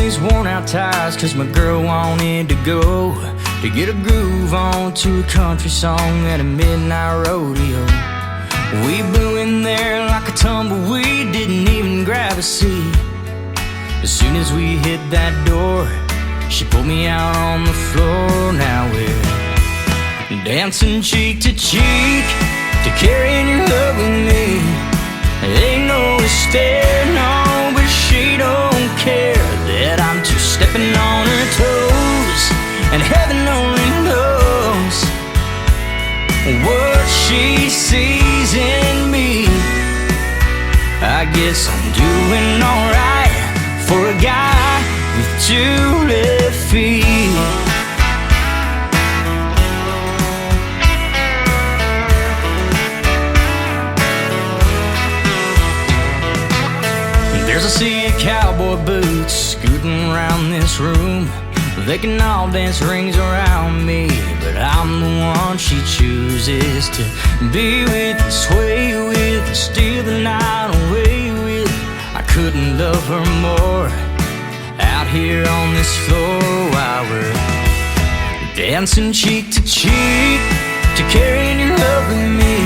these worn out tires, cause my girl wanted to go to get a groove on to a country song at a midnight rodeo. We blew in there like a tumbleweed, didn't even grab a seat. As soon as we hit that door, she pulled me out on the floor. Now we're dancing cheek to cheek to carrying your love with me. Ain't no stair, no, but she don't care that I'm two stepping on her toes. And heaven only knows what she sees in me. I guess I'm doing alright for a guy with two left feet. There's a sea of cowboy boots scooting around this room. They can all dance rings around me, but I'm the one she chooses to be with and sway with and steal the night away with. I couldn't love her more out here on this floor while we're dancing cheek to cheek to carrying your love with me.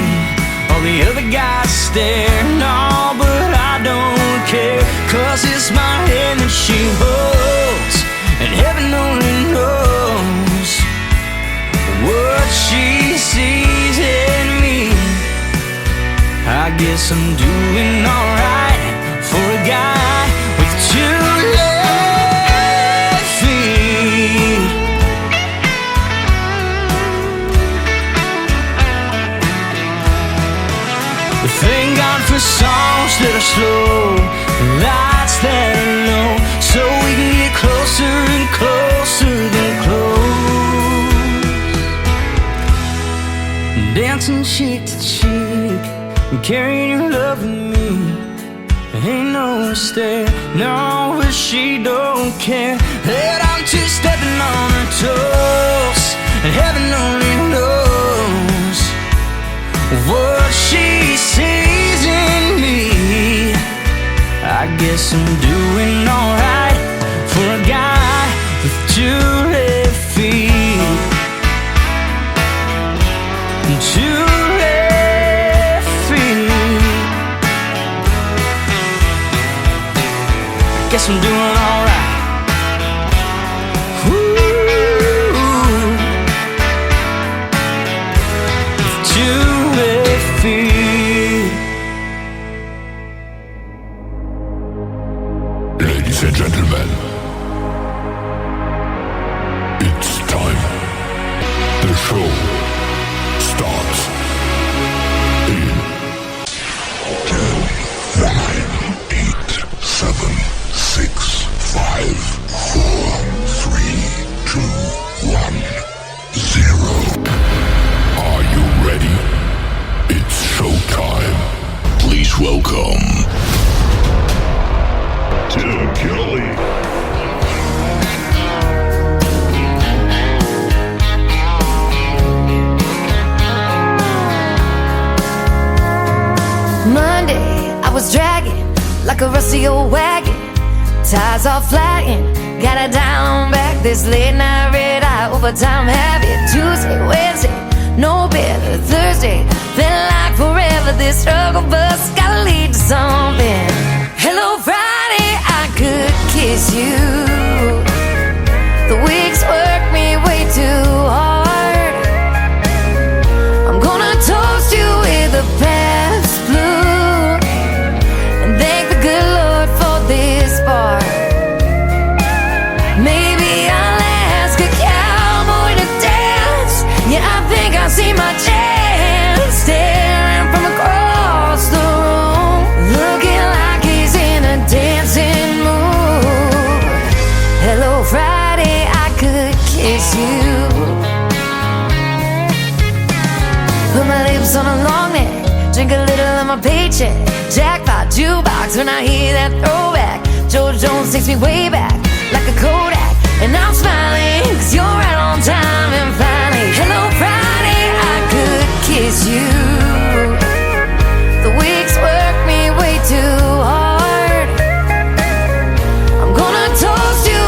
All the other guys stare, no, but I don't care, cause it's my hand that she holds, and heaven only knows what she sees in me. I guess I'm doing alright for a guy with two left feet. Thank God for songs that are slow, lights that are low, so we can get closer and closer than close. Dancing cheek to cheek and carrying your love with me. Ain't no stair, no, but she don't care that I'm two stepping on her toes. And heaven only knows what she sees in me. I guess I'm doing alright for a guy with two left feet. Two left feet. Guess I'm doing alright. Ladies and gentlemen, it's time. The show starts in 10, 9, 8, 7, 6, 5, 4, 3, 2, 1, 0. Are you ready? It's showtime. Please welcome Tim Kelly. Monday, I was dragging like a rusty old wagon. Tires all flying, got it down back. This late night red eye overtime habit. Tuesday, Wednesday, no better. Thursday, felt like forever. This struggle bus gotta lead to something. Hello Friday, I could kiss you. The weeks work me way too hard. I'm gonna toast you with a past blue and thank the good Lord for this bar. Maybe I'll ask a cowboy to dance. Yeah, I think I see my chance, staring from across the room, looking like he's in a dancing mood. Hello Friday, I could kiss you. Put my lips on a long neck, drink a little of my paycheck. Jackpot jukebox when I hear that throwback. George Jones takes me way back like a Kodak, and I'm smiling cause you're right on time. And finally, hello Friday, I could kiss you. The weeks work me way too hard. I'm gonna toast you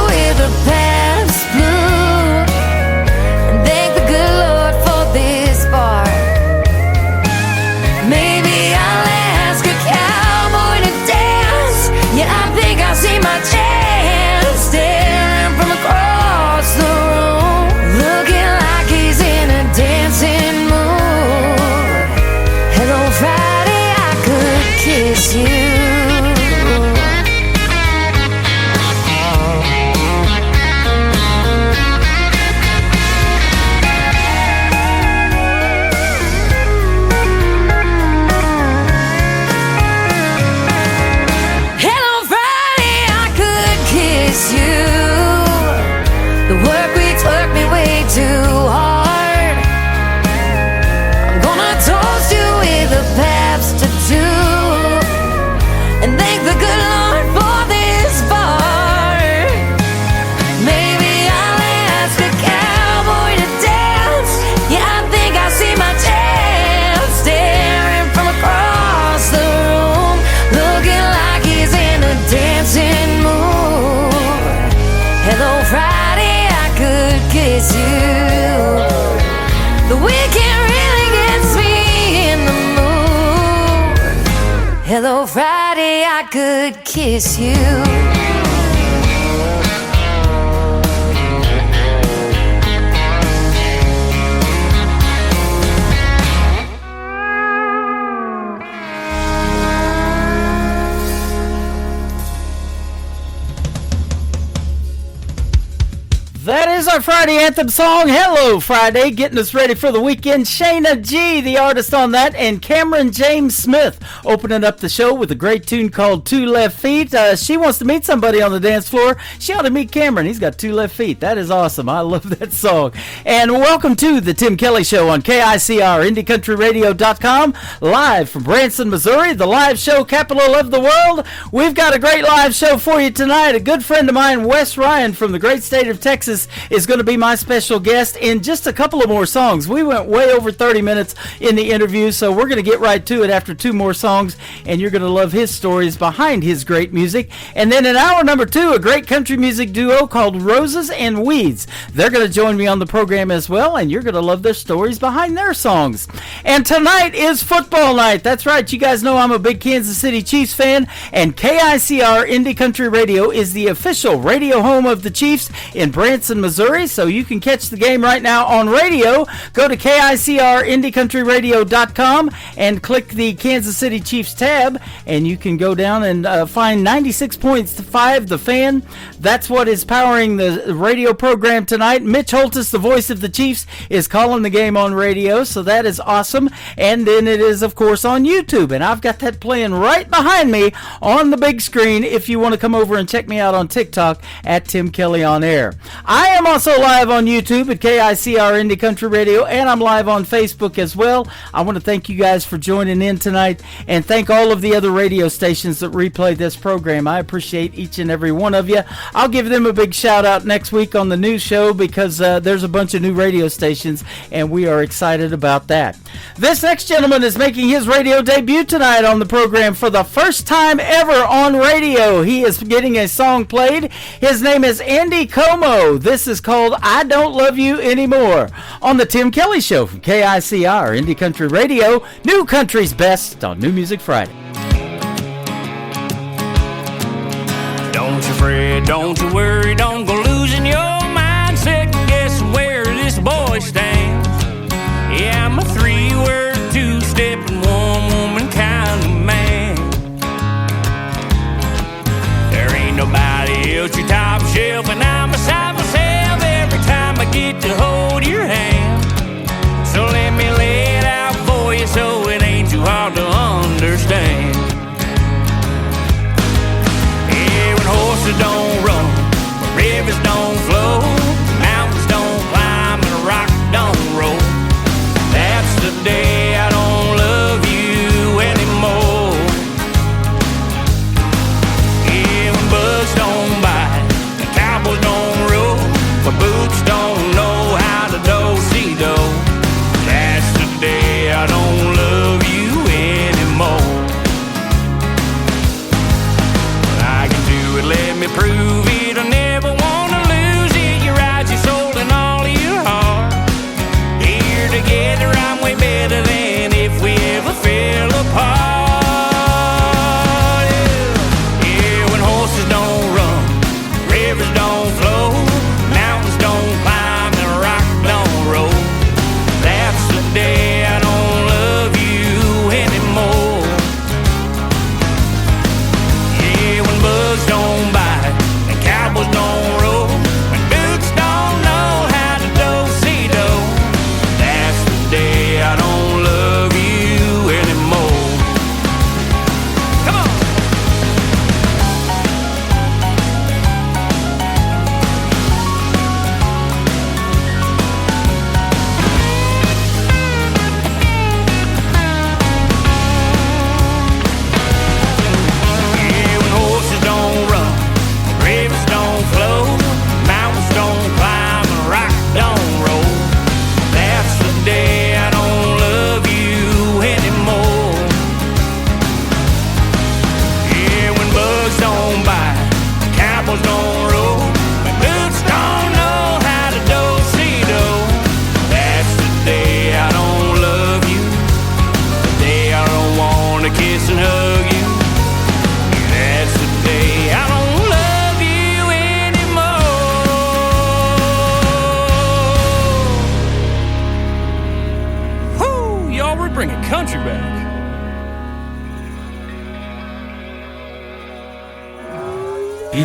The work weeks work me way too hard. I'm gonna toast you with a Pabst or two, and thank the good Lord for this bar. Maybe I'll ask a cowboy to dance. Yeah, I think I see my chance, staring from across the room, looking like he's in a dancing mood. Hello, Friday, I could kiss you. The weekend really gets me in the mood. Hello, Friday, I could kiss you. That is our Friday anthem song, Hello Friday, getting us ready for the weekend. Shayna G, the artist on that, and Cameron James Smith opening up the show with a great tune called Two Left Feet. She wants to meet somebody on the dance floor. She ought to meet Cameron. He's got 2 left feet. That is awesome. I love that song. And welcome to the Tim Kelly Show on KICR, IndieCountryRadio.com, live from Branson, Missouri, the live show capital of the world. We've got a great live show for you tonight. A good friend of mine, Wes Ryan from the great state of Texas, is going to be my special guest in just a couple of more songs. We went way over 30 minutes in the interview, so we're going to get right to it after 2 more songs, and you're going to love his stories behind his great music. And then in hour number 2, a great country music duo called Roses and Weeds. They're going to join me on the program as well, and you're going to love their stories behind their songs. And tonight is football night. That's right. You guys know I'm a big Kansas City Chiefs fan, and KICR Indie Country Radio is the official radio home of the Chiefs in Branson, Missouri, so you can catch the game right now on radio. Go to KICR IndieCountryRadio.com and click the Kansas City Chiefs tab, and you can go down and find 96.5 The Fan. That's what is powering the radio program tonight. Mitch Holtis, the voice of the Chiefs, is calling the game on radio, so that is awesome. And then it is, of course, on YouTube, and I've got that playing right behind me on the big screen if you want to come over and check me out on TikTok at Tim Kelly On Air. I am also live on YouTube at KICR Indie Country Radio, and I'm live on Facebook as well. I want to thank you guys for joining in tonight, and thank all of the other radio stations that replay this program. I appreciate each and every one of you. I'll give them a big shout out next week on the new show because there's a bunch of new radio stations, and we are excited about that. This next gentleman is making his radio debut tonight on the program for the first time ever on radio. He is getting a song played. His name is Andy Como. This is called I Don't Love You Anymore on the Tim Kelly Show from KICR Indie Country Radio, New Country's Best on New Music Friday. Don't you fret, don't you worry, don't go losing your mind. Second guess where this boy stands. Yeah, I'm a 3-word, 2-step, and 1-woman kind of man. There ain't nobody else your top shelf, and I'm beside myself every time I get to hold your hand. So let me lay it out for you so it ain't too hard to understand. Yeah, when horses don't run, rivers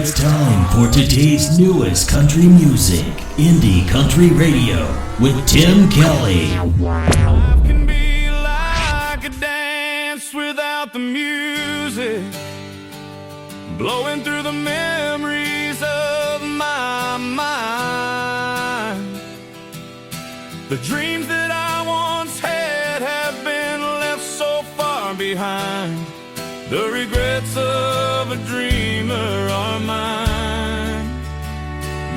It's time for today's newest country music, Indie Country Radio, with Tim Kelly. Life can be like a dance without the music, blowing through the memories of my mind. The dreams that I once had have been left so far behind. The regrets of a dreamer are mine.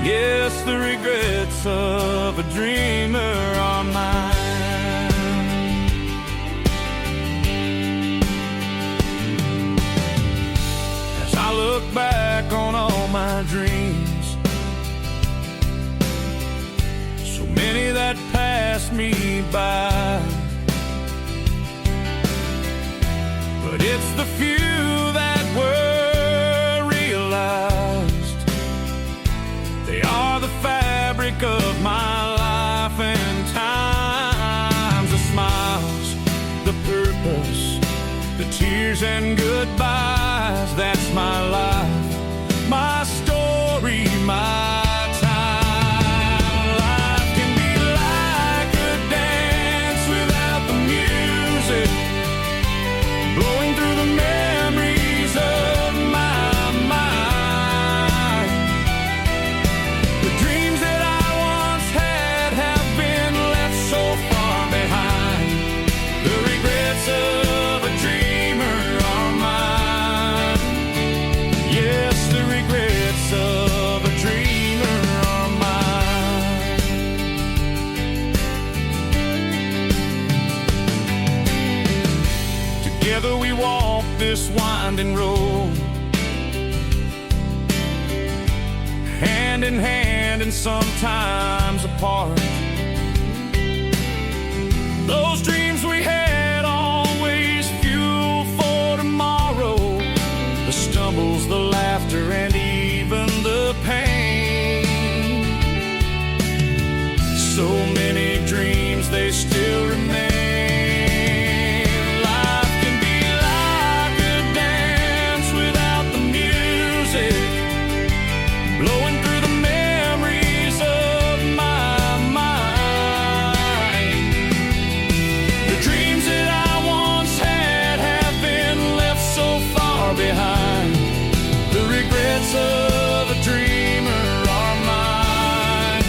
Yes, the regrets of a dreamer are mine. As I look back on all my dreams, so many that passed me by, but it's the few that were realized. They are the fabric of my life and times. The smiles, the purpose, the tears and goodbyes. That's my life, my story, my time. Life can be like a dance without the music, blowing through the memories of my mind. The dreams that I once had have been left so far behind. The regrets of a dreamer are mine. Yes, the regrets of a dreamer are mine. Together we walk this winding road, hand in hand and sometimes apart. Those dreams we had always fuel for tomorrow. The stumbles, the laughter, and even the pain. So many dreams, they still remain. Life can be like a dance without the music, blowing through the memories of my mind. The dreams that I once had have been left so far behind. The regrets of a dreamer are mine.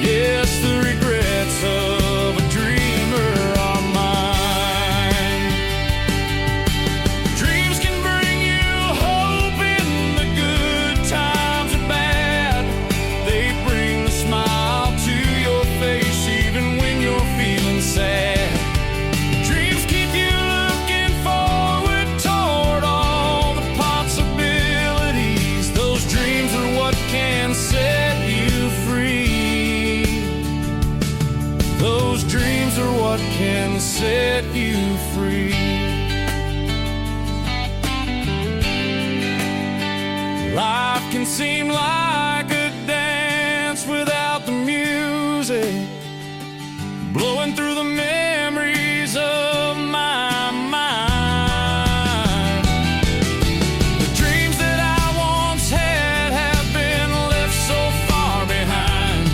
Yes, the regrets of a dreamer are mine. Dreams can bring you hope in the good times or bad. They bring a smile to your face even when you're feeling sad. Dreams keep you looking forward toward all the possibilities. Those dreams are what can set you free. Those dreams are what can set you free. Life can seem like a dance without the music, blowing through the memories of my mind. The dreams that I once had have been left so far behind.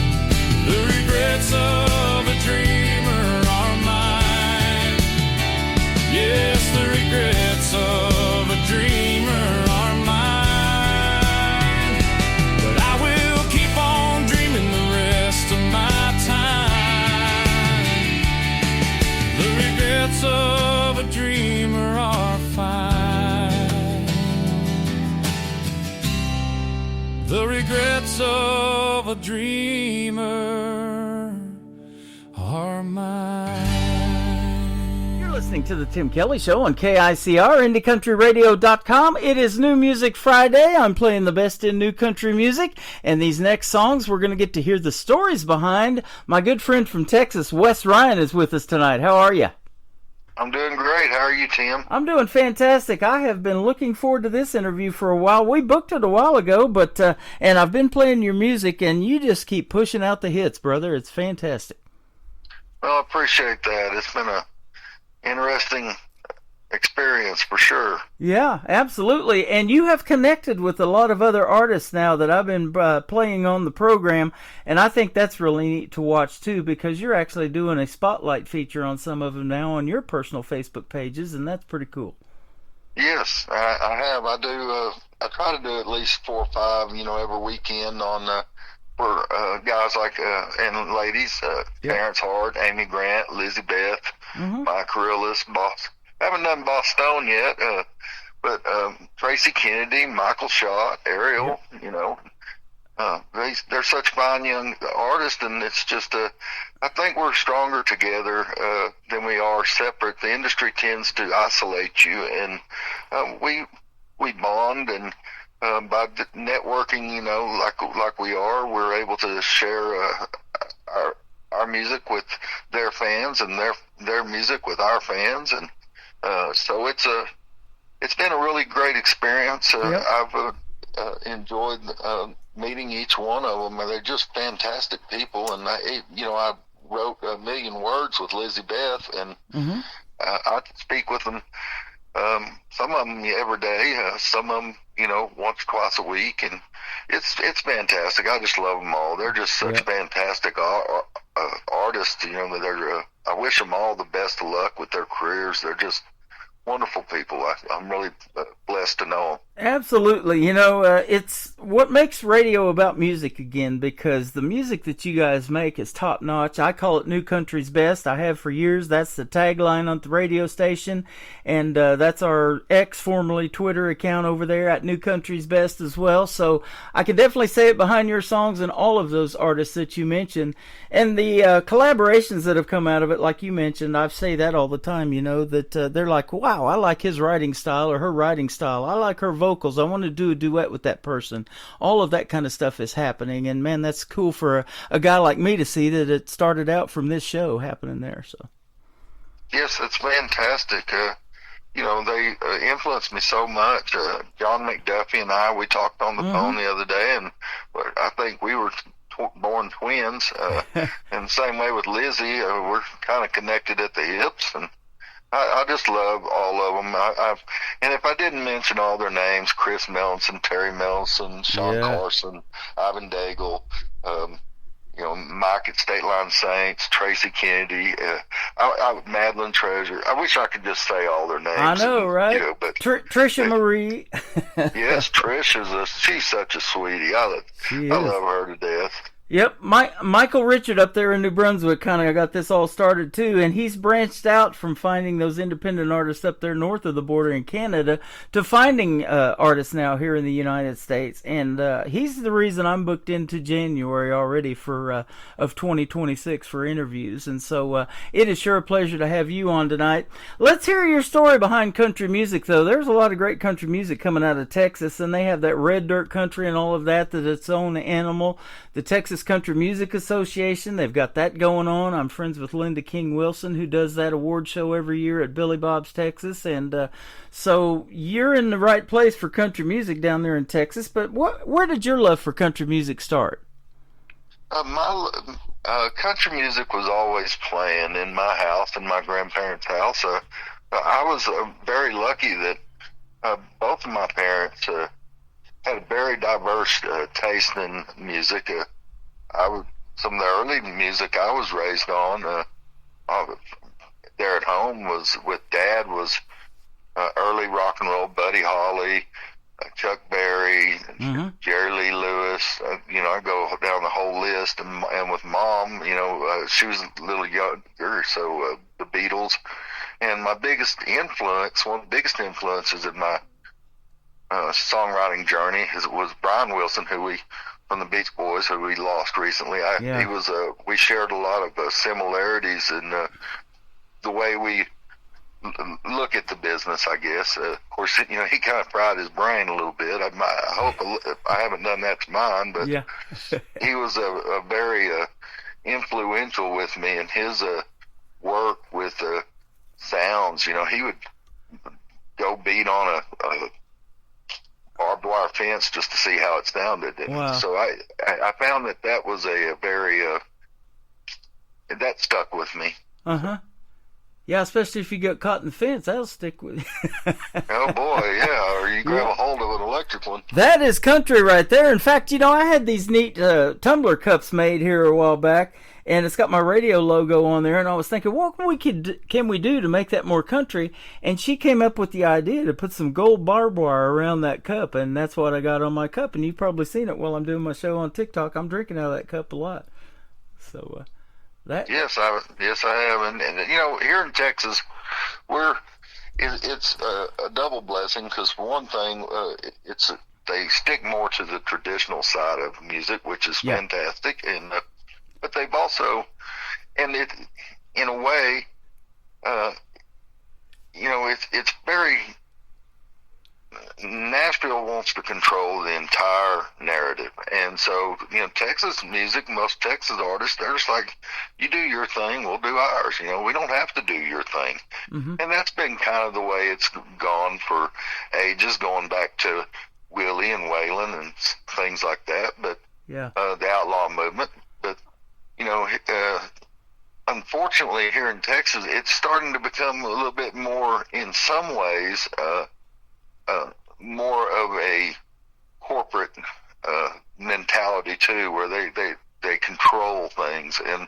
The regrets of a dreamer are mine. Yes, the regrets of a dreamer are mine. But I will keep on dreaming the rest of my time. The regrets of a dreamer are fine. The regrets of a dreamer are mine. You're listening to the Tim Kelly Show on KICR, IndieCountryRadio.com. It is New Music Friday. I'm playing the best in new country music, and these next songs we're going to get to hear the stories behind. My good friend from Texas, Wes Ryan, is with us tonight. How are you? I'm doing great. How are you, Tim? I'm doing fantastic. I have been looking forward to this interview for a while. We booked it a while ago, but and I've been playing your music, and you just keep pushing out the hits, brother. It's fantastic. Well, I appreciate that. It's been a interesting experience for sure. Yeah, absolutely. And you have connected with a lot of other artists now that I've been playing on the program, and I think that's really neat to watch too, because you're actually doing a spotlight feature on some of them now on your personal Facebook pages, and that's pretty cool. Yes, I have. I do. I try to do at least 4 or 5, every weekend on for guys like and ladies, Terrence Hart, Amy Grant, Lizzie Beth, Mike Arillis, Boss. I haven't done Boss Stone yet, but Tracy Kennedy, Michael Schott, Ariel. They're such fine young artists, and it's just I think we're stronger together than we are separate. The industry tends to isolate you, and we bond, and by networking, like we are, we're able to share our music with their fans, and their music with our fans, and so it's been a really great experience. I've enjoyed meeting each one of them, and they're just fantastic people. And I wrote 1 million words with Lizzie Beth, and I speak with them. Some of them every day, some of them, once or twice a week, and it's fantastic. I just love them all. They're just such fantastic artists. I wish them all the best of luck with their careers. They're just wonderful people. I'm really blessed to know them. Absolutely. It's what makes radio about music again, because the music that you guys make is top notch. I call it New Country's Best. I have for years. That's the tagline on the radio station, and that's our formerly Twitter account over there at New Country's Best as well. So I can definitely say it behind your songs and all of those artists that you mentioned, and the collaborations that have come out of it, like you mentioned. I say that all the time. That they're like, wow, I like his writing style or her writing style. I like her vocals. I want to do a duet with that person. All of that kind of stuff is happening, and man, that's cool for a guy like me to see that it started out from this show happening there. So yes, it's fantastic. They influenced me so much. John McDuffie and we talked on the phone the other day, and I think we were born twins. And the same way with Lizzie, we're kind of connected at the hips, and I just love all of them. And if I didn't mention all their names, Chris Melson, Terry Melson, Sean Carson, Ivan Daigle, Mike at State Line Saints, Tracy Kennedy, Madeline Treasure. I wish I could just say all their names. I know, right? But Trisha Marie. Yes, Trish she's such a sweetie. I love her to death. Yep, Michael Richard up there in New Brunswick kind of got this all started too, and he's branched out from finding those independent artists up there north of the border in Canada to finding artists now here in the United States, and he's the reason I'm booked into January already for of 2026 for interviews, and so it is sure a pleasure to have you on tonight. Let's hear your story behind country music, though. There's a lot of great country music coming out of Texas, and they have that red dirt country and all of that its own animal. The Texas Country Music Association, they've got that going on. I'm friends with Linda King Wilson, who does that award show every year at Billy Bob's Texas, and so you're in the right place for country music down there in Texas. But where did your love for country music start? My country music was always playing in my house, in my grandparents' house. I was very lucky that both of my parents had a very diverse taste in music. Some of the early music I was raised on there at home was with Dad was early rock and roll, Buddy Holly, Chuck Berry, Jerry Lee Lewis. I go down the whole list, and with Mom, she was a little younger, so the Beatles. And my biggest influence, one of the biggest influences in my songwriting journey was Brian Wilson, from the Beach Boys, who we lost recently. He was we shared a lot of similarities in the way we look at the business, I guess. Of course, he kind of fried his brain a little bit. I hope I haven't done that to mine, but he was a very influential with me in his work with sounds. He would go beat on a barbed wire fence just to see how it sounded. And wow. So I found that was a very that stuck with me. Yeah, especially if you get caught in the fence, that'll stick with you. Oh boy, yeah. Or you grab a hold of an electric one. That is country right there. In fact, I had these neat tumbler cups made here a while back, and it's got my radio logo on there. And I was thinking, what can we do to make that more country? And she came up with the idea to put some gold barbed wire around that cup, and that's what I got on my cup. And you've probably seen it while I'm doing my show on TikTok. I'm drinking out of that cup a lot. So that. Yes, I have, and here in Texas, it's a double blessing because for one thing, they stick more to the traditional side of music, which is fantastic, and but they've also, and it in a way, it's very. Nashville wants to control the entire narrative, and so Texas music, most Texas artists, they're just like, you do your thing, we'll do ours. We don't have to do your thing, and that's been kind of the way it's gone for ages, going back to Willie and Waylon and things like that. But the outlaw movement, but unfortunately here in Texas, it's starting to become a little bit more, in some ways, more of a corporate mentality too, where they control things, and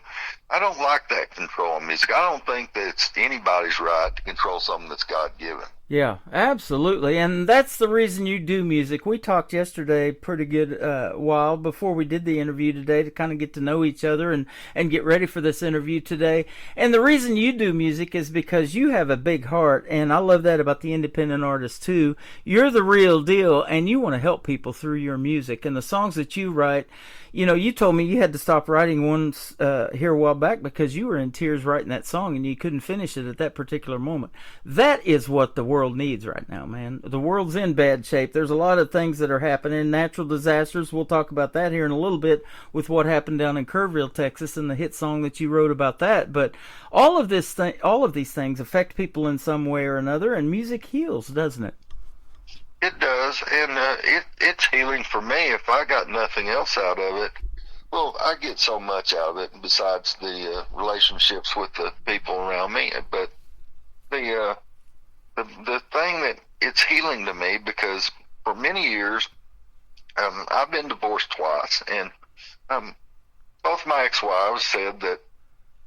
I don't like that control in music. I don't think that it's anybody's right to control something that's God-given. Yeah, absolutely, and that's the reason you do music. We talked yesterday pretty good while before we did the interview today to kind of get to know each other and get ready for this interview today. And the reason you do music is because you have a big heart, and I love that about the independent artists too. You're the real deal, and you want to help people through your music. And the songs that you write, you told me you had to stop writing ones here a while back because you were in tears writing that song and you couldn't finish it at that particular moment. That is what the world needs right now, man. The world's in bad shape. There's a lot of things that are happening, natural disasters. We'll talk about that here in a little bit with what happened down in Kerrville, Texas, and the hit song that you wrote about that. But all of these things affect people in some way or another, and music heals, doesn't it? It does, and it's healing for me. If I got nothing else out of it, well, I get so much out of it besides the relationships with the people around me. But the thing that it's healing to me, because for many years I've been divorced twice, and both my ex-wives said that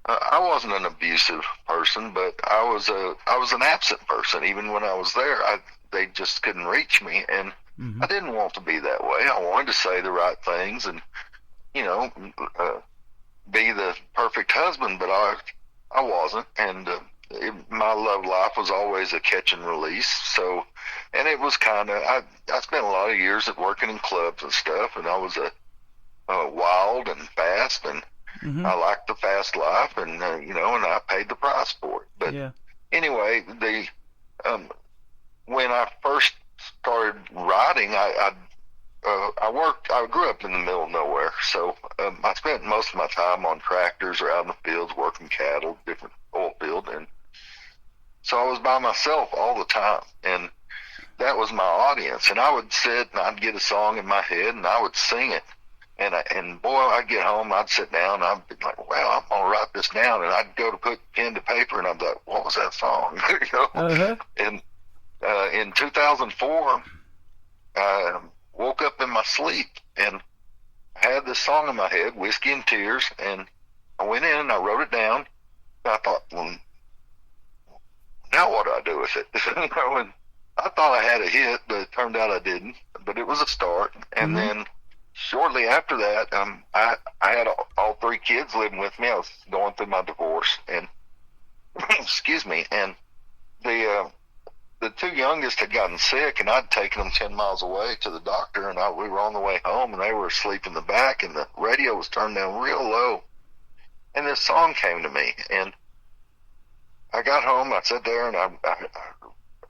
I wasn't an abusive person, but I was an absent person. Even when I was there, they just couldn't reach me, and I didn't want to be that way. I wanted to say the right things and be the perfect husband, but I wasn't, and my love life was always a catch and release. So, and it was kind of, I spent a lot of years at working in clubs and stuff, and I was a wild and fast, and I liked the fast life, and and I paid the price for it. But anyway, when I first started riding, I grew up in the middle of nowhere, so I spent most of my time on tractors or out in the fields working cattle, different oil field, and so I was by myself all the time, and that was my audience. And I would sit and I'd get a song in my head and I would sing it, and boy, I'd get home, I'd sit down, and I'd be like, well, I'm gonna write this down, and I'd go to put pen to paper, and I'd be like, what was that song? And in 2004, I woke up in my sleep and I had this song in my head, Whiskey and Tears, and I went in and I wrote it down. I thought, well, now what do I do with it? And I thought I had a hit, but it turned out I didn't. But it was a start. And then shortly after that, I had all three kids living with me. I was going through my divorce, and excuse me, and the two youngest had gotten sick, and I'd taken them 10 miles away to the doctor, and we were on the way home, and they were asleep in the back, and the radio was turned down real low. And this song came to me, and I got home, I sat there, and I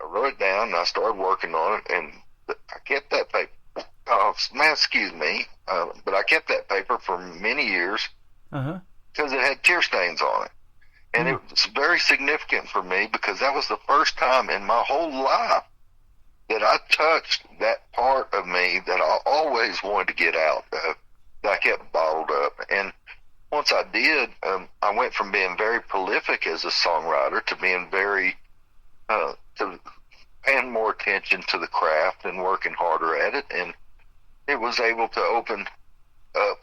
wrote it down, and I started working on it, and I kept that paper. Oh, man, excuse me, but I kept that paper for many years because it had tear stains on it. And it was very significant for me because that was the first time in my whole life that I touched that part of me that I always wanted to get out of, that I kept bottled up. And once once I did, I went from being very prolific as a songwriter to being very to paying more attention to the craft and working harder at it, and it was able to open up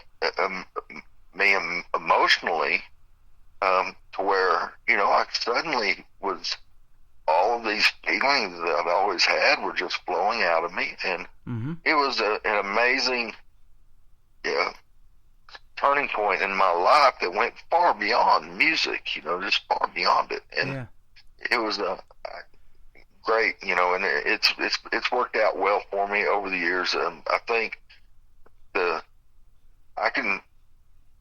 me emotionally to where, you know, I suddenly was, all of these feelings that I've always had were just flowing out of me, and it was an amazing turning point in my life that went far beyond music, you know, just far beyond it, and it was great, you know, and it's worked out well for me over the years. I think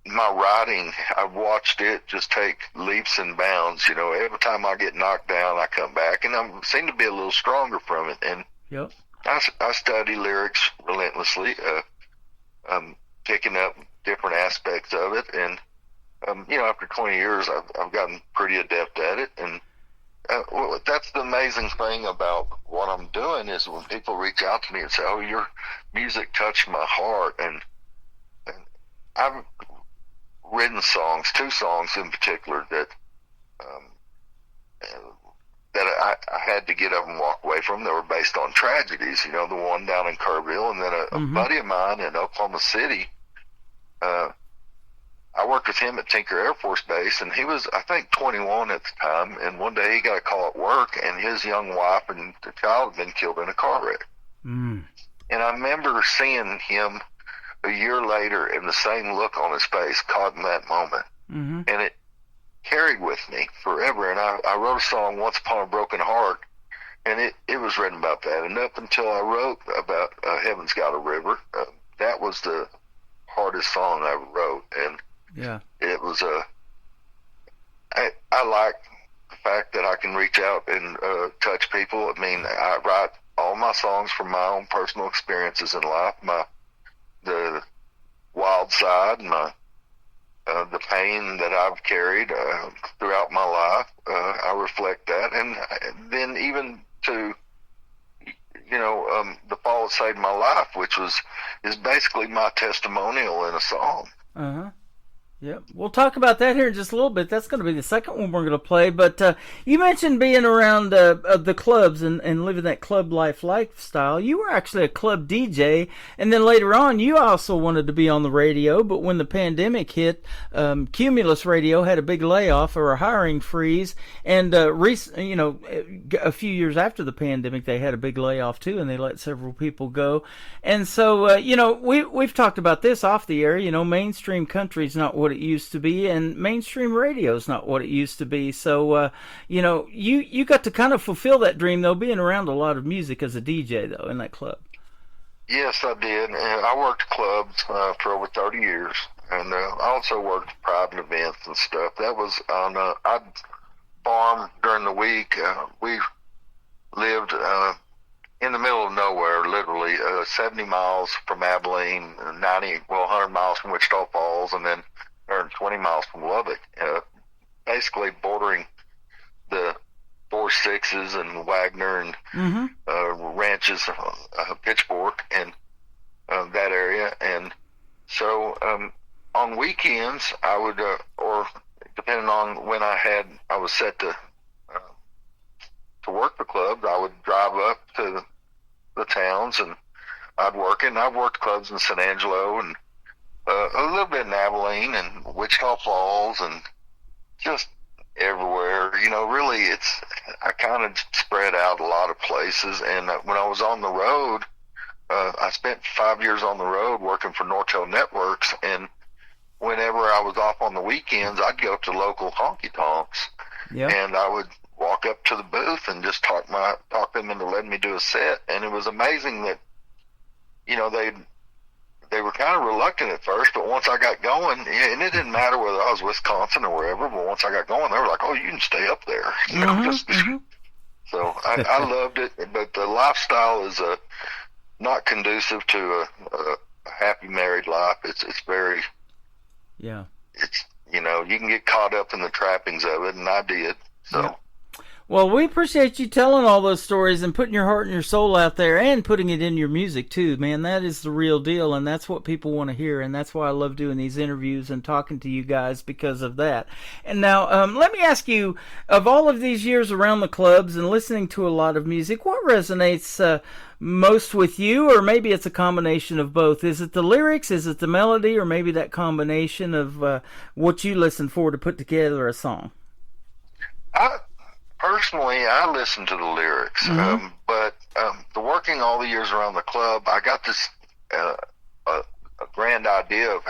my writing, I've watched it just take leaps and bounds. You know, every time I get knocked down, I come back, and I seem to be a little stronger from it. And I study lyrics relentlessly, picking up different aspects of it, and you know, after 20 years, I've gotten pretty adept at it. And well, that's the amazing thing about what I'm doing is when people reach out to me and say, "Oh, your music touched my heart," and I've written songs, 2 songs in particular that I had to get up and walk away from. That were based on tragedies. You know, the one down in Kerrville, and then a buddy of mine in Oklahoma City. I worked with him at Tinker Air Force Base, and he was, I think, 21 at the time. And one day he got a call at work, and his young wife and the child had been killed in a car wreck. And I remember seeing him a year later and the same look on his face caught in that moment. And it carried with me forever. And I wrote a song, Once Upon a Broken Heart, and it was written about that. And up until I wrote about Heaven's Got a River, that was the hardest song I ever wrote. And it was I like the fact that I can reach out and touch people. I mean, I write all my songs from my own personal experiences in life, the wild side, the pain that I've carried throughout my life. I reflect that, and then even to, you know, the fall that saved my life, which is basically my testimonial in a song. Yep. We'll talk about that here in just a little bit. That's going to be the second one we're going to play. But you mentioned being around the clubs and living that club lifestyle. You were actually a club DJ, and then later on you also wanted to be on the radio. But when the pandemic hit, Cumulus Radio had a big layoff or a hiring freeze. And you know, a few years after the pandemic, they had a big layoff too, and they let several people go. And so, you know, we've talked about this off the air. You know, mainstream country's not what it used to be, and mainstream radio is not what it used to be. So you know, you got to kind of fulfill that dream though, being around a lot of music as a DJ though in that club. Yes, I did, and I worked clubs for over 30 years, and I also worked private events and stuff. That was on I'd farm during the week. We lived in the middle of nowhere, literally 70 miles from Abilene, 100 miles from Wichita Falls, and then 120 miles from Lubbock, basically bordering the 4.6s and Wagner and ranches, Pitchfork, and that area. And so on weekends, I would, or depending on when I was set to work the club, I would drive up to the towns and I'd work it. And I've worked clubs in San Angelo and a little bit in Abilene and Wichita Falls and just everywhere. You know, really, I kind of spread out a lot of places. And when I was on the road, I spent 5 years on the road working for Nortel Networks. And whenever I was off on the weekends, I'd go to local honky tonks, and I would walk up to the booth and just talk them into letting me do a set. And it was amazing that, you know, they were kind of reluctant at first, but once I got going, and it didn't matter whether I was Wisconsin or wherever, but once I got going, they were like, "Oh, you can stay up there." You know, So I loved it, but the lifestyle is not conducive to a happy married life. It's very, it's, you know, you can get caught up in the trappings of it, and I did. So. Well, we appreciate you telling all those stories and putting your heart and your soul out there and putting it in your music too, man. That is the real deal, and that's what people want to hear, and that's why I love doing these interviews and talking to you guys because of that. And now, let me ask you, of all of these years around the clubs and listening to a lot of music, what resonates most with you, or maybe it's a combination of both? Is it the lyrics, is it the melody, or maybe that combination of what you listen for to put together a song? Personally, I listen to the lyrics, but the working all the years around the club, I got this a grand idea of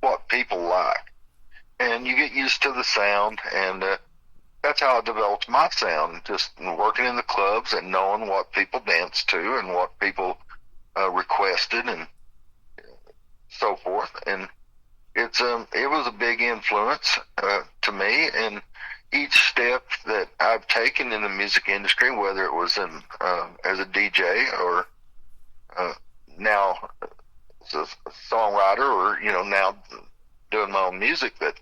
what people like, and you get used to the sound, and that's how I developed my sound. Just working in the clubs and knowing what people dance to and what people requested and so forth, and it was a big influence to me, and each step that I've taken in the music industry, whether it was in as a DJ or now as a songwriter, or now doing my own music, that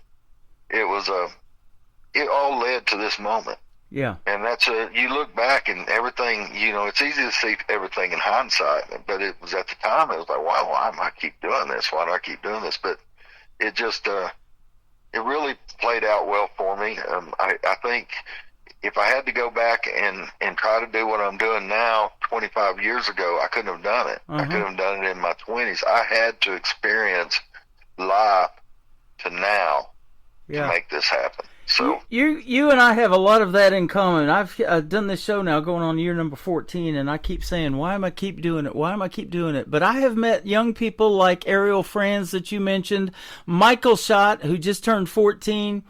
it all led to this moment. Yeah. And that's you look back and everything, it's easy to see everything in hindsight, but it was at the time, it was like, wow, why am I keep doing this? Why do I keep doing this? But it just, it really played out well for me. I think if I had to go back and try to do what I'm doing now 25 years ago, I couldn't have done it. I couldn't have done it in my 20s. I had to experience life to now to make this happen. So you and I have a lot of that in common. I've done this show now going on year number 14, and I keep saying, why am I keep doing it? Why am I keep doing it? But I have met young people like Ariel Franz that you mentioned, Michael Schott, who just turned 14.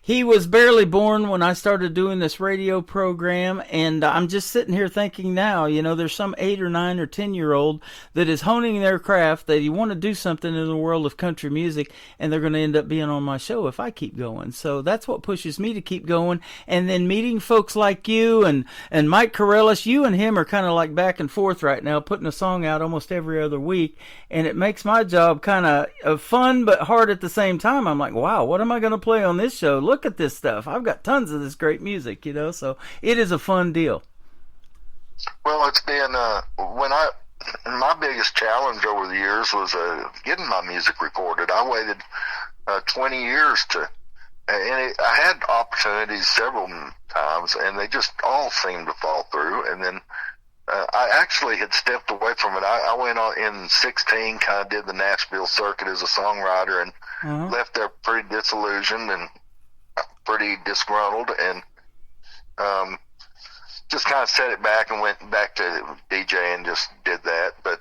He was barely born when I started doing this radio program, and I'm just sitting here thinking now, there's some 8 or 9 or 10-year-old that is honing their craft, that you want to do something in the world of country music, and they're going to end up being on my show if I keep going. So that's what pushes me to keep going. And then meeting folks like you and Mike Corellis, you and him are kind of like back and forth right now, putting a song out almost every other week, and it makes my job kind of fun but hard at the same time. I'm like, wow, what am I going to play on this show? Look at this stuff. I've got tons of this great music, so it is a fun deal. Well, it's been my biggest challenge over the years was getting my music recorded. I waited 20 years I had opportunities several times, and they just all seemed to fall through. And then I actually had stepped away from it. I went on in 16, kind of did the Nashville circuit as a songwriter, and left there pretty disillusioned and pretty disgruntled, and just kind of set it back and went back to DJ and just did that. But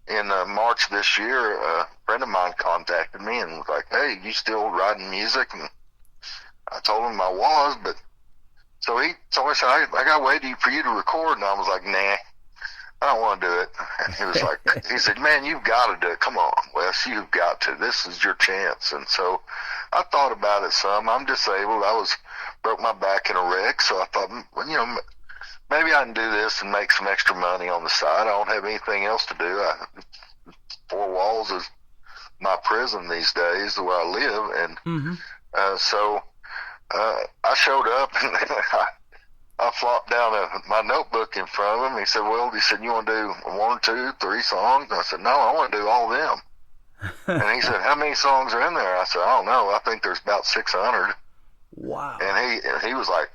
in March this year, a friend of mine contacted me and was like, hey, you still writing music? And I told him I was, but so he said, I got to wait for you to record. And I was like, nah, I don't want to do it. And he was like, he said, man, you've got to do it. Come on, Wes, you've got to. This is your chance. And so I thought about it some. I'm disabled. Broke my back in a wreck. So I thought, well, maybe I can do this and make some extra money on the side. I don't have anything else to do. 4 walls is my prison these days, where I live. And so I showed up and I flopped down my notebook in front of him. He said, you want to do 1, 2, 3 songs? And I said, no, I want to do all of them. And he said, how many songs are in there? I said, I don't know. I think there's about 600. Wow. And he was like,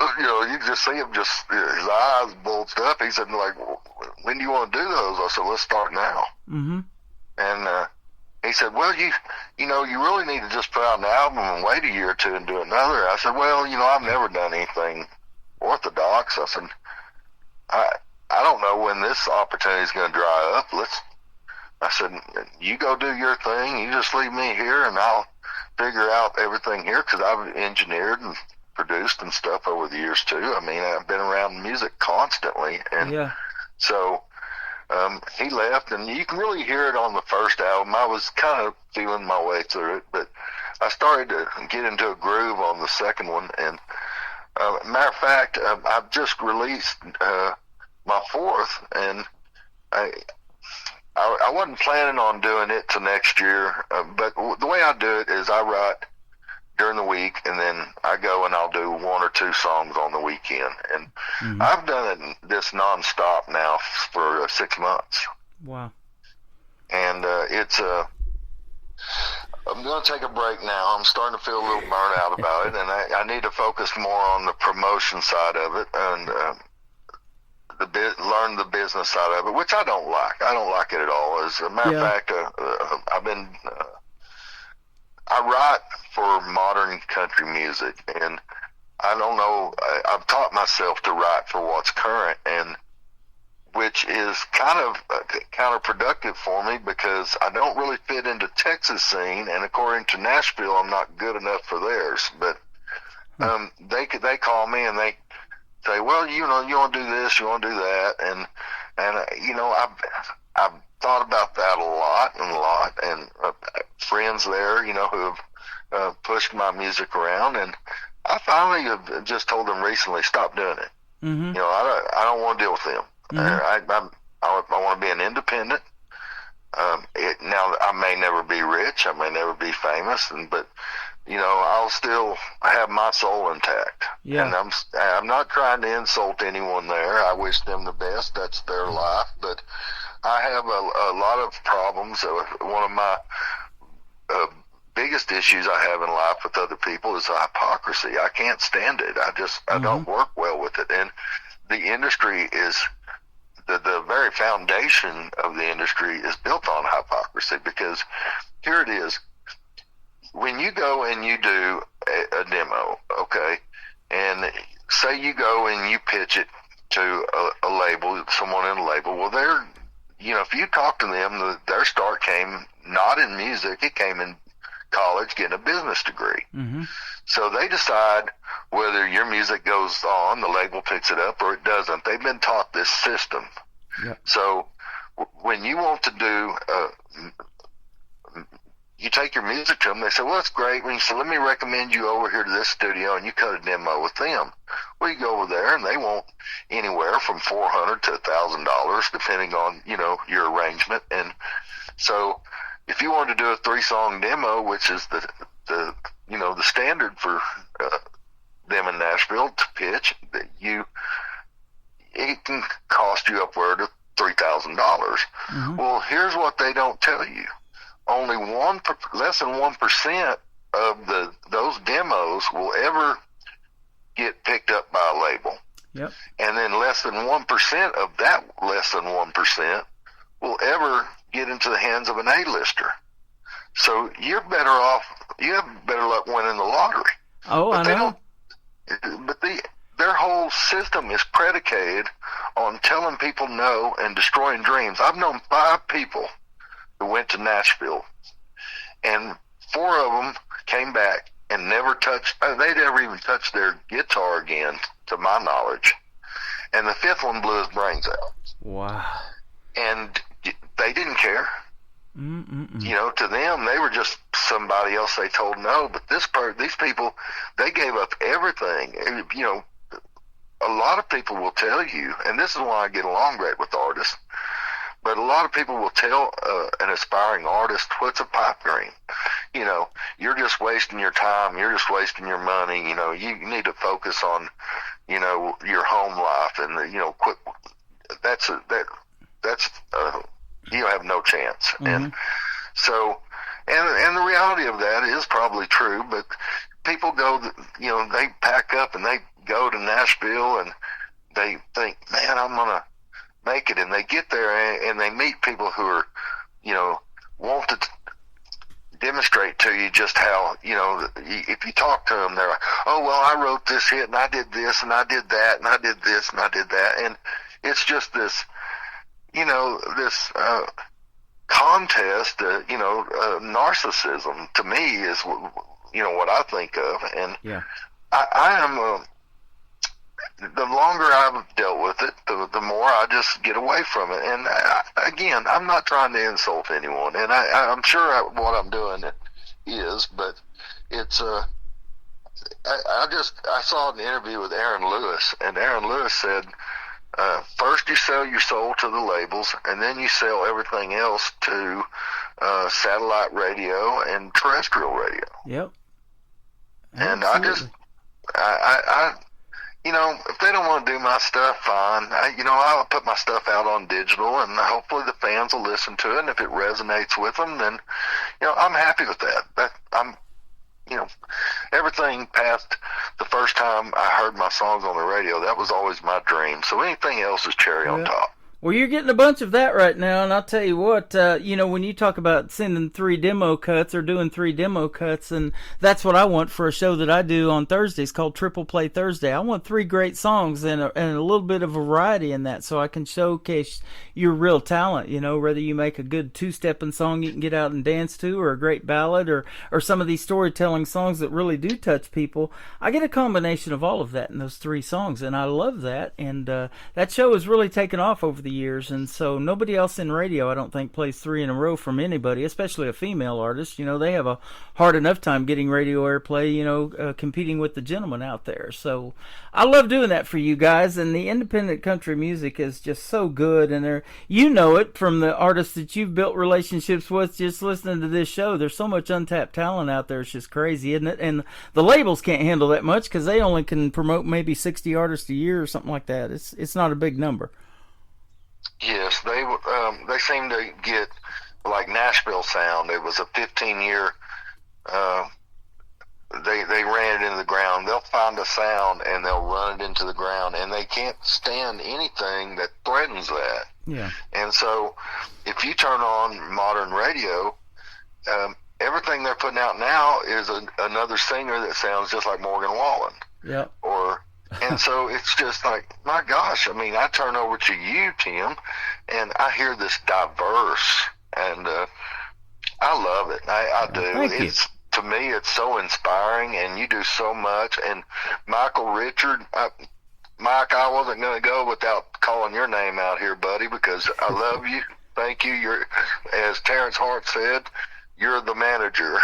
you can just see him, his eyes bulged up. He said, like, when do you want to do those? I said, let's start now. And he said, well, you really need to just put out an album and wait a year or 2 and do another. I said, well, I've never done anything orthodox. I said, I don't know when this opportunity is going to dry up. I said, you go do your thing. You just leave me here, and I'll figure out everything here, because I've engineered and produced and stuff over the years too. I mean, I've been around music constantly, and so he left, and you can really hear it on the first album. I was kind of feeling my way through it, but I started to get into a groove on the second one. And matter of fact, I've just released my 4th, and I wasn't planning on doing it till next year, but the way I do it is I write during the week, and then I go and I'll do 1 or 2 songs on the weekend. And I've done this nonstop now for 6 months. Wow. And I'm going to take a break now. I'm starting to feel a little burnt out about it, and I need to focus more on the promotion side of it and learn the business side of it, which I don't like. I don't like it at all. As a matter of fact, I write for modern country music, and I don't know, I've taught myself to write for what's current, and which is kind of counterproductive for me because I don't really fit into Texas scene, and according to Nashville, I'm not good enough for theirs. But they call me and they say, well, you want to do this, you want to do that, and I've thought about that a lot, and friends there, who have pushed my music around, and I finally have just told them recently, stop doing it. Mm-hmm. I don't want to deal with them. I want to be an independent. Now I may never be rich, I may never be famous, but I'll still have my soul intact. Yeah. And I'm not trying to insult anyone there. I wish them the best. That's their life. But I have a lot of problems. One of my biggest issues I have in life with other people is hypocrisy. I can't stand it. I don't work well with it. And the industry is the very foundation of the industry is built on hypocrisy, because here it is. When you go and you do a demo, okay, and say you go and you pitch it to a label, someone in a label, well, they're, if you talk to them, their start came not in music, it came in college getting a business degree. Mm-hmm. So they decide whether your music goes on, the label picks it up, or it doesn't. They've been taught this system. Yep. So when you want to do, you take your music to them, they say, well, that's great. When you say, let me recommend you over here to this studio, and you cut a demo with them. Well, you go over there, and they want anywhere from $400 to $1,000, depending on, your arrangement. And so if you wanted to do a 3-song demo, which is the standard for them in Nashville to pitch, it can cost you upward of $3,000. Mm-hmm. Well, here's what they don't tell you. Only less than 1% of those demos will ever get picked up by a label. Yep. And then less than 1% of that less than 1% will ever get into the hands of an A-lister. So you're better off, you have better luck winning the lottery. Oh, I know. But their whole system is predicated on telling people no and destroying dreams. I've known 5 people who went to Nashville, and 4 of them came back and never touched, they never even touched their guitar again, to my knowledge. And the 5th one blew his brains out. Wow. And they didn't care. Mm-mm-mm. To them, they were just somebody else they told no. But these people, they gave up everything. A lot of people will tell you, and this is why I get along great with artists, but a lot of people will tell an aspiring artist, what's a pipe dream? You're just wasting your time. You're just wasting your money. You need to focus on, your home life, and quit. You have no chance. Mm-hmm. And so, and the reality of that is probably true, but people go, they pack up and they go to Nashville and they think, man, I'm going to make it. And they get there and they meet people who are, want to demonstrate to you just how, if you talk to them, they're like, oh, well, I wrote this hit and I did this and I did that and I did this and I did that. And it's just this, this contest, narcissism to me is, what I think of. And yeah. I am, the longer I've dealt with it, the more I just get away from it. And again, I'm not trying to insult anyone, and I'm sure what I'm doing is, but it's I saw an interview with Aaron Lewis, and Aaron Lewis said, first you sell your soul to the labels, and then you sell everything else to satellite radio and terrestrial radio. Yep. And I just, I you know, if they don't want to do my stuff, fine. I'll put my stuff out on digital, and hopefully the fans will listen to it. And if it resonates with them, then, I'm happy with that. Everything past the first time I heard my songs on the radio, that was always my dream. So anything else is cherry on top. Well, you're getting a bunch of that right now, and I'll tell you what, when you talk about sending 3 demo cuts or doing 3 demo cuts, and that's what I want for a show that I do on Thursdays called Triple Play Thursday. I want 3 great songs and a little bit of variety in that, so I can showcase your real talent, whether you make a good 2-stepping song you can get out and dance to, or a great ballad, or some of these storytelling songs that really do touch people. I get a combination of all of that in those 3 songs, and I love that, and that show has really taken off over the years, and so nobody else in radio, I don't think, plays 3 in a row from anybody, especially a female artist. They have a hard enough time getting radio airplay, competing with the gentlemen out there. So I love doing that for you guys, and the independent country music is just so good, and it from the artists that you've built relationships with just listening to this show. There's so much untapped talent out there, it's just crazy, isn't it? And the labels can't handle that much because they only can promote maybe 60 artists a year or something like that. It's not a big number. Yes, they seem to get like Nashville Sound. It was a 15-year. They ran it into the ground. They'll find a sound and they'll run it into the ground, and they can't stand anything that threatens that. Yeah. And so, if you turn on modern radio, everything they're putting out now is another singer that sounds just like Morgan Wallen. Yeah. And so it's just like, my gosh, I turn over to you, Tim, and I hear this diverse, and I love it. I do. Thank you. To me, it's so inspiring, and you do so much. And Michael Richard, Mike, I wasn't going to go without calling your name out here, buddy, because I love you. Thank you. You're, as Terrence Hart said, you're the manager,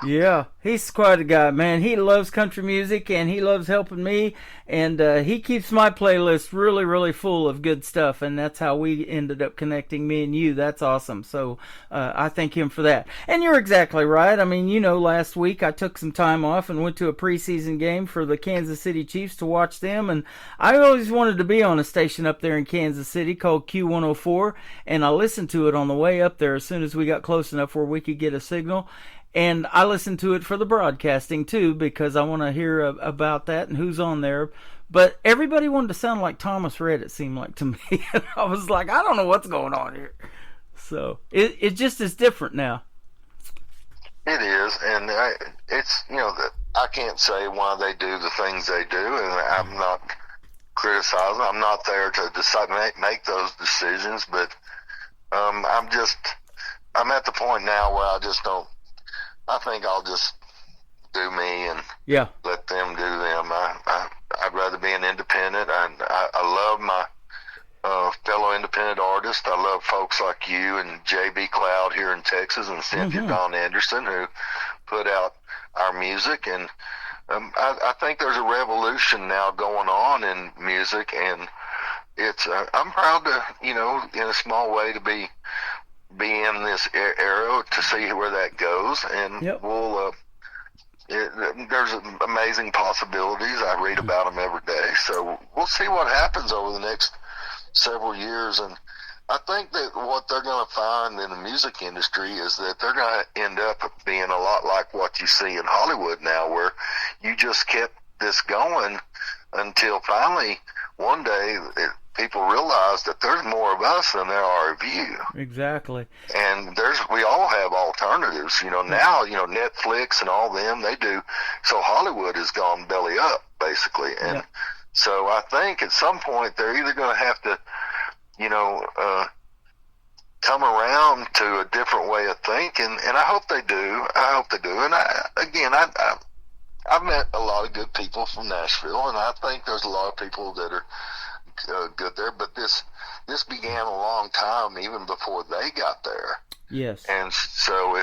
Yeah, he's quite a guy, man. He loves country music, and he loves helping me, and he keeps my playlist really, really full of good stuff, and that's how we ended up connecting, me and you. That's awesome. So I thank him for that. And you're exactly right. Last week I took some time off and went to a preseason game for the Kansas City Chiefs to watch them, and I always wanted to be on a station up there in Kansas City called Q104, and I listened to it on the way up there as soon as we got close enough where we could get a signal. And I listen to it for the broadcasting too, because I want to hear about that and who's on there. But everybody wanted to sound like Thomas Rhett, it seemed like to me. And I was like, I don't know what's going on here. So it just is different now. It is, and it's that I can't say why they do the things they do, and I'm not criticizing. I'm not there to decide make those decisions, but I'm at the point now where I think I'll just do me and let them do them. I'd rather be an independent. I love my fellow independent artists. I love folks like you and J.B. Cloud here in Texas, and Cynthia Dawn Anderson, who put out our music. And I think there's a revolution now going on in music, and it's I'm proud to, in a small way, to be in this era to see where that goes, and we'll there's amazing possibilities. I read about them every day, so we'll see what happens over the next several years. And I think that what they're going to find in the music industry is that they're going to end up being a lot like what you see in Hollywood now, where you just kept this going until finally one day people realize that there's more of us than there are of you. Exactly. And we all have alternatives. Now, Netflix and all them, they do. So Hollywood has gone belly up, basically. And so I think at some point they're either going to have to, come around to a different way of thinking. And I hope they do. And I've met a lot of good people from Nashville, and I think there's a lot of people that are good there, but this began a long time even before they got there. Yes. And so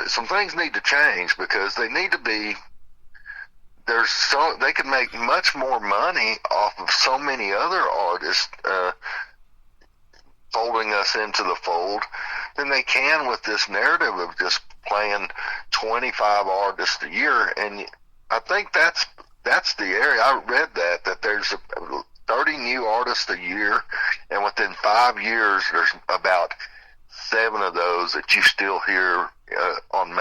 some things need to change, because they need to be they can make much more money off of so many other artists folding us into the fold they can with this narrative of just playing 25 artists a year. And I think that's the area. I read that there's 30 new artists a year, and within 5 years, there's about 7 of those that you still hear on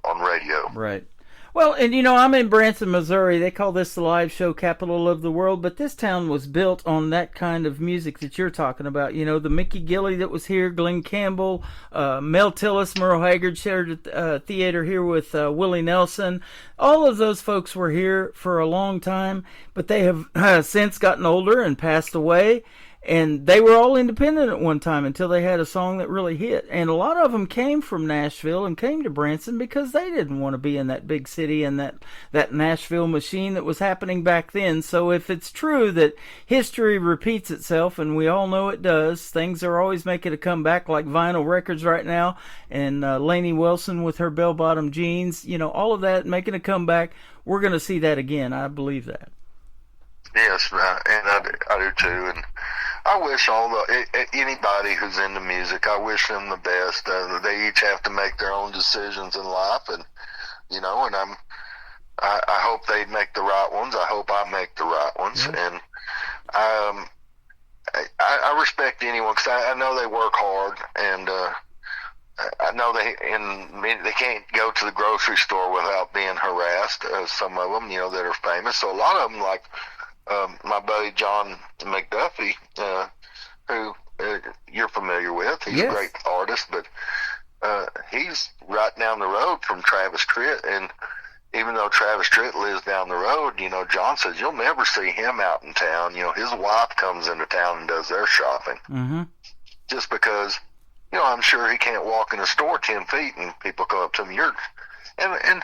on radio. Right. Well, and I'm in Branson, Missouri. They call this the live show capital of the world, but this town was built on that kind of music that you're talking about. The Mickey Gilley that was here, Glenn Campbell, Mel Tillis, Merle Haggard shared theater here with Willie Nelson. All of those folks were here for a long time, but they have since gotten older and passed away. And they were all independent at one time until they had a song that really hit. And a lot of them came from Nashville and came to Branson because they didn't want to be in that big city and that Nashville machine that was happening back then. So if it's true that history repeats itself, and we all know it does, things are always making a comeback, like vinyl records right now, and Lainey Wilson with her bell-bottom jeans, all of that making a comeback. We're going to see that again. I believe that. Yes, and I do too. And I wish anybody who's into music, I wish them the best. They each have to make their own decisions in life, and and I hope they make the right ones. I hope I make the right ones, and I respect anyone because I know they work hard, and I know they can't go to the grocery store without being harassed. Some of them, that are famous. So a lot of them, like my buddy John McDuffie, who you're familiar with. He's a great artist, but he's right down the road from Travis Tritt, and even though Travis Tritt lives down the road, John says you'll never see him out in town. His wife comes into town and does their shopping. Mm-hmm. Just because, I'm sure he can't walk in a store 10 feet and people come up to him. And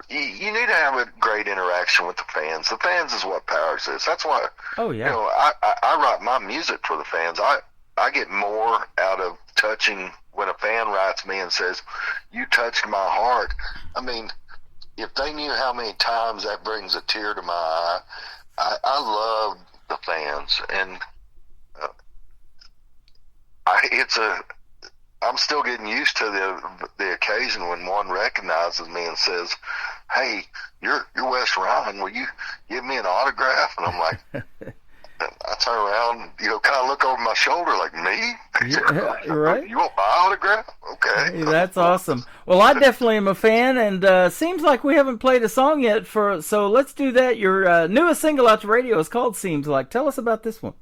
you need to have a great interaction with the fans. The fans is what powers this. That's why. Oh yeah. I write my music for the fans. I get more out of touching when a fan writes me and says, "You touched my heart." I mean, if they knew how many times that brings a tear to my eye, I love the fans, and I'm still getting used to the occasion when one recognizes me and says, "Hey, you're Wes Ryan. Will you give me an autograph?" And I'm like, I turn around, kind of look over my shoulder like, "Me? Yeah, right. You want my autograph? Okay." Hey, that's awesome. Well, I definitely am a fan, and seems like we haven't played a song yet, so let's do that. Your newest single out to radio is called "Seems Like." Tell us about this one.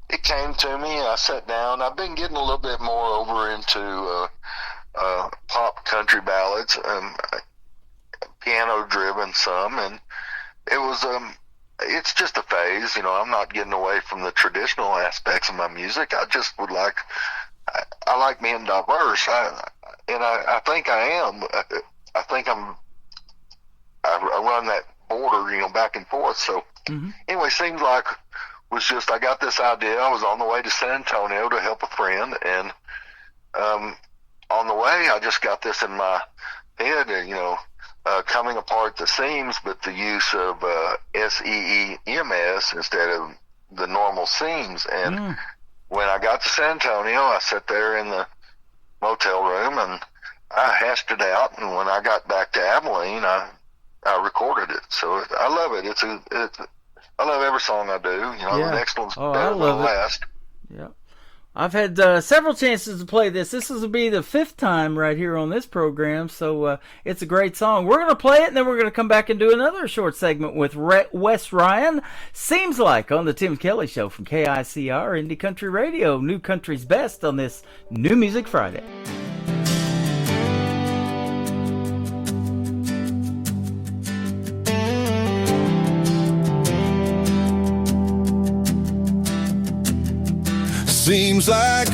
It came to me. I sat down. I've been getting a little bit more over into pop country ballads, piano driven some, and it was it's just a phase. I'm not getting away from the traditional aspects of my music. I just would like I like being diverse, and I think I am. I think I run that border, back and forth. So anyway, seems like was just I got this idea. I was on the way to San Antonio to help a friend, and on the way I just got this in my head, coming apart the seams, but the use of SEEMS instead of the normal seams. And when I got to San Antonio, I sat there in the motel room and I hashed it out, and when I got back to Abilene, I recorded it. So I love it. I love every song I do. The next one's better than the last. Yeah. I've had several chances to play this. This will be the 5th time right here on this program, so it's a great song. We're going to play it, and then we're going to come back and do another short segment with Wes Ryan. Seems Like on the Tim Kelly Show from KICR, Indie Country Radio, New Country's Best on this New Music Friday. Seems like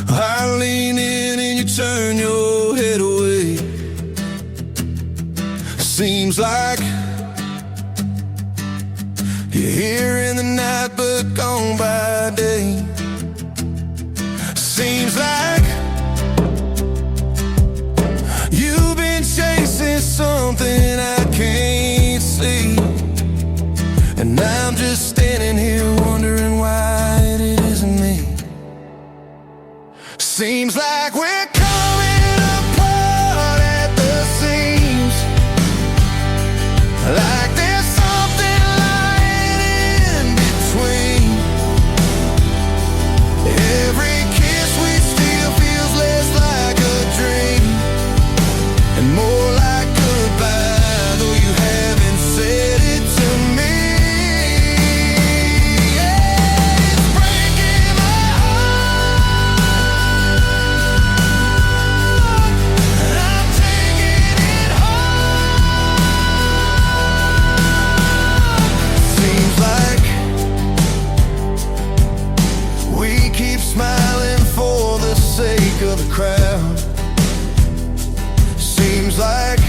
I lean in and you turn your head away. Seems like you're here in the night but gone by day. Seems like you've been chasing something I can't see, and I'm just standing here wondering why Seems like we're coming apart at the seams, like there's something lying in between. Every kiss we steal feels less like a dream and more like goodbye, though you haven't said it to me. Yeah, it's breaking my heart, and I'm taking it hard. Seems like we keep smiling for the sake of the crowd. Seems like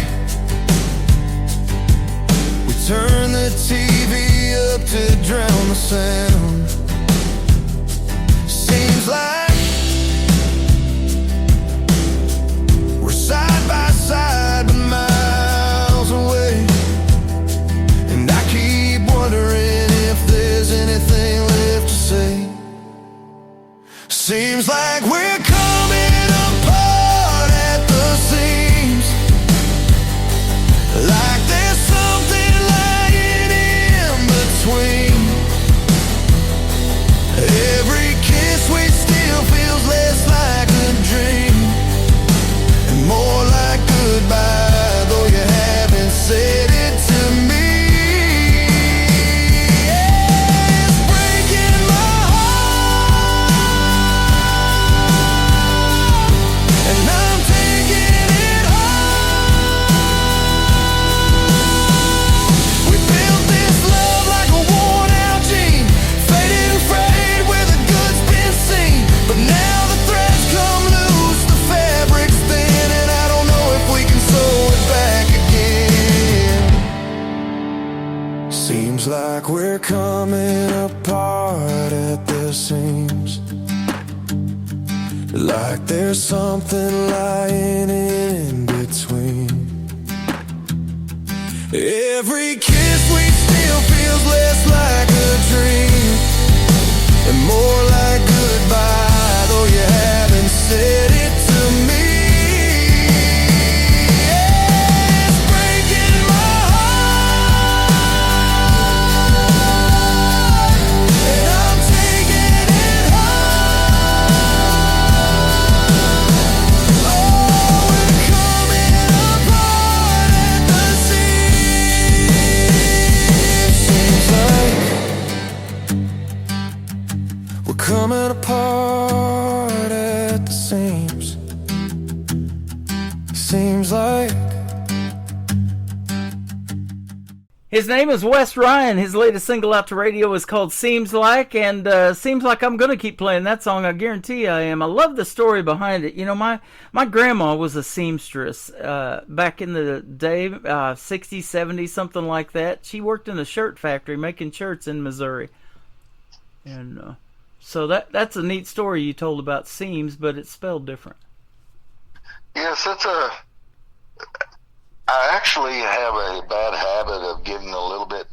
we turn the TV up to drown the sound. Seems like we're side by side but miles away, and I keep wondering if there's anything left to say. Seems like we're coming apart at the seams, like there's something lying in between. Every kiss we steal feels less like a dream and more like goodbye, though you haven't said it to me. Yeah, it's breaking my heart, and I'm taking it hard. We built this love like a worn-out jean, faded and frayed where the good's been seen. But now the threads come loose, the fabric's thin, and I don't know if we can sew it back again. Seems like we're coming apart at the seams, like there's something lying in between. Every kiss we steal feels less like a dream and more like goodbye, though you haven't said it to me. Yeah, it's breaking my heart, and I'm taking it hard. Oh, we're coming apart at the seams. Seems like we're coming apart at the seams. Seems like His name is Wes Ryan. His latest single out to radio is called Seems Like, and seems like I'm going to keep playing that song. I guarantee I am. I love the story behind it. You know, my grandma was a seamstress back in the day, 60s, 70s, something like that. She worked in a shirt factory making shirts in Missouri. And so that's a neat story you told about seams, but it's spelled different. Yes, I actually have a bad habit of getting a little bit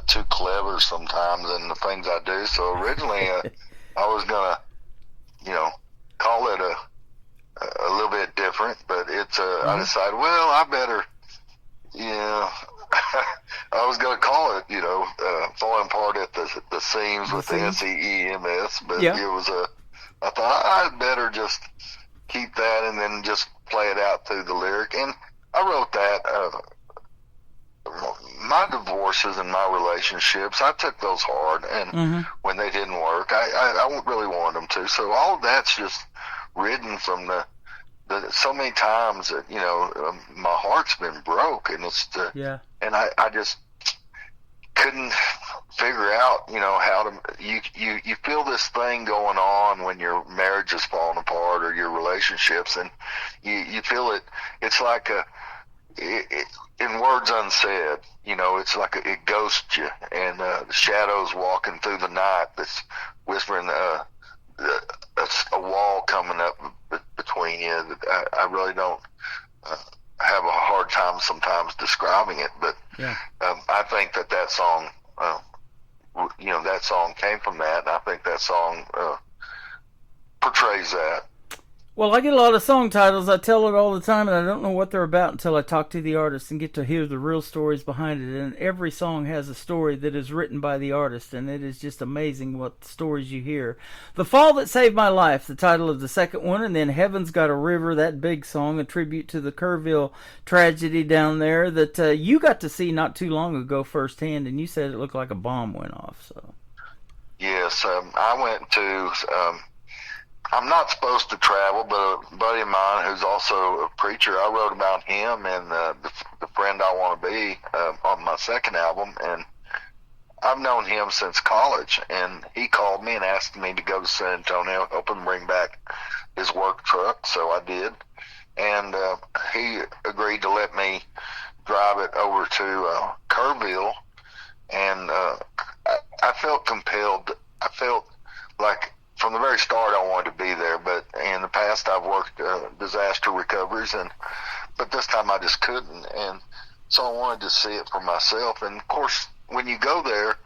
too clever sometimes in the things I do. So originally I was gonna, call it a little bit different, but it's I decided, well, I better, I was gonna call it, falling apart at the seams with the SEEMS, but it was I thought I'd better just keep that and then just play it out through the lyric. And I wrote that. My divorces and my relationships, I took those hard, and when they didn't work, I really wanted them to. So all of that's just written from the so many times that my heart's been broke, and it's and I just couldn't figure out how to you feel this thing going on when your marriage is falling apart or your relationships, and you feel it's like in words unsaid, it's like it ghosts you, and the shadows walking through the night that's whispering a wall coming up between you. I really don't have a hard time sometimes describing it, but I think that song, that song came from that, and I think that song portrays that. Well, I get a lot of song titles. I tell it all the time, and I don't know what they're about until I talk to the artist and get to hear the real stories behind it. And every song has a story that is written by the artist, and it is just amazing what stories you hear. The Fall That Saved My Life, the title of the second one, and then Heaven's Got a River, that big song, a tribute to the Kerrville tragedy down there that you got to see not too long ago firsthand, and you said it looked like a bomb went off. So. Yes, I went to. I'm not supposed to travel, but a buddy of mine who's also a preacher, I wrote about him and the friend I want to be on my second album, and I've known him since college, and he called me and asked me to go to San Antonio, help him bring back his work truck, so I did, and he agreed to let me drive it over to Kerrville, and I felt compelled. I felt like from the very start I wanted to be there, but in the past I've worked disaster recoveries, but this time I just couldn't, and so I wanted to see it for myself. And of course, when you go there,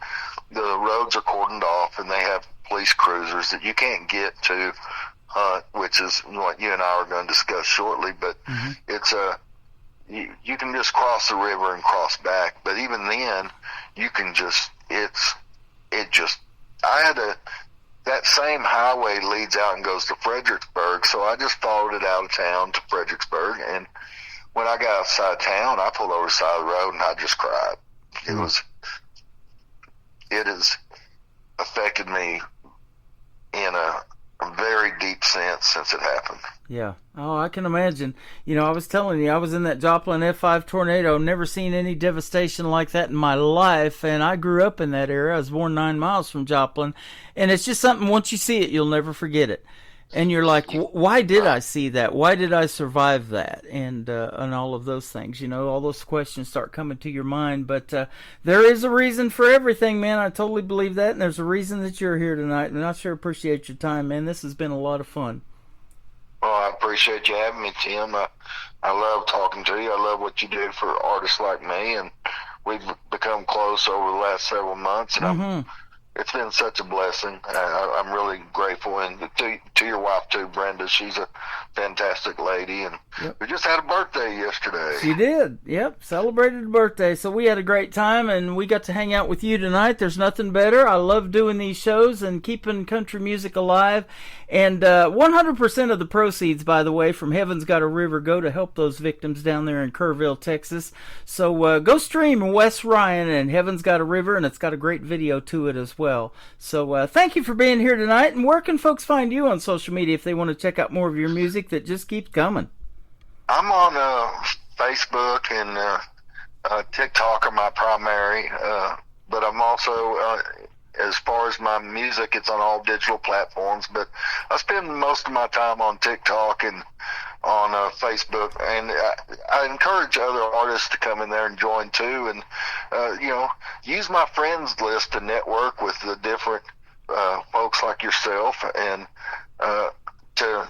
the roads are cordoned off, and they have police cruisers that you can't get to hunt, which is what you and I are going to discuss shortly. But it's you can just cross the river and cross back, but even then, you can just that same highway leads out and goes to Fredericksburg, so I just followed it out of town to Fredericksburg, and when I got outside town, I pulled over the side of the road and I just cried. It has affected me in a very deep sense since it happened. Yeah. Oh, I can imagine. You know, I was telling you, I was in that Joplin F5 tornado. Never seen any devastation like that in my life, and I grew up in that area. I was born 9 miles from Joplin, and it's just something, once you see it, you'll never forget it. And you're like, why did I see that? Why did I survive that? And all of those things, you know, all those questions start coming to your mind. But there is a reason for everything, man. I totally believe that, and there's a reason that you're here tonight, and I sure appreciate your time, man. This has been a lot of fun. Well, I appreciate you having me, Tim. I love talking to you. I love what you do for artists like me, and we've become close over the last several months, and it's been such a blessing. I'm really grateful, and to your wife too, Brenda. She's a fantastic lady, and we just had a birthday yesterday. She did. Yep, celebrated a birthday. So we had a great time, and we got to hang out with you tonight. There's nothing better. I love doing these shows and keeping country music alive. And 100% of the proceeds, by the way, from Heaven's Got a River go to help those victims down there in Kerrville, Texas. So go stream Wes Ryan and Heaven's Got a River, and it's got a great video to it as well. So thank you for being here tonight. And where can folks find you on social media if they want to check out more of your music that just keeps coming? I'm on Facebook and TikTok are my primary, but I'm also as far as my music, it's on all digital platforms, but I spend most of my time on TikTok and on Facebook, and I encourage other artists to come in there and join too, and use my friends list to network with the different folks like yourself, and to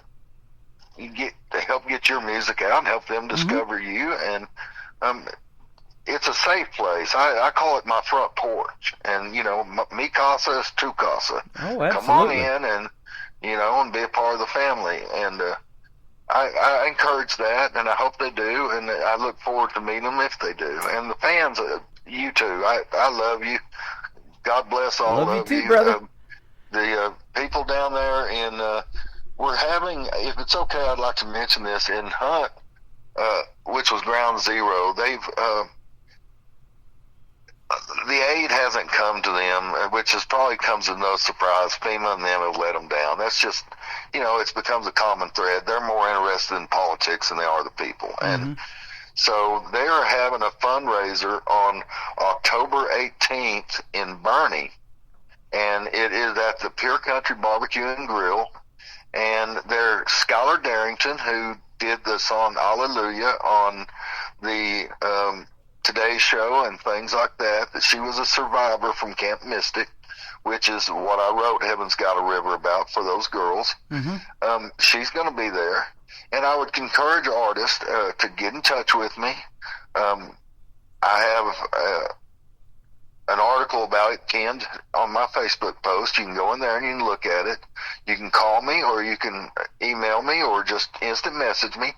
help get your music out and help them discover you. And it's a safe place. I call it my front porch, and mi casa is tu casa. Oh, absolutely. Come on in and and be a part of the family, and I encourage that, and I hope they do, and I look forward to meeting them if they do. And the fans, you too, I love you. God bless all of you. Love you too, brother. The people down there in we're having, if it's okay, I'd like to mention this, in Hunt, which was Ground Zero, they've the aid hasn't come to them, which has probably comes as no surprise. FEMA and them have let them down. That's just, it's becomes a common thread. They're more interested in politics than they are the people. And so they are having a fundraiser on October 18th in Bernie, and it is at the Pure Country Barbecue and Grill. And they're Skylar Darrington, who did the song Hallelujah on the Today Show and things like that she was a survivor from Camp Mystic, which is what I wrote Heaven's Got a River about for those girls. She's going to be there, and I would encourage artists to get in touch with me. I have an article about it pinned on my Facebook post. You can go in there and you can look at it. You can call me, or you can email me, or just instant message me.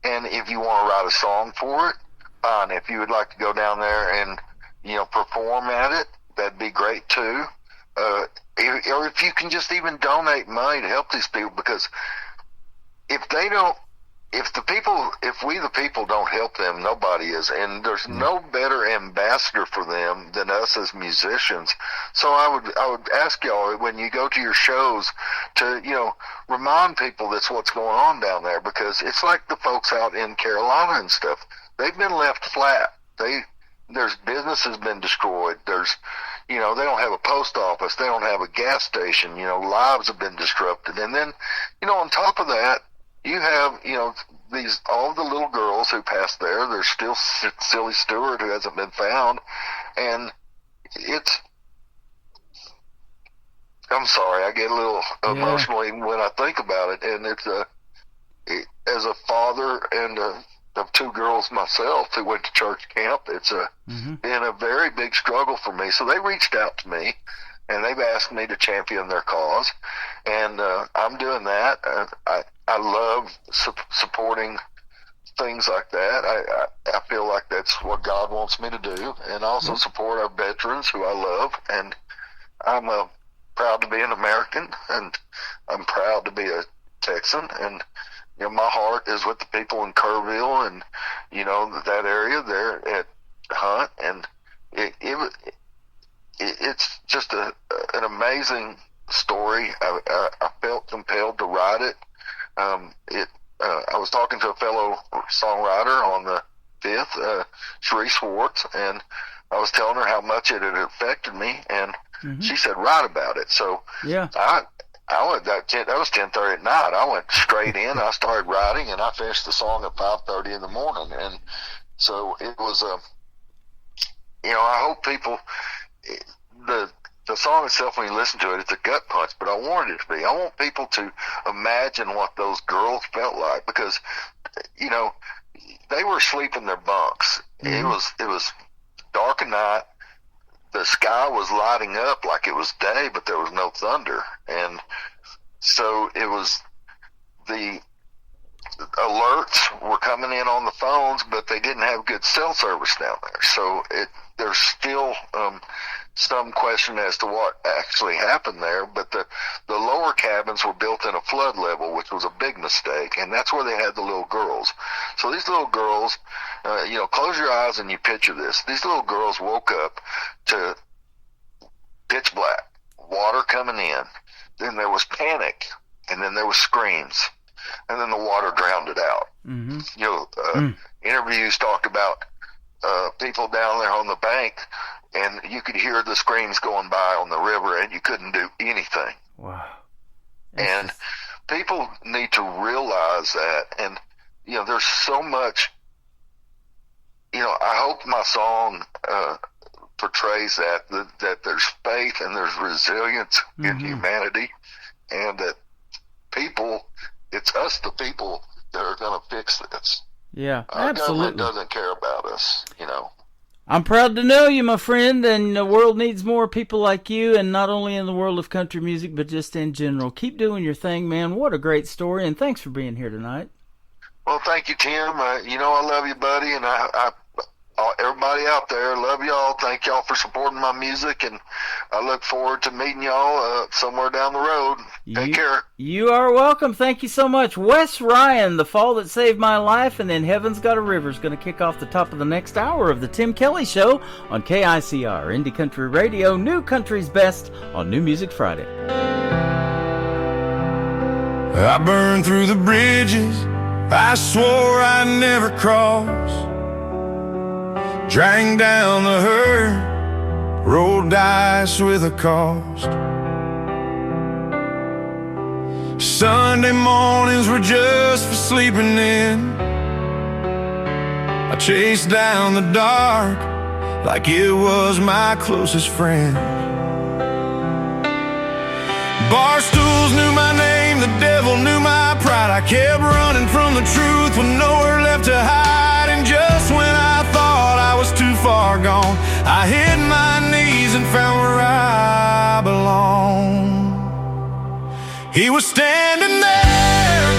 And if you want to write a song for it, fine. If you would like to go down there and, perform at it, that'd be great too. Or if you can just even donate money to help these people, because if we the people don't help them, nobody is, and there's no better ambassador for them than us as musicians. So I would ask y'all, when you go to your shows, to remind people that's what's going on down there, because it's like the folks out in Carolina and stuff. They've been left flat. There's business has been destroyed. There's they don't have a post office. They don't have a gas station. Lives have been disrupted, and then on top of that, you have, all the little girls who passed there. There's still Silly Stewart, who hasn't been found. And I'm sorry, I get a little emotional even when I think about it. And as a father and of two girls myself who went to church camp, it's been a very big struggle for me. So they reached out to me, and they've asked me to champion their cause, and I'm doing that. I love supporting things like that. I feel like that's what God wants me to do, and also support our veterans who I love. And I'm proud to be an American, and I'm proud to be a Texan. And my heart is with the people in Kerrville and that area there at Hunt, and it's just an amazing story. I felt compelled to write it. I was talking to a fellow songwriter on the 5th, Sheree Swartz, and I was telling her how much it had affected me, and she said, write about it. So I went, that was 10:30 at night. I went straight in. I started writing, and I finished the song at 5:30 in the morning. And so it was I hope people, the song itself, when you listen to it, it's a gut punch, but I wanted it to be. I want people to imagine what those girls felt like, because, they were asleep in their bunks. It was dark at night. The sky was lighting up like it was day, but there was no thunder. And so it was, the alerts were coming in on the phones, but they didn't have good cell service down there. So there's still some question as to what actually happened there, but the lower cabins were built in a flood level, which was a big mistake, and that's where they had the little girls. So these little girls, close your eyes and you picture this. These little girls woke up to pitch black, water coming in, then there was panic, and then there was screams, and then the water drowned it out. Interviews talked about people down there on the bank, and you could hear the screams going by on the river, and you couldn't do anything. Wow. And people need to realize that. And, there's so much, I hope my song portrays that there's faith and there's resilience in humanity, and that people, it's us, the people, that are going to fix this. Yeah, Our absolutely. government doesn't care about us, I'm proud to know you, my friend, and the world needs more people like you, and not only in the world of country music, but just in general. Keep doing your thing, man. What a great story, and thanks for being here tonight. Well, thank you, Tim. I love you, buddy, and I everybody out there, love y'all. Thank y'all for supporting my music, and I look forward to meeting y'all somewhere down the road. Take care. You are welcome. Thank you so much. Wes Ryan, The Fall That Saved My Life, and then Heaven's Got a River is going to kick off the top of the next hour of the Tim Kelly Show on KICR, Indie Country Radio, New Country's Best on New Music Friday. I burned through the bridges I swore I'd never cross, drank down the hurt, rolled dice with a cost. Sunday mornings were just for sleeping in. I chased down the dark like it was my closest friend. Bar stools knew my name, the devil knew my pride. I kept running from the truth with nowhere left to hide. And just when I thought I was too far gone, I hit my knees He was standing there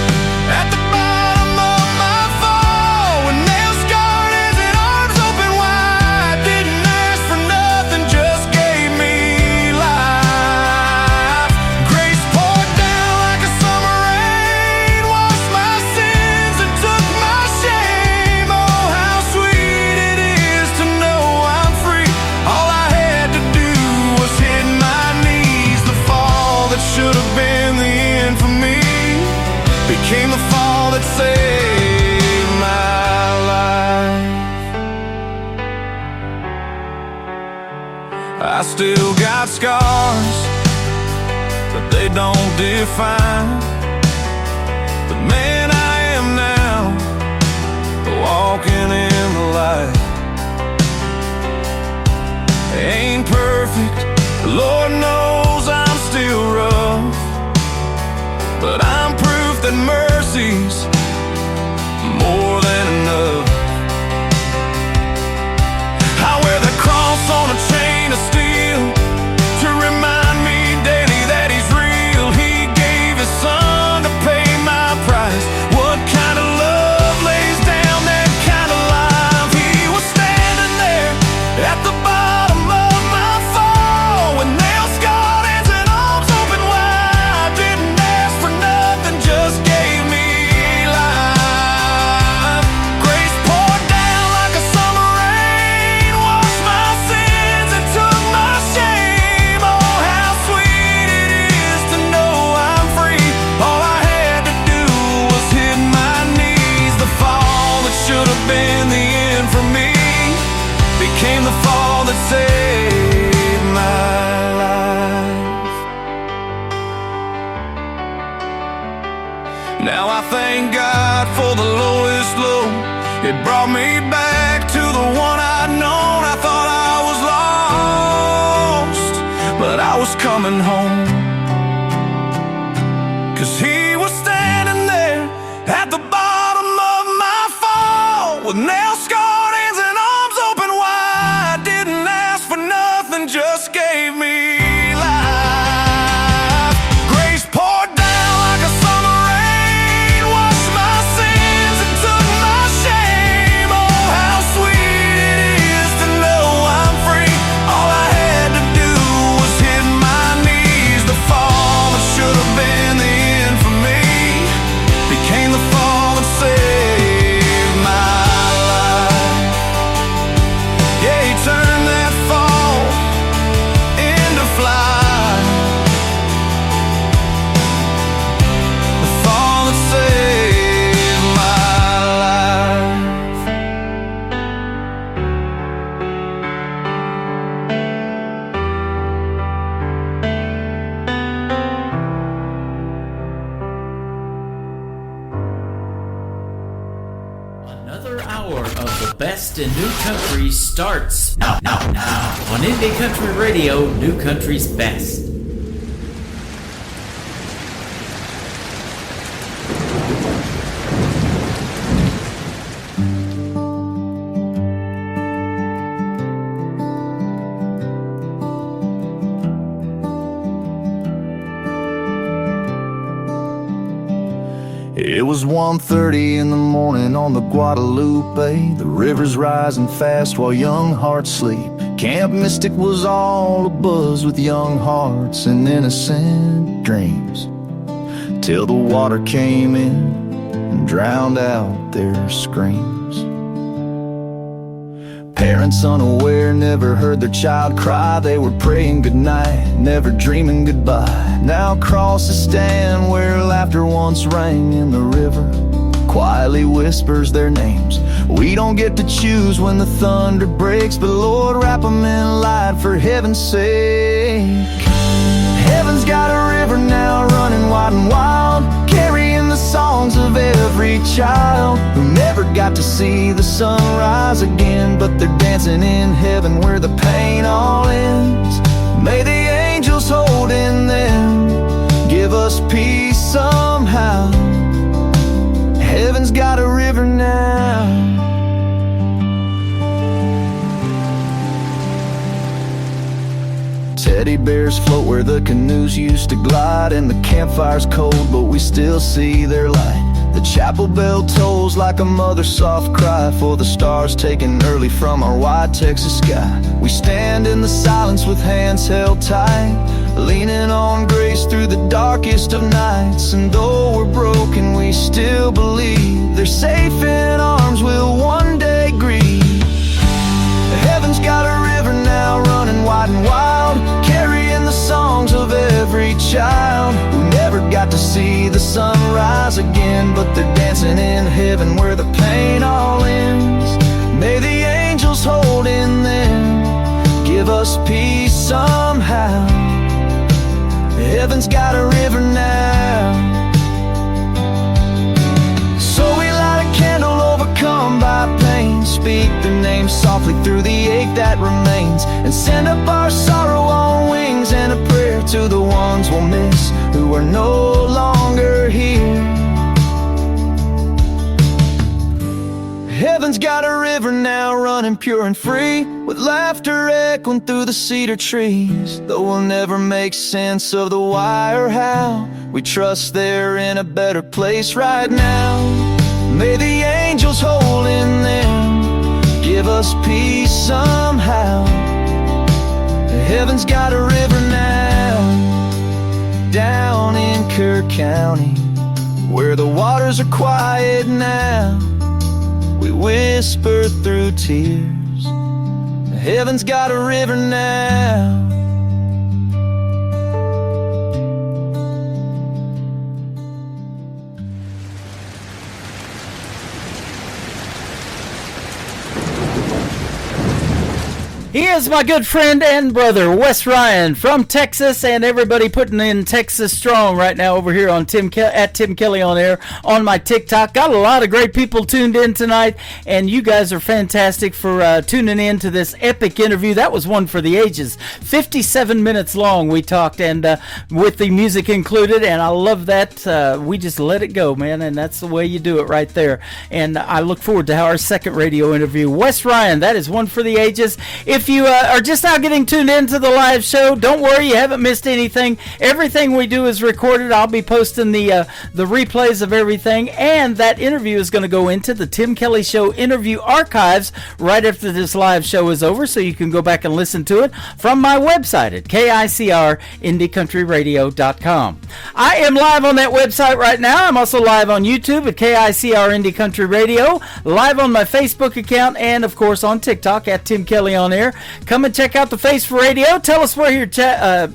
at the bottom of my fall with nails scarred hands and arms open wide. Didn't ask for nothing, just gave me life. Grace poured down like a summer rain, washed my sins and took my shame. Oh, how sweet it is to know I'm free. All I had to do was hit my knees. The fall that should have been the end for me became the fall that saved my life. I still got scars, but they don't define the man I am now, walking in the light. Ain't perfect, Lord knows I'm still rough, but I'm proof that mercy's more than enough. I wear the cross on a chain of steel to remind me daily that he's real. He gave his son to pay my price. What kind of love lays down that kind of life? He was standing there at the bottom of my fall with nails scarred hands and arms open wide. Didn't ask for nothing, just gave me life. Grace poured down like a summer rain, washed my sins and took my shame. Oh, how sweet it is to know I'm free. All I had to do was hit my knees. The fall that should have been the end for me became the fall that saved my life. Now I thank God for the lowest low. It brought me back to the one I'd known. I thought I was lost, but I was coming home. 'Cause he was standing there at the bottom of my fall with nail scarred hands and arms open wide. Didn't ask for nothing, just gave me life. Grace poured down like a summer rain, washed my sins and took my shame. Oh, how sweet it is to know I'm free. All I had to do was hit my knees. The fall that should have been the end for me became the fall that saved my life. Yeah, he turned that fall into flight. The fall that saved my life. Another hour of the best in new country starts now on Indie Country Radio, New Country's Best. It was 1:30 in the morning on the Guadalupe. The river's rising fast while young hearts sleep. Camp Mystic was all abuzz with young hearts and innocent dreams, till the water came in and drowned out their screams. Parents unaware never heard their child cry. They were praying goodnight, never dreaming goodbye. Now crosses stand where laughter once rang in the river, quietly whispers their names. We don't get to choose when the thunder breaks, but Lord, wrap them in light for heaven's sake. Heaven's got a river now running wide and wild, carrying the songs of every child who never got to see the sun rise again, but they're dancing in heaven where the pain all ends. May the angels hold in them, give us peace somehow. Heaven's got a river now. Teddy bears float where the canoes used to glide, and the campfire's cold, but we still see their light. The chapel bell tolls like a mother's soft cry for the stars taken early from our white Texas sky. We stand in the silence with hands held tight, leaning on grace through the darkest of nights. And though we're broken, we still believe they're safe in arms we'll one day grieve. Heaven's got a river now running wide and wild, carrying the songs of every child who never got to see the sun rise again, but they're dancing in heaven where the pain all ends. May the angels hold in them, give us peace somehow. Heaven's got a river now. So we light a candle overcome by pain, speak their name softly through the ache that remains, and send up our sorrow on wings and a prayer to the ones we'll miss who are no longer here. Heaven's got a river now running pure and free, with laughter echoing through the cedar trees. Though we'll never make sense of the why or how, we trust they're in a better place right now. May the angels hold in them, give us peace somehow. Heaven's got a river now, down in Kerr County, where the waters are quiet now. We whisper through tears, heaven's got a river now. He is my good friend and brother, Wes Ryan from Texas, and everybody putting in Texas strong right now over here on Tim Kelly on Air on my TikTok. Got a lot of great people tuned in tonight, and you guys are fantastic for tuning in to this epic interview. That was one for the ages. 57 minutes long we talked, and with the music included, and I love that. We just let it go, man, and that's the way you do it right there. And I look forward to our second radio interview. Wes Ryan, that is one for the ages. If you are just now getting tuned into the live show, don't worry, you haven't missed anything. Everything we do is recorded. I'll be posting the replays of everything, and that interview is going to go into the Tim Kelly Show interview archives right after this live show is over, so you can go back and listen to it from my website at KICRIndieCountryRadio.com. I am live on that website right now. I'm also live on YouTube at KICR Indie Country Radio, live on my Facebook account, and of course on TikTok at Tim Kelly on Air. Come and check out the Face for Radio. Tell us where you're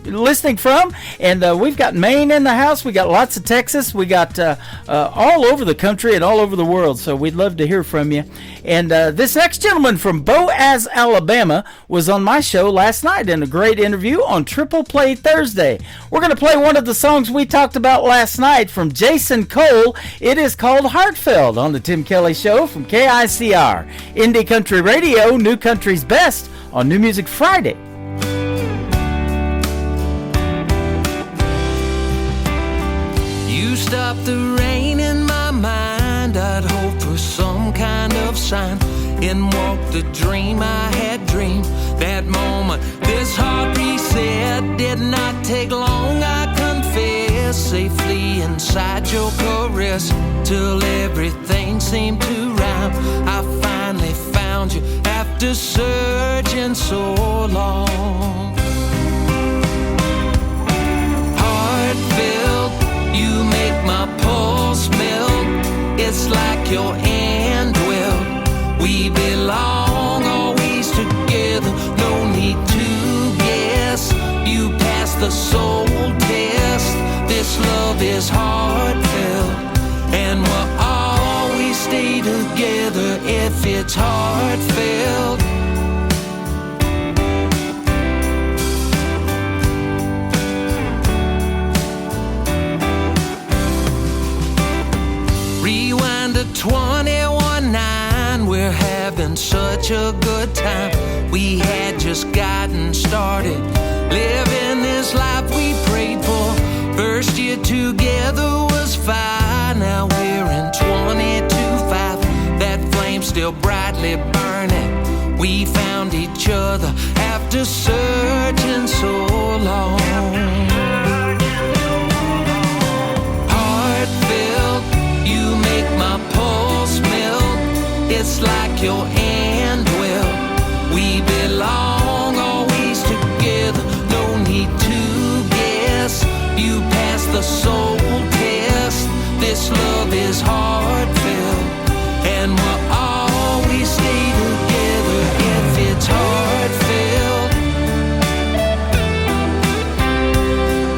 listening from. And we've got Maine in the house. We got lots of Texas. We got all over the country and all over the world. So we'd love to hear from you. And this next gentleman from Boaz, Alabama, was on my show last night in a great interview on Triple Play Thursday. We're going to play one of the songs we talked about last night from Jason Cole. It is called Heartfelt on the Tim Kelly Show from KICR Indie Country Radio, New Country's Best, on New Music Friday. You stopped the rain in my mind. I'd hope for some kind of sign, and walked the dream I had dreamed. That moment, this heart reset, did not take long, I confess. Safely inside your caress, till everything seemed to rhyme. I finally found you after searching so long. Heartfelt, you make my pulse melt. It's like your hand dwelt. We belong always together, no need to guess. You passed the soul test. This love is heartfelt, and we'll always stay together if it's heartfelt. Rewind to 21-9, we're having such a good time. We had just gotten started, living this life we prayed for. First year together was fine, now we're in 22-5. That flame still brightly burning. We found each other after searching so long. Heartfelt, you make my pulse melt. It's like your hand will. We belong always together. No need to guess. You pass the soul test. This love is heartfelt, and we'll always stay together if it's heartfelt.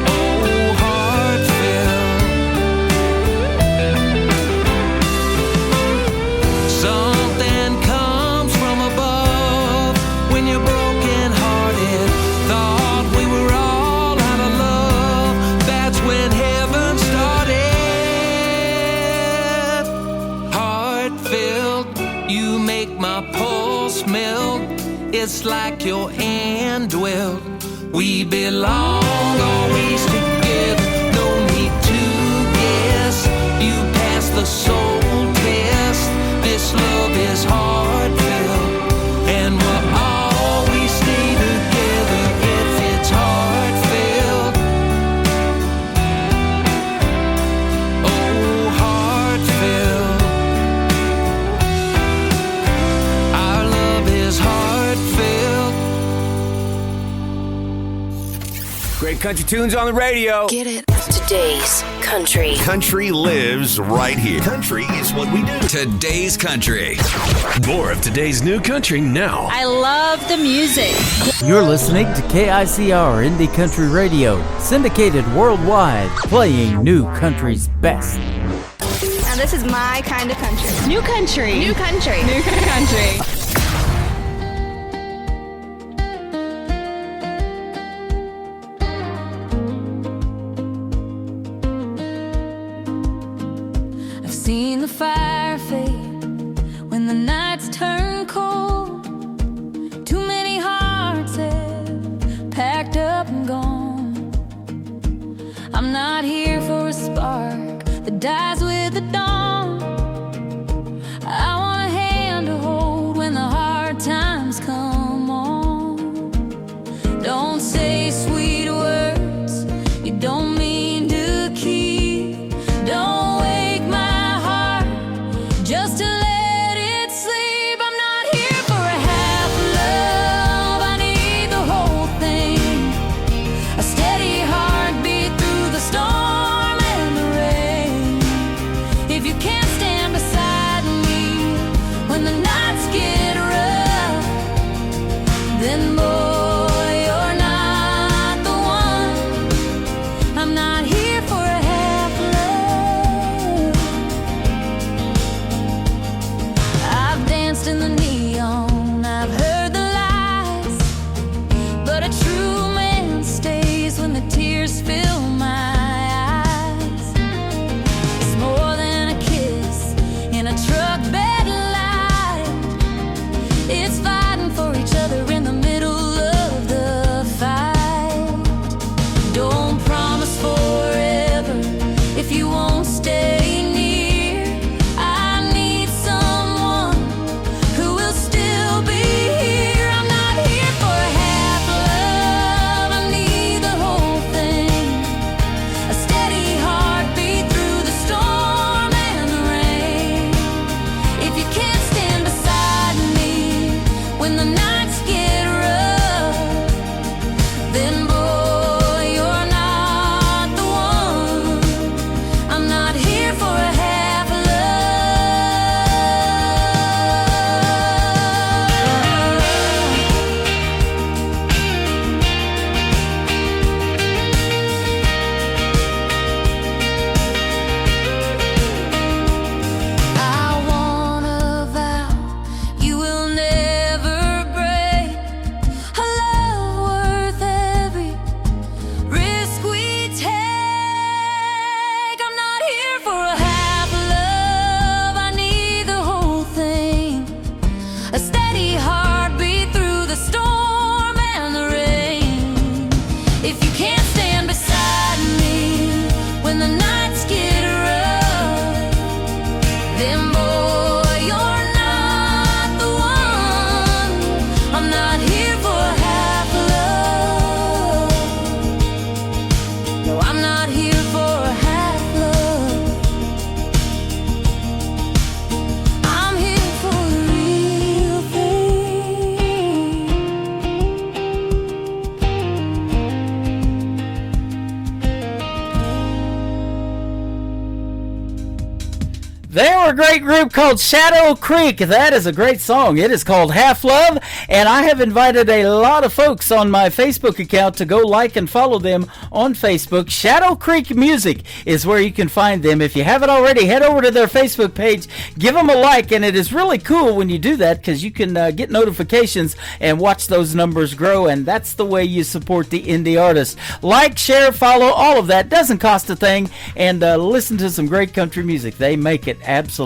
Oh, heartfelt. Something comes from above when you're broken hearted. Thought we were all out of love. That's when heaven started. Heartfelt, you make my pulse melt. It's like your hand dwelt. We belong always together. No need to guess. You pass the soul test. This love is heartfelt, and we'll always stay together if it's heartfelt. Oh, heartfelt. Our love is heartfelt. Great country tunes on the radio. Get it? Today's country. Country lives right here. Country is what we do. Today's country. More of today's new country now. I love the music. You're listening to KICR Indie Country Radio, syndicated worldwide, playing new country's best. Now this is my kind of country. New country. New country. New country. I've seen the fire fade when the nights turn cold. Too many hearts have packed up and gone. I'm not here for a spark that dies with the dawn. I want a hand to hold when the hard times come on. Don't say sweet words you don't mean to keep. Don't wake my heart just to let it sleep. I'm not here for a half love. I need the whole thing. A steady heartbeat through the storm and the rain. If you can't stand beside me when the nights get rough, then boy, you're not the one. I'm not here for a half love. I've danced in the neon, I've heard the lies, but a true man stays when the tears fill my eyes. It's more than a kiss in a truck bed light. It's fighting for each other in the middle of the fight. Don't promise forever if you won't stay near. I need someone who will still be here. I'm not here for a half love. I need the whole thing. A steady heartbeat through the storm and the rain. If you can't stand beside me a great group called Shadow Creek. That is a great song. It is called Half Love, and I have invited a lot of folks on my Facebook account to go like and follow them on Facebook. Shadow Creek Music is where you can find them. If you haven't already, head over to their Facebook page, give them a like, and it is really cool when you do that because you can get notifications and watch those numbers grow, and that's the way you support the indie artist. Like, share, follow, all of that. Doesn't cost a thing, and listen to some great country music. They make it, absolutely.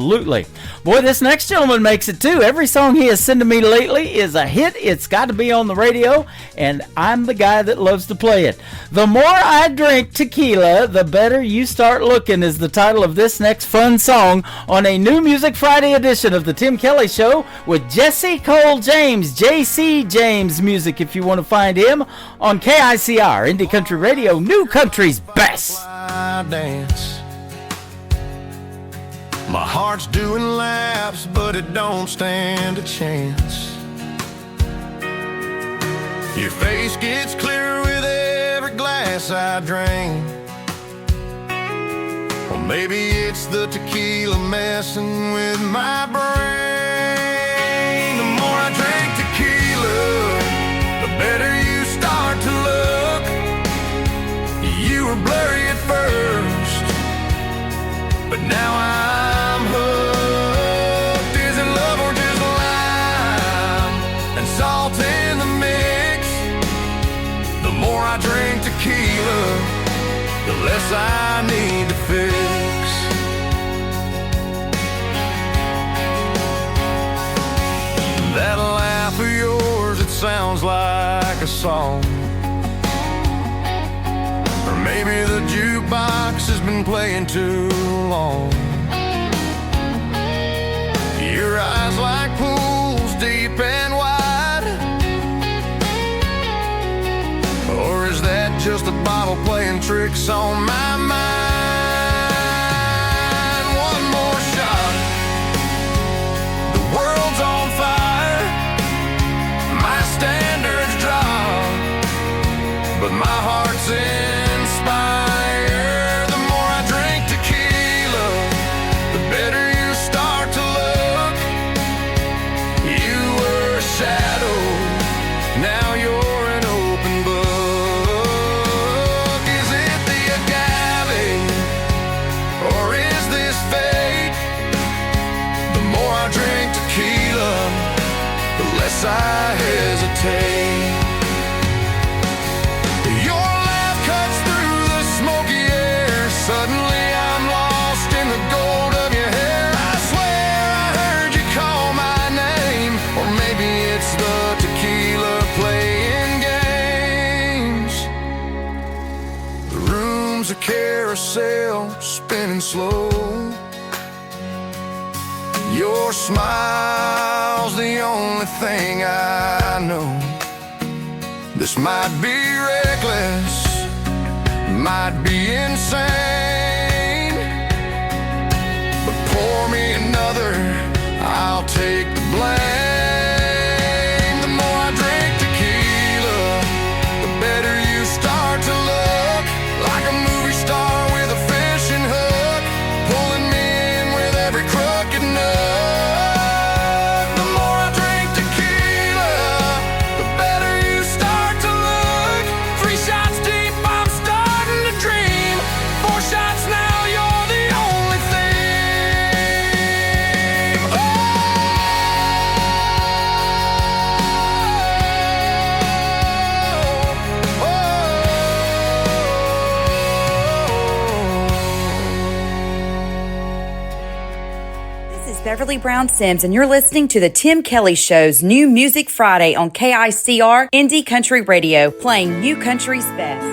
Boy, this next gentleman makes it too. Every song he has sent to me lately is a hit. It's got to be on the radio, and I'm the guy that loves to play it. The More I Drink Tequila, The Better You Start Looking is the title of this next fun song on a New Music Friday edition of the Tim Kelly Show with Jesse Cole James, JC James Music, if you want to find him, on KICR, Indie Country Radio, New Country's best. I dance. My heart's doing laps, but it don't stand a chance. Your face gets clearer with every glass I drink. Or maybe it's the tequila messing with my brain. The more I drink tequila, the better you start to look. You were blurry at first, but now I'm hooked. Is it love or just lime and salt in the mix? The more I drink tequila, the less I need to fix. That laugh of yours, it sounds like a song. Or maybe the jukebox has been playing too long. Your eyes like pools deep and wide. Or is that just a bottle playing tricks on my mind? One more shot. The world's on fire. My standards drop, but my heart's inspired. The more I drink tequila, the better you start to look. You were a shadow, now you're an open book. Is it the agave, or is this fate? The more I drink tequila, the less I hesitate. Your laugh cuts through the smoky air. Suddenly I'm lost in the gold of your hair. I swear I heard you call my name. Or maybe it's the tequila playing games. The room's a carousel spinning slow. Your smile's the only thing I know. This might be reckless, might be insane, but pour me another, I'll take the blame. The more I drink tequila, the better you start to look. Like a movie star with a fishing hook, pulling me in with every crooked nook. The more I drink tequila, the better you start to look. 3 shots deep, I'm starting to dream. 4 shots now, you're the only thing. Oh, This is Beverly Brown Sims, and you're listening to the Tim Kelly Show's New Music Friday on KICR Indie Country Radio, playing New Country's best.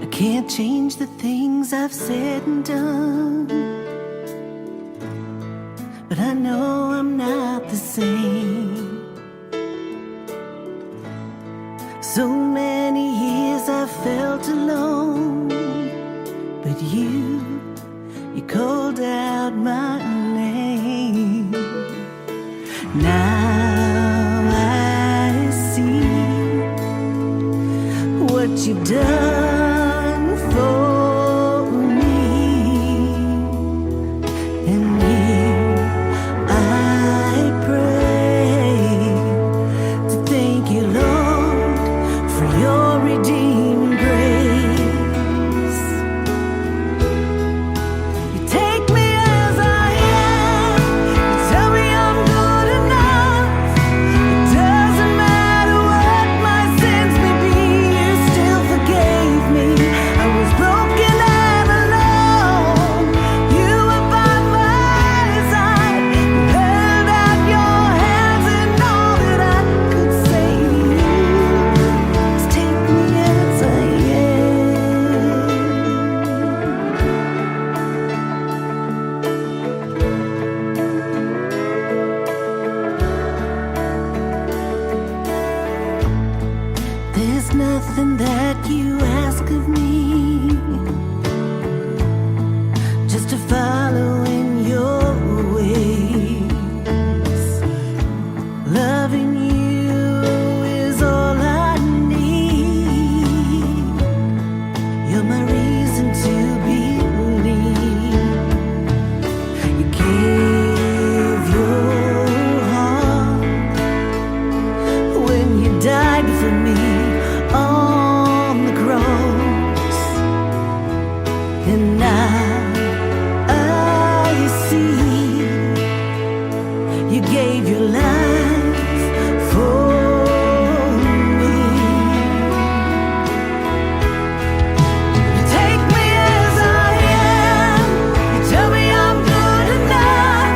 I can't change the things I've said and done, but I know I'm not the same. So many years I felt alone, but you called out my name. Now I done for me. And here I pray to thank you, Lord, for your redeeming grace. You take me as I am, you tell me I'm good enough. It doesn't matter what my sins may be, you still forgave me. I was broken and alone, you were by my side. You held out your hands, and all that I could say to you is take me as I am. There's nothing that you ask of me, just to follow in your ways. Loving you is all I need. You're my reason to believe. You gave your heart when you died for me on the cross. And now I see you gave your life for me. You take me as I am, you tell me I'm good enough.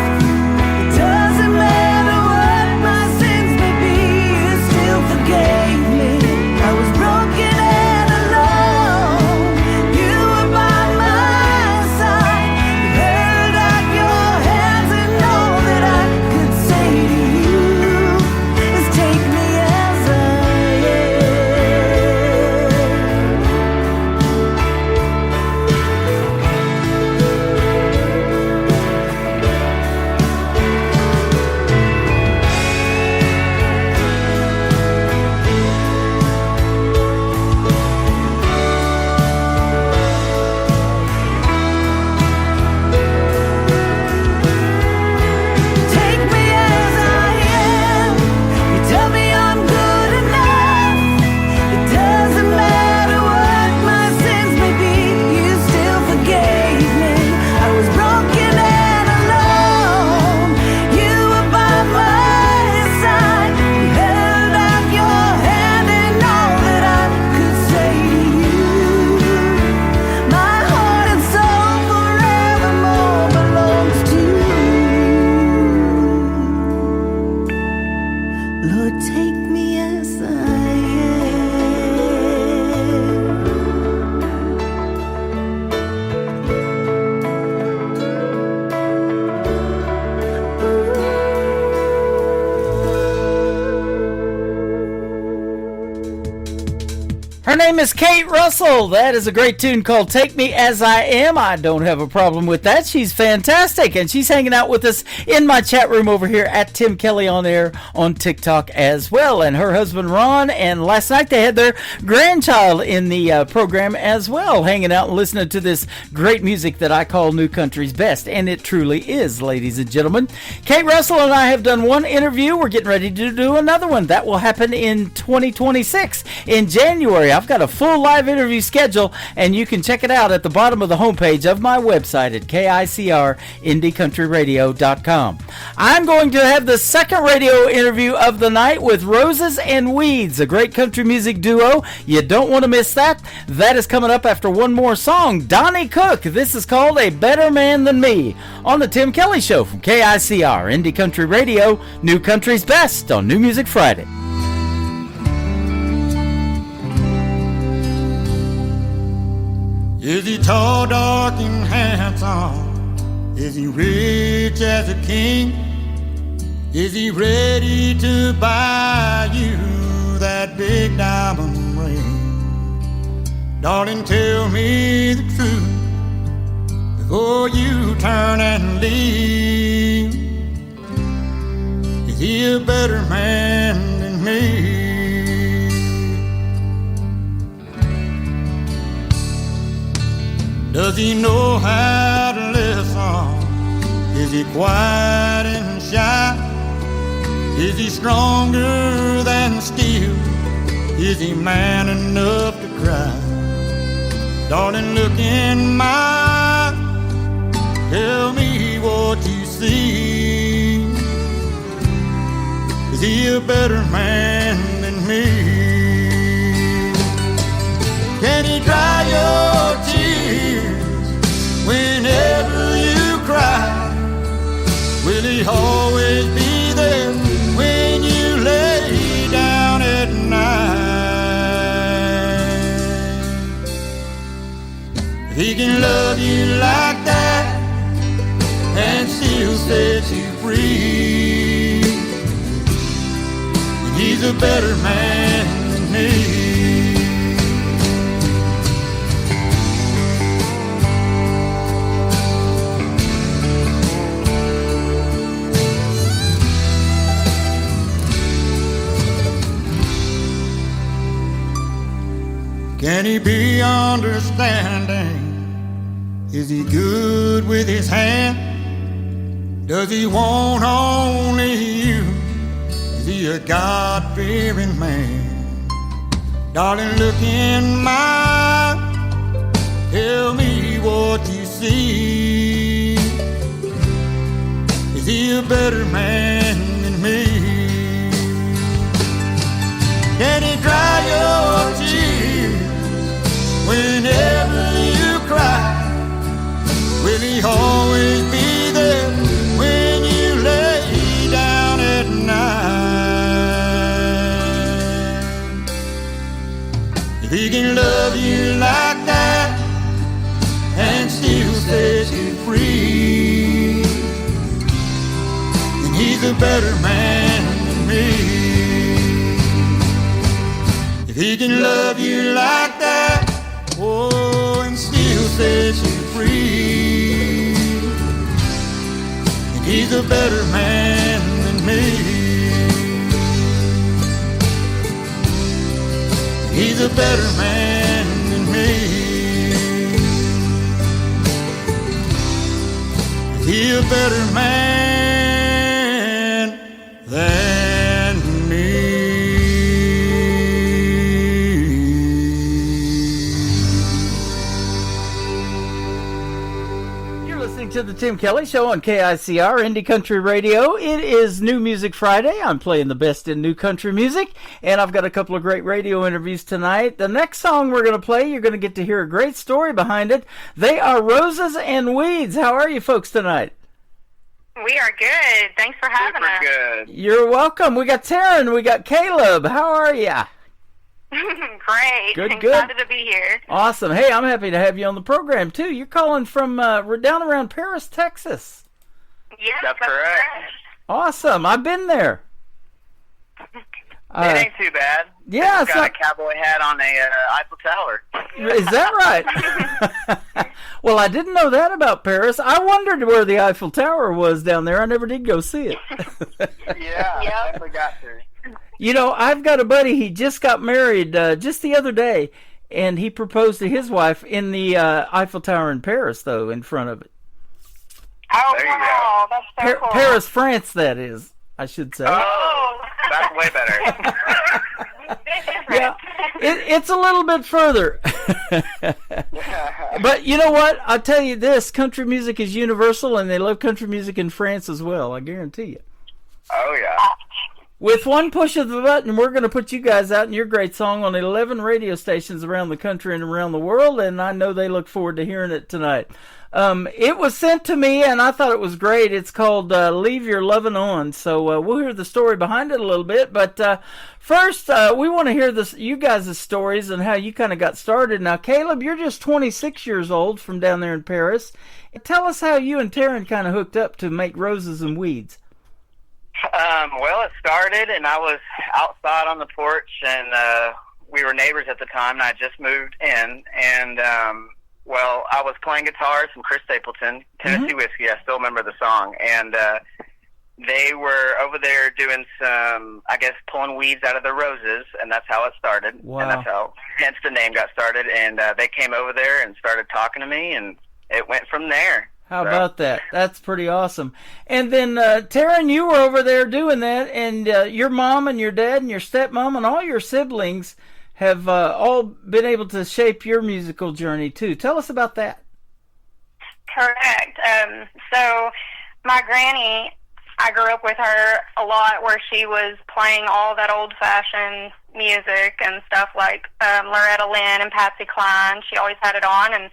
It doesn't matter what my sins may be, you still forgave me. I was broken and alone, you were by my side. You held out your hands, and all that I could say to you is take me as I am. Take me as I am, you tell me I'm good enough. It doesn't matter what my sins may be, you still forgave me. I was broken and alone, you were by my side. You held out your hand, and all that I could say to you, my heart and soul forevermore belongs to you. Lord, take me as I Her name is Kate Russell. That is a great tune called Take Me As I Am. I don't have a problem with that. She's fantastic, and she's hanging out with us in my chat room over here at Tim Kelly on Air on TikTok as well. And her husband Ron, and last night they had their grandchild in the program as well, hanging out and listening to this great music that I call New Country's Best, and it truly is, ladies and gentlemen. Kate Russell and I have done one interview. We're getting ready to do another one. That will happen in 2026 in January. I've got a full live interview schedule, and you can check it out at the bottom of the homepage of my website at KICRIndieCountryRadio.com. I'm going to have the second radio interview of the night with Roses and Weeds, a great country music duo. You don't want to miss that. That is coming up after one more song. Donnie Cook. This is called A Better Man Than Me on the Tim Kelly Show from KICR Indie Country Radio, New Country's Best on New Music Friday. Is he tall, dark, and handsome? Is he rich as a king? Is he ready to buy you that big diamond ring? Darling, tell me the truth before you turn and leave. Is he a better man than me? Does he know how to listen? Is he quiet and shy? Is he stronger than steel? Is he man enough to cry? Darling, look in my eyes. Tell me what you see. Is he a better man than me? Can he dry your tears whenever you cry? Will he always be there when you lay down at night? If he can love you like that and still set you free, then he's a better man than me. Can he be understanding? Is he good with his hand? Does he want only you? Is he a God-fearing man? Darling, look in my eyes. Tell me what you see. Is he a better man than me? Can he dry your tears whenever you cry? Will he always be there when you lay down at night? If he can love you like that and still set you free, then he's a better man than me. If he can love you like that, oh, and still set you free, and he's a better man than me. He's a better man than me. He's a better man than me. To the Tim Kelly Show on KICR Indie Country Radio. It is New Music Friday. I'm playing the best in new country music, and I've got a couple of great radio interviews tonight. The next song we're going to play, you're going to get to hear a great story behind it. They are Roses and Weeds. How are you folks tonight? We are good. Thanks for having us. Good. You're welcome. We got Taryn. We got Caleb. How are you? Great. Good. Excited to be here. Awesome. Hey, I'm happy to have you on the program, too. You're calling from down around Paris, Texas. Yes, that's correct. Awesome. I've been there. It ain't too bad. Yeah. It's got a cowboy hat on a Eiffel Tower. Is that right? Well, I didn't know that about Paris. I wondered where the Eiffel Tower was down there. I never did go see it. Yeah, I definitely got to. You know, I've got a buddy, he just got married just the other day, and he proposed to his wife in the Eiffel Tower in Paris, though, in front of it. Oh, wow, that's so cool. Paris, France, that is, I should say. Oh, that's way better. Yeah, it's a little bit further. But you know what? I'll tell you this, country music is universal, and they love country music in France as well, I guarantee you. Oh, yeah. With one push of the button, we're going to put you guys out in your great song on 11 radio stations around the country and around the world, and I know they look forward to hearing it tonight. It was sent to me, and I thought it was great. It's called Leave Your Lovin' On, so we'll hear the story behind it a little bit. But first, we want to hear you guys' stories and how you kind of got started. Now, Caleb, you're just 26 years old from down there in Paris. Tell us how you and Taryn kind of hooked up to make Roses and Weeds. Well, it started, and I was outside on the porch, and we were neighbors at the time, and I just moved in, and well, I was playing guitar, some Chris Stapleton, Tennessee Whiskey. I still remember the song, and they were over there doing some, I guess, pulling weeds out of the roses, and that's how it started. Wow. And that's how hence the name got started, and they came over there and started talking to me, and it went from there. How about that? That's pretty awesome. And then, Taryn, you were over there doing that, and your mom and your dad and your stepmom and all your siblings have all been able to shape your musical journey, too. Tell us about that. Correct. So my granny, I grew up with her a lot where she was playing all that old-fashioned music and stuff like Loretta Lynn and Patsy Cline. She always had it on, and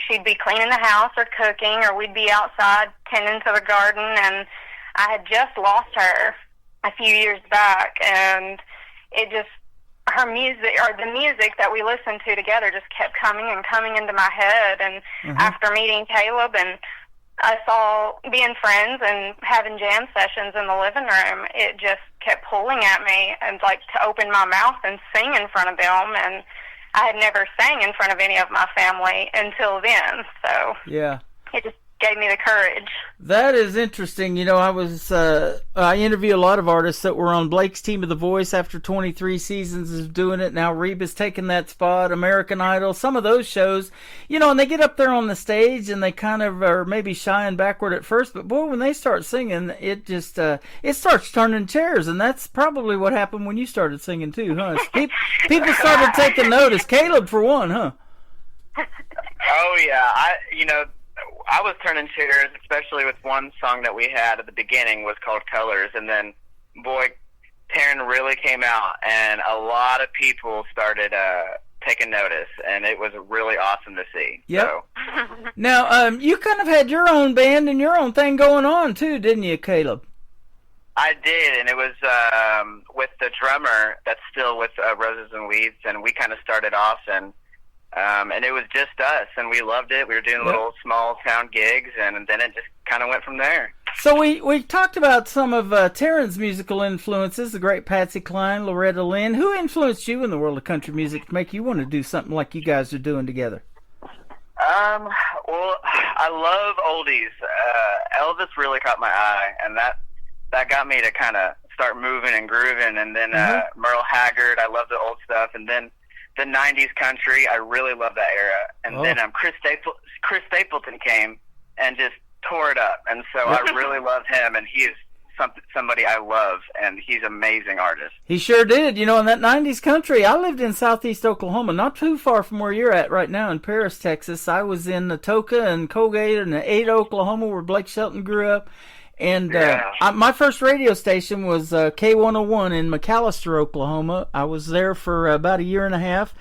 she'd be cleaning the house or cooking, or we'd be outside tending to the garden, and I had just lost her a few years back, and it just, her music, or the music that we listened to together just kept coming and coming into my head, and after meeting Caleb and us all being friends and having jam sessions in the living room, it just kept pulling at me and like to open my mouth and sing in front of them, and I had never sang in front of any of my family until then, so yeah, it just gave me the courage. That is interesting. You know, I interview a lot of artists that were on Blake's Team of The Voice after 23 seasons of doing it. Now Reba's taking that spot, American Idol, some of those shows, you know, and they get up there on the stage and they kind of are maybe shying backward at first, but boy, when they start singing, it just, it starts turning chairs, and that's probably what happened when you started singing too, huh? People started taking notice. Caleb, for one, huh? Oh, yeah. I was turning chairs, especially with one song that we had at the beginning was called Colors, and then, boy, Taryn really came out, and a lot of people started taking notice, and it was really awesome to see. Yep. So. Now, you kind of had your own band and your own thing going on, too, didn't you, Caleb? I did, and it was with the drummer that's still with Roses and Weeds, and we kind of started off, and it was just us, and we loved it. We were doing little small town gigs, and then it just kind of went from there. So we talked about some of Taryn's musical influences, the great Patsy Cline, Loretta Lynn. Who influenced you in the world of country music to make you want to do something like you guys are doing together? Well, I love oldies. Elvis really caught my eye, and that got me to kind of start moving and grooving, and then Merle Haggard, I love the old stuff, and then the 90s country, I really love that era. And then Chris Stapleton came and just tore it up. And so I really love him, and he is somebody I love, and he's an amazing artist. He sure did. You know, in that 90s country, I lived in southeast Oklahoma, not too far from where you're at right now in Paris, Texas. I was in Atoka and Colgate and Ada, Oklahoma, where Blake Shelton grew up. And my first radio station was K101 in McAllister, Oklahoma. I was there for about a year and a half.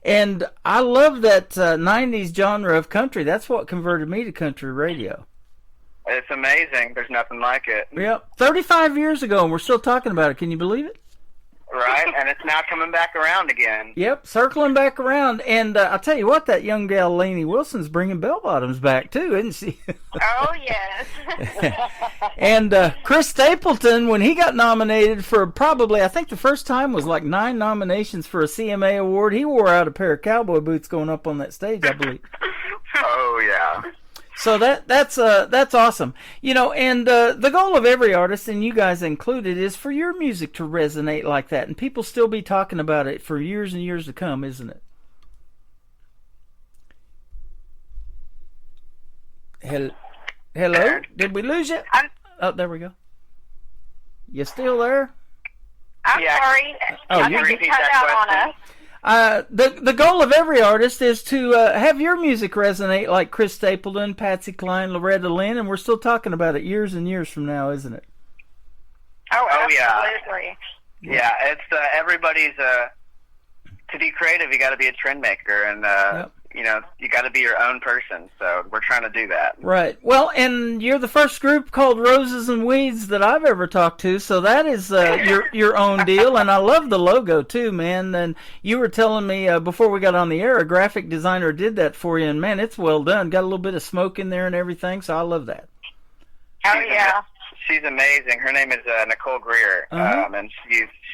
And I love that 90s genre of country. That's what converted me to country radio. It's amazing. There's nothing like it. Yep. 35 years ago, and we're still talking about it. Can you believe it? Right, and it's now coming back around again. Yep, circling back around. And I'll tell you what, that young gal Lainey Wilson's bringing bell-bottoms back, too, isn't she? Oh, yes. And Chris Stapleton, when he got nominated for probably, I think the first time was like 9 nominations for a CMA award, he wore out a pair of cowboy boots going up on that stage, I believe. Oh, yeah. So that's awesome. You know, and the goal of every artist, and you guys included, is for your music to resonate like that, and people still be talking about it for years and years to come, isn't it? Hello? Did we lose you? Oh, there we go. You still there? I'm sorry. Oh, you repeat that question? The goal of every artist is to have your music resonate like Chris Stapleton, Patsy Cline, Loretta Lynn, and we're still talking about it years and years from now, isn't it? Oh, absolutely. Yeah, it's everybody's. To be creative, you got to be a trend maker, and you know, you got to be your own person. So we're trying to do that. Right. Well, and you're the first group called Roses and Weeds that I've ever talked to, so that is your own deal. And I love the logo too, man. And you were telling me before we got on the air, a graphic designer did that for you, and man, it's well done. Got a little bit of smoke in there and everything, so I love that. Oh yeah. She's amazing. Her name is Nicole Greer, and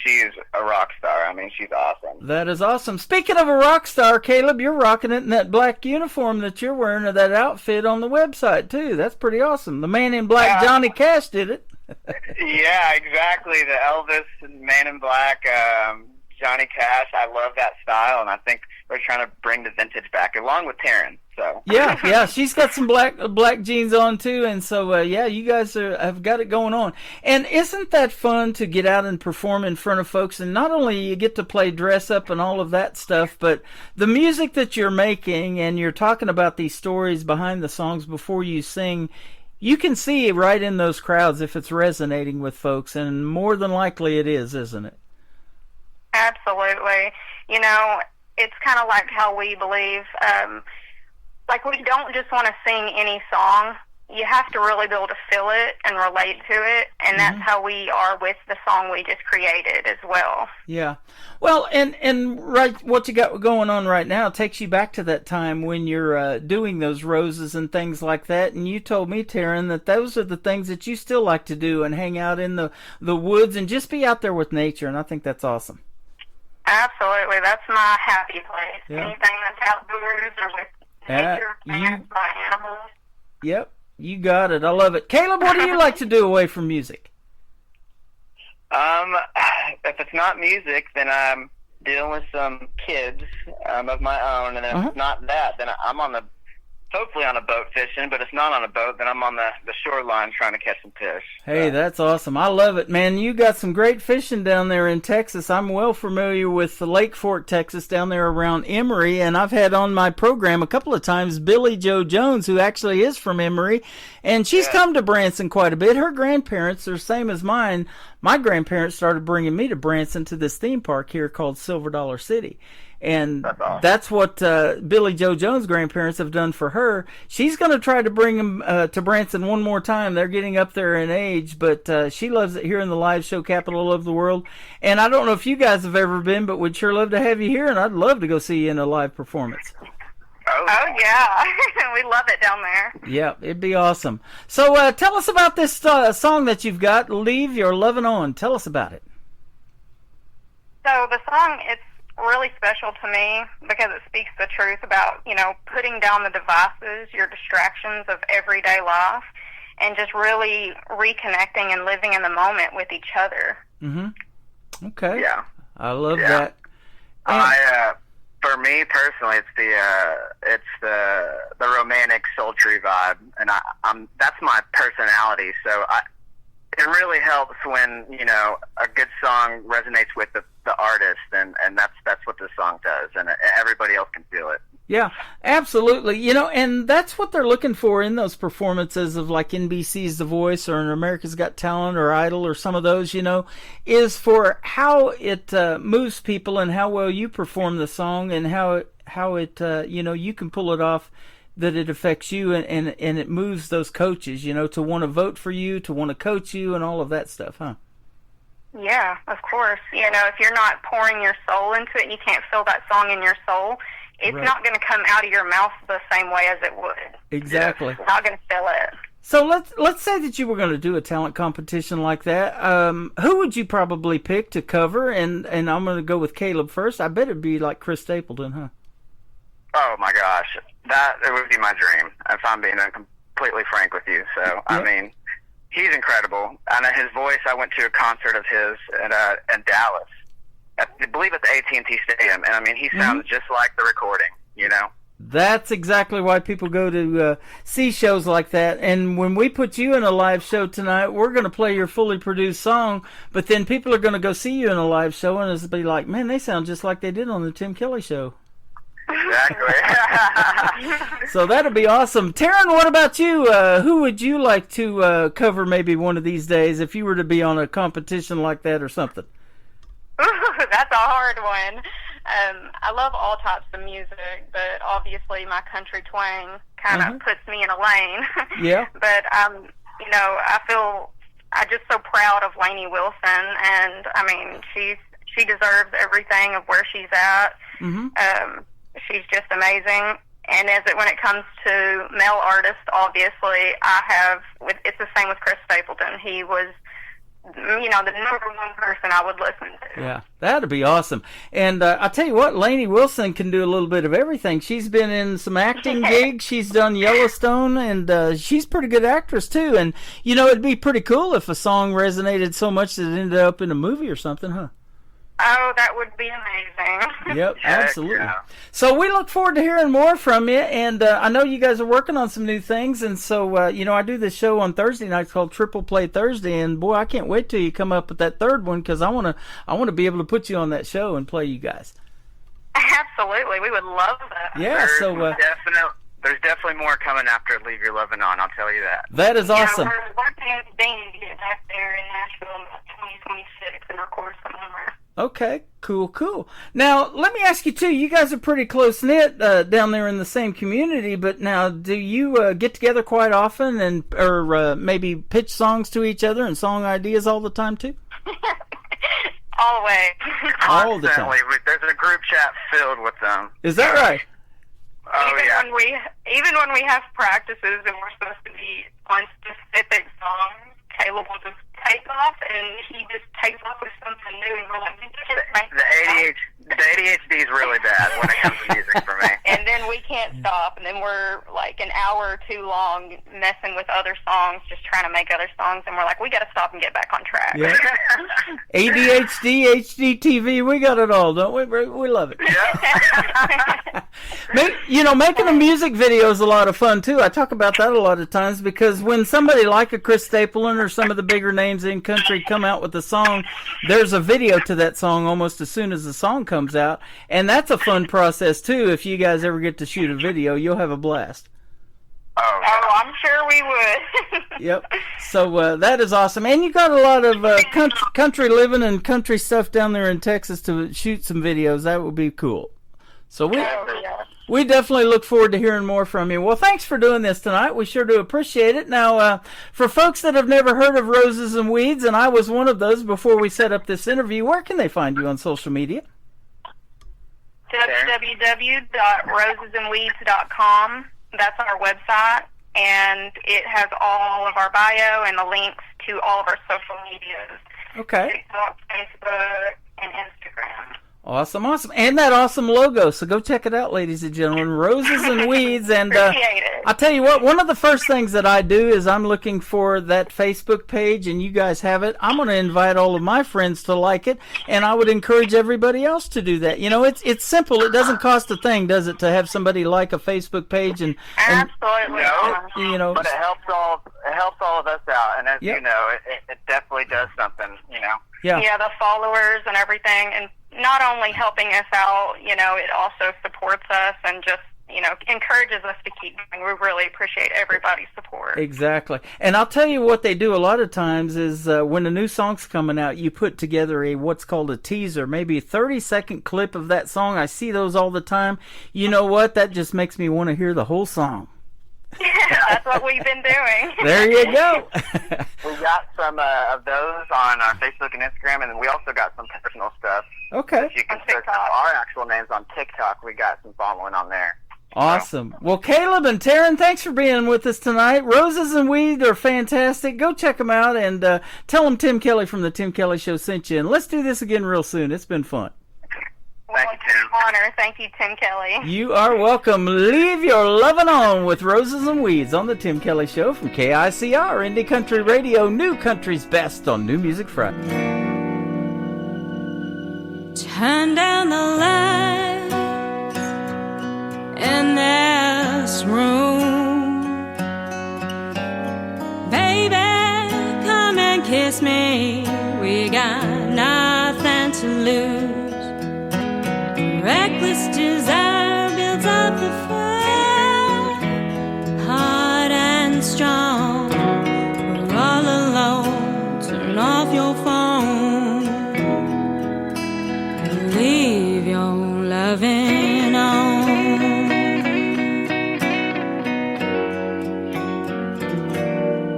she's a rock star. I mean, she's awesome. That is awesome. Speaking of a rock star, Caleb, you're rocking it in that black uniform that you're wearing, or that outfit on the website, too. That's pretty awesome. The Man in Black, Johnny Cash, did it. Yeah, exactly. The Elvis Man in Black, Johnny Cash. I love that style, and I think we're trying to bring the vintage back, along with Taryn. So yeah, she's got some black jeans on too, and so you guys have got it going on. And isn't that fun to get out and perform in front of folks? And not only you get to play dress up and all of that stuff, but the music that you're making, and you're talking about these stories behind the songs before you sing. You can see right in those crowds if it's resonating with folks, and more than likely it is, isn't it? Absolutely. You know, it's kind of like how we believe. Like, we don't just want to sing any song. You have to really be able to feel it and relate to it, and that's how we are with the song we just created as well. Yeah. Well, and right, what you got going on right now takes you back to that time when you're doing those roses and things like that, and you told me, Taryn, that those are the things that you still like to do and hang out in the woods and just be out there with nature, and I think that's awesome. Absolutely. That's my happy place. Yeah. Anything that's outdoors or with nature, plants, animals. Yep, you got it. I love it. Caleb, what do you like to do away from music? If it's not music, then I'm dealing with some kids of my own, and if it's not that, then I'm hopefully on a boat fishing, but if not on a boat, then I'm on the shoreline trying to catch some fish. Hey, that's awesome. I love it, man. You got some great fishing down there in Texas. I'm well familiar with the Lake Fork, Texas, down there around Emory, and I've had on my program a couple of times Billy Joe Jones, who actually is from Emory, and she's come to Branson quite a bit. Her grandparents are the same as mine. My grandparents started bringing me to Branson to this theme park here called Silver Dollar City. And that's what Billy Joe Jones' grandparents have done for her. She's going to try to bring them to Branson one more time. They're getting up there in age, but she loves it here in the live show capital of the world. And I don't know if you guys have ever been, but we'd sure love to have you here, and I'd love to go see you in a live performance. Oh yeah. We love it down there. Yeah, it'd be awesome. So tell us about this song that you've got, Leave Your Lovin' On. Tell us about it. So the song, it's really special to me because it speaks the truth about, you know, putting down the devices, your distractions of everyday life, and just really reconnecting and living in the moment with each other. Mm-hmm. Okay. Yeah. I love that. For me personally, it's the romantic, sultry vibe, and that's my personality. So it really helps when, you know, a good song resonates with the artist, and that's what this song does, and everybody else can feel it. Yeah, absolutely. You know, and that's what they're looking for in those performances of like NBC's The Voice or America's Got Talent or Idol or some of those, you know, is for how it moves people and how well you perform the song and how it you know, you can pull it off, that it affects you and it moves those coaches, you know, to want to vote for you, to want to coach you and all of that stuff, huh? Yeah, of course. You know, if you're not pouring your soul into it and you can't feel that song in your soul, it's not going to come out of your mouth the same way as it would. Exactly. You're not going to feel it. So let's say that you were going to do a talent competition like that. Who would you probably pick to cover? And I'm going to go with Caleb first. I bet it'd be like Chris Stapleton, huh? Oh my gosh, it would be my dream if I'm being completely frank with you. So I mean, he's incredible. And his voice. I went to a concert of his in Dallas. I believe at the AT&T Stadium, and I mean, he sounds just like the recording, you know? That's exactly why people go to see shows like that. And when we put you in a live show tonight, we're going to play your fully produced song, but then people are going to go see you in a live show, and it'll be like, man, they sound just like they did on the Tim Kelly Show. Exactly. So that'll be awesome. Taryn, what about you? Who would you like to cover maybe one of these days if you were to be on a competition like that or something? Ooh, that's a hard one. I love all types of music, but obviously my country twang kind of puts me in a lane. Yeah. But, you know, I'm just so proud of Lainey Wilson, and, I mean, she deserves everything of where she's at. She's just amazing. And when it comes to male artists, obviously, it's the same with Chris Stapleton. He was, you know, the number one person I would listen to. Yeah, that'd be awesome. And I'll tell you what, Lainey Wilson can do a little bit of everything. She's been in some acting gigs. She's done Yellowstone, and she's a pretty good actress, too. And, you know, it'd be pretty cool if a song resonated so much that it ended up in a movie or something, huh? Oh, that would be amazing. Yep, absolutely. So we look forward to hearing more from you, and I know you guys are working on some new things, and so, I do this show on Thursday nights called Triple Play Thursday, and boy, I can't wait till you come up with that third one, because I want to be able to put you on that show and play you guys. Absolutely, we would love that. Yeah, There's definitely more coming after Leave Your Lovin' On, I'll tell you that. That is awesome. Yeah, we're working with Dean to get back there in Nashville in 2026 and record some more. Okay, cool. Now, let me ask you, too, you guys are pretty close-knit down there in the same community, but now, do you get together quite often or maybe pitch songs to each other and song ideas all the time, too? All the way. All the time. There's a group chat filled with them. Is that right? Oh, Even when we have practices and we're supposed to be on specific songs, Caleb will just take off, and he just takes off with something new, and we're like, the ADHD is really bad when it comes to music for me. And then we can't stop, and then we're like an hour or two long messing with other songs, just trying to make other songs, and we're like, we got to stop and get back on track. Yeah. ADHD, HDTV, we got it all, don't we? We love it. Yeah. Making a music video is a lot of fun, too. I talk about that a lot of times, because when somebody like a Chris Stapleton or some of the bigger names in country come out with a song, there's a video to that song almost as soon as the song comes out, and that's a fun process, too. If you guys ever get to shoot a video, you'll have a blast. Oh, I'm sure we would. Yep. So that is awesome. And you got a lot of country living and country stuff down there in Texas to shoot some videos. That would be cool. So we definitely look forward to hearing more from you. Well, thanks for doing this tonight. We sure do appreciate it. Now, for folks that have never heard of Roses and Weeds, and I was one of those before we set up this interview, where can they find you on social media? www.rosesandweeds.com. That's our website, and it has all of our bio and the links to all of our social medias. Okay. TikTok, Facebook, and Instagram. Awesome. And that awesome logo. So go check it out, ladies and gentlemen. Roses and Weeds. And I'll tell you what, one of the first things that I do is I'm looking for that Facebook page, and you guys have it. I'm going to invite all of my friends to like it, and I would encourage everybody else to do that. It's simple. It doesn't cost a thing, does it, to have somebody like a Facebook page? Absolutely. But it helps all of us out, and as you know, it definitely does something, Yeah, the followers and everything, and not only helping us out, it also supports us and just, encourages us to keep going. We really appreciate everybody's support. Exactly. And I'll tell you what they do a lot of times is when a new song's coming out, you put together what's called a teaser, maybe a 30-second clip of that song. I see those all the time. You know what? That just makes me want to hear the whole song. That's what we've been doing. There you go. We got some of those on our Facebook and Instagram, and we also got some personal stuff. Okay. If you can search our actual names on TikTok, we got some following on there. Awesome. Well, Caleb and Taryn, thanks for being with us tonight. Roses and Weeds are fantastic. Go check them out and tell them Tim Kelly from the Tim Kelly Show sent you. And let's do this again real soon. It's been fun. Thank you, Tim. Honor. Thank you, Tim Kelly. You are welcome. Leave your lovin' on with Roses and Weeds on the Tim Kelly Show from KICR, Indie Country Radio, New Country's Best on New Music Friday. Turn down the lights in this room. Baby, come and kiss me. We got nothing to lose. Reckless desire builds up the fire, hard and strong. We're all alone. Turn off your phone. Leave your loving on.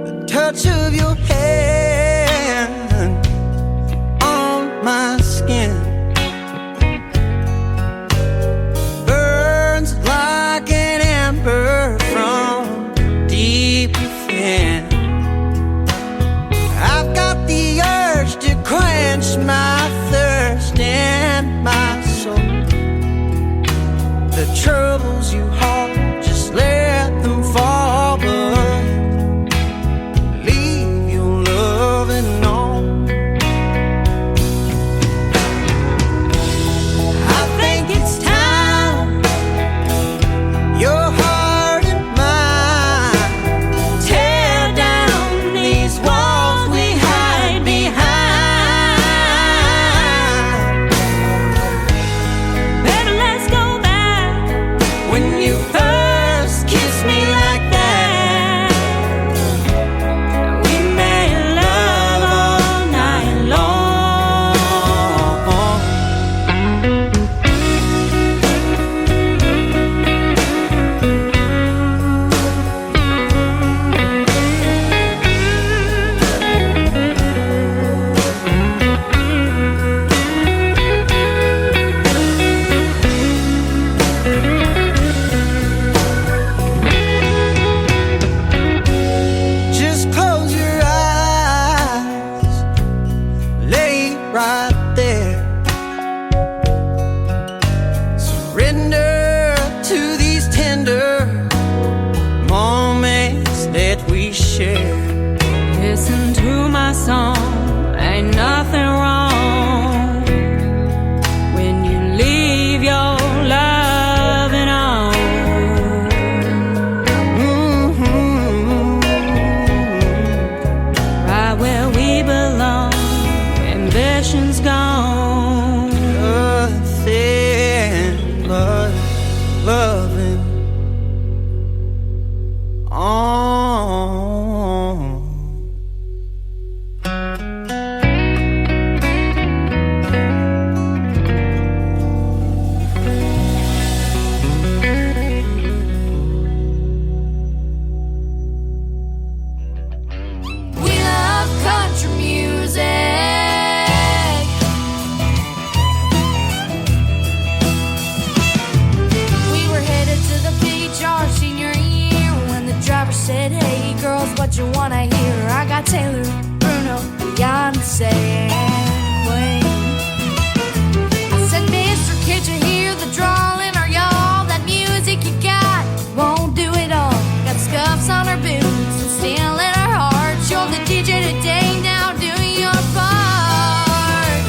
The touch of your hand on my skin burns like an ember from deep within. I've got the urge to quench my thirst and my soul. The troubles you hold, just let them fall, but leave your you wanna hear? I got Taylor, Bruno, Beyonce, and Queen. I said, Mr. Can't you hear the drawling? Are y'all that music you got? Won't do it all. Got scuffs on her boots and steel in her heart. You're the DJ today, now do your part.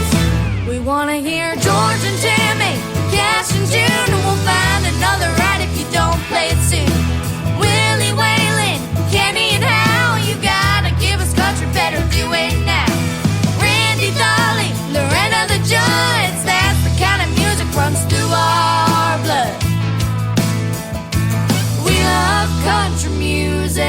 We wanna hear George and Tammy, Cash and June, and we'll find another right if you don't play it soon. Willie Whalen, Kenny and Hal, you gotta give us country, better do it now. Randy Dolly, Loretta the Judds, that's the kind of music runs through our blood. We love country music.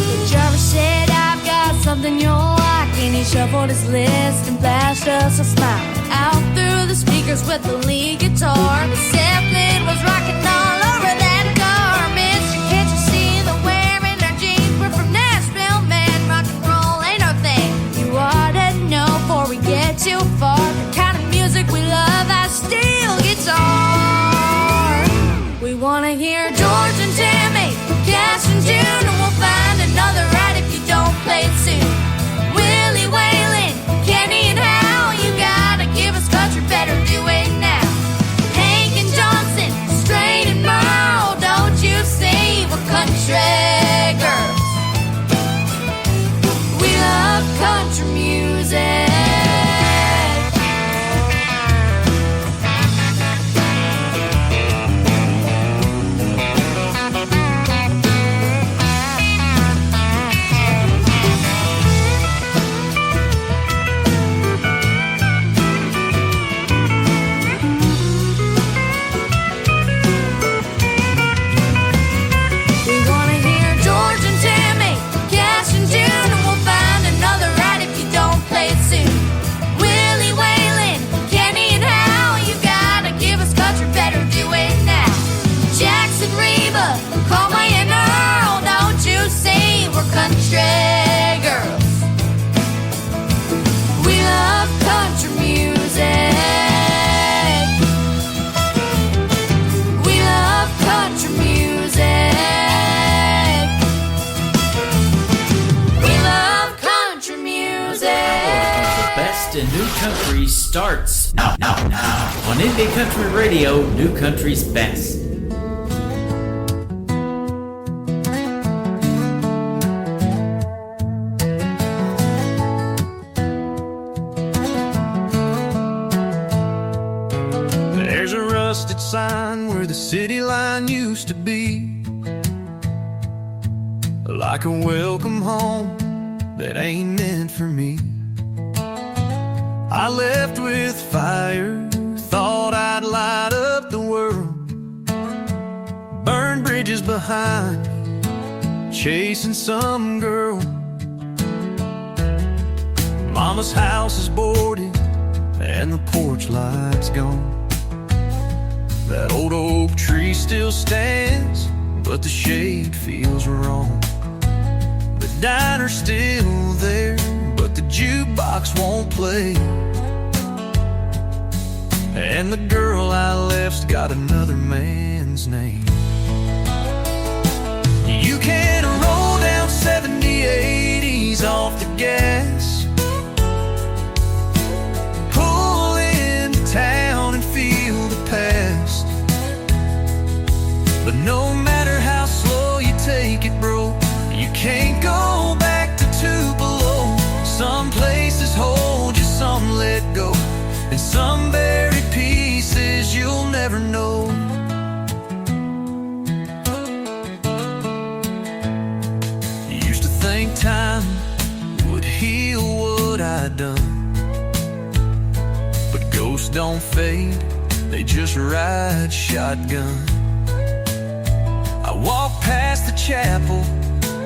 The driver said, I've got something you'll like, and he shuffled his list and flashed us a smile. Out through the speakers with the lead guitar, the Zeppelin was rocking all over that car. Mister, can't you see the wearing our jeans? We're from Nashville, man, rock and roll ain't no thing. You ought to know before we get too far, the kind of music we love, that steel guitar. We wanna hear George and Tammy, Cash and June, and we'll find another right if you don't play it soon. Willie Whalen, Kenny and Hal, you gotta give us country, better do it now. Hank and Johnson, Strain and Merle, don't you see we're country girls? We love country music. Country girls, we love country music. We love country music. We love country music. The best in new country starts now on Indie Country Radio, New Country's Best. Sign where the city line used to be, like a welcome home that ain't meant for me. I left with fire, thought I'd light up the world, burn bridges behind, chasing some girl. Mama's house is boarded and the porch light's gone. That old oak tree still stands, but the shade feels wrong. The diner's still there, but the jukebox won't play. And the girl I left's got another man's name. You can roll down 70, 80s off the gas, pull into town and feel the past. But no matter how slow you take it, bro, you can't go back to Tupelo. Some places hold you, some let go, and some buried pieces you'll never know. Used to think time would heal what I'd done, but ghosts don't fade, they just ride shotgun. I walked past the chapel,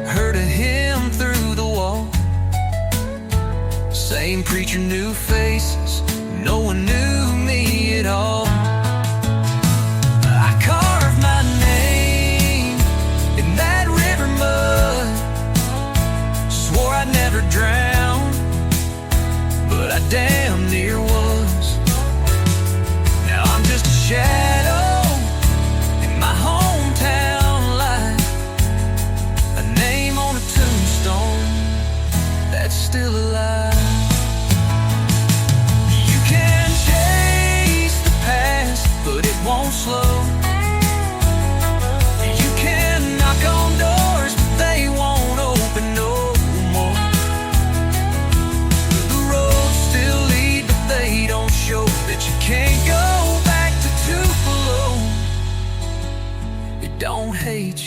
heard a hymn through the wall. Same preacher, new faces, no one knew me at all. I carved my name in that river mud, swore I'd never drown, but I damn near was. Now I'm just a shadow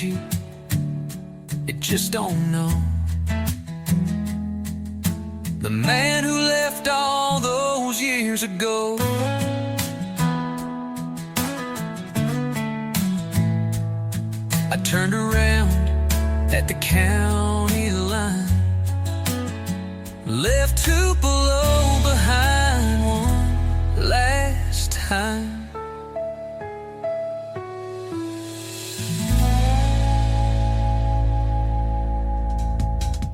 you, you just don't know. The man who left all those years ago. I turned around at the county line, left Tupelo behind one last time.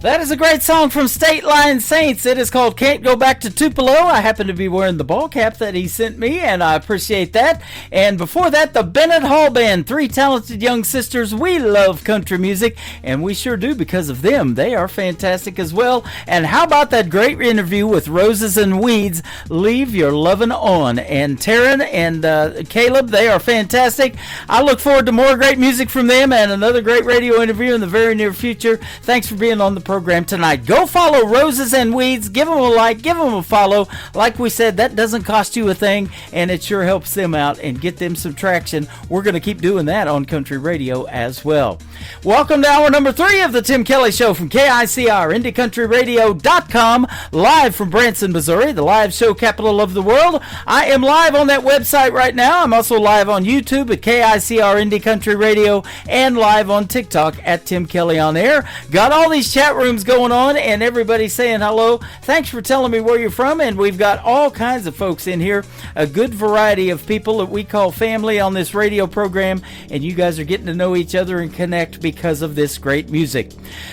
That is a great song from State Line Saints. It is called Can't Go Back to Tupelo. I happen to be wearing the ball cap that he sent me, and I appreciate that. And before that, the Bennett Hall Band, three talented young sisters. We love country music, and we sure do because of them. They are fantastic as well. And how about that great interview with Roses and Weeds, Leave Your Lovin' On. And Taryn and Caleb, they are fantastic. I look forward to more great music from them and another great radio interview in the very near future. Thanks for being on the program tonight. Go follow Roses and Weeds. Give them a like, give them a follow. Like we said, that doesn't cost you a thing, and it sure helps them out and get them some traction. We're going to keep doing that on country radio as well. Welcome to hour number 3 of the Tim Kelly Show from KICR, IndieCountryRadio.com, live from Branson, Missouri, the live show capital of the world. I am live on that website right now. I'm also live on YouTube at KICR Indie Country Radio and live on TikTok at Tim Kelly on Air. Got all these chat rooms going on and everybody saying hello. Thanks for telling me where you're from, and we've got all kinds of folks in here, a good variety of people that we call family on this radio program, and you guys are getting to know each other and connect because of this great music.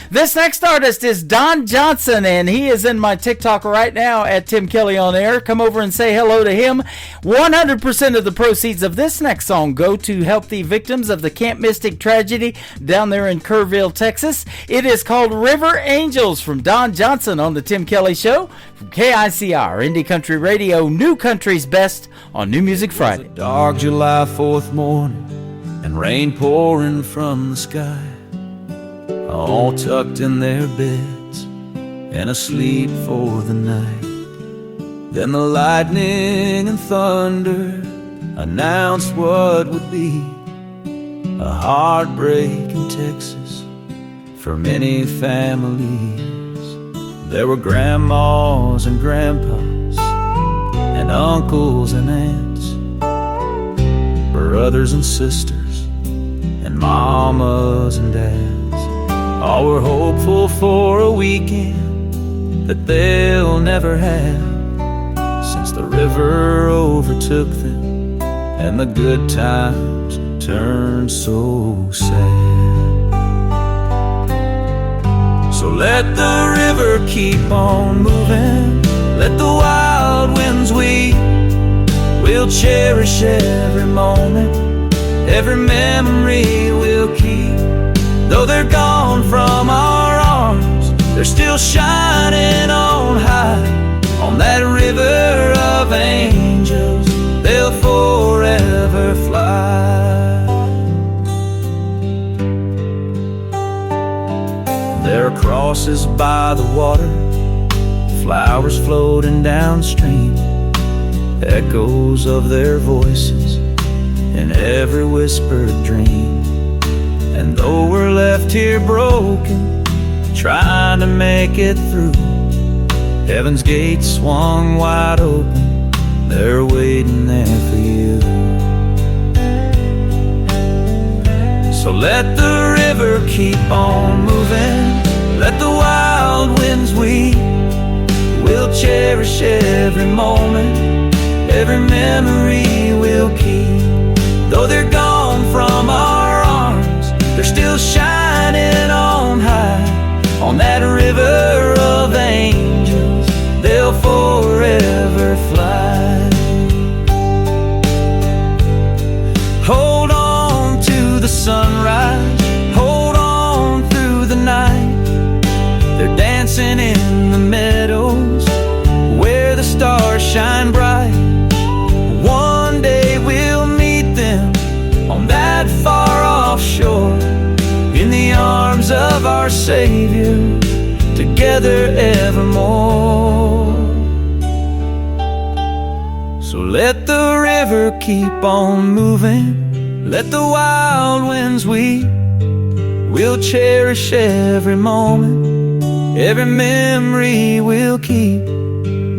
This next artist is Don Johnson, and he is in my TikTok right now at Tim Kelly on Air. Come over and say hello to him. 100% of the proceeds of this next song go to help the victims of the Camp Mystic tragedy down there in Kerrville, Texas. It is called River Angels from Don Johnson on the Tim Kelly Show from KICR Indie Country Radio, New Country's Best on New Music Friday. Dark July 4th morning and rain pouring from the sky, all tucked in their beds and asleep for the night. Then the lightning and thunder announced what would be a heartbreak in Texas for many families. There were grandmas and grandpas and uncles and aunts, brothers and sisters and mamas and dads. All were hopeful for a weekend that they'll never have, since the river overtook them and the good times turned so sad. So let the river keep on moving, let the wild winds weep. We'll cherish every moment, every memory we'll keep. Though they're gone from our arms, they're still shining on high. On that river of angels, they'll forever fly. There are crosses by the water, flowers floating downstream, echoes of their voices in every whispered dream. And though we're left here broken, trying to make it through, heaven's gates swung wide open, they're waiting there for you. So let the river keep on moving, let the wild winds weep. We'll cherish every moment, every memory we'll keep. Though they're gone from our arms, they're still shining on high. On that river of angels, they'll forever fly. Hold on to the sunrise, hold on through the night. They're dancing in the meadows where the stars shine bright. One day we'll meet them on that far-off shore, in the arms of our Savior, together evermore. So let the river keep on moving, let the wild winds weep. We'll cherish every moment, every memory we'll keep.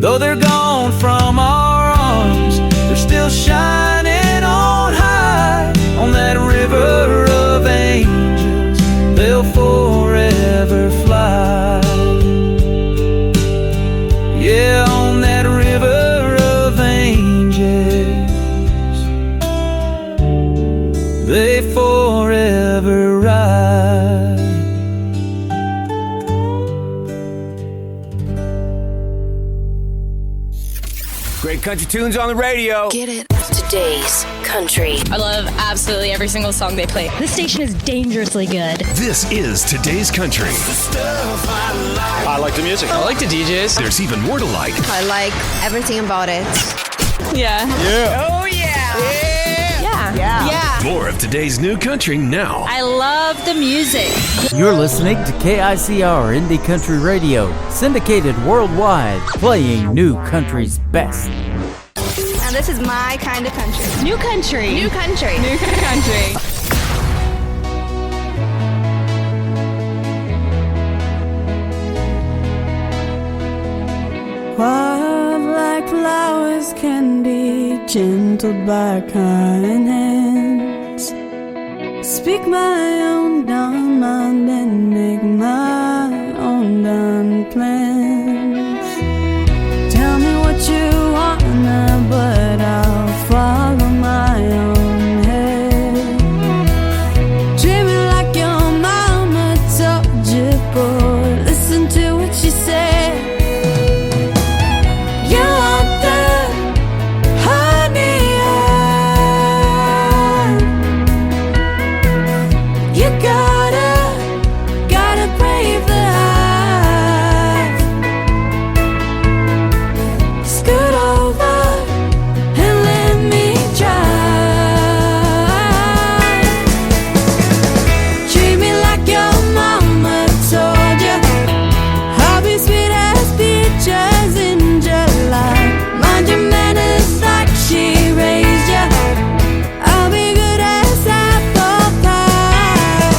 Though they're gone from our arms, they're still shining on high. On that river of angels, they'll forever fly. Yeah, on that river of angels, they forever ride. Great country tunes on the radio. Get it. Today's country. I love absolutely every single song they play. This station is dangerously good. This is Today's Country. I like the music. I like the DJs. There's even more to like. I like everything about it. Yeah. Yeah. Oh, yeah. Yeah. More of today's new country now. I love the music. You're listening to KICR Indie Country Radio, syndicated worldwide, playing new country's best. Now this is my kind of country. New country. New country. New country. Wild like flowers, candy, gentle by kind hands. Speak my own dumb mind and make my own dumb plans. Tell me what you wanna, but I'll follow my own head. Treat me like your mama told you, boy. Listen to what she said. You want the honey, you gotta brave the hive. Scoot over and let me try. Treat me like your mama told you. I'll be sweet as peaches in July. Mind your manners like she raised you. I'll be good as apple pie.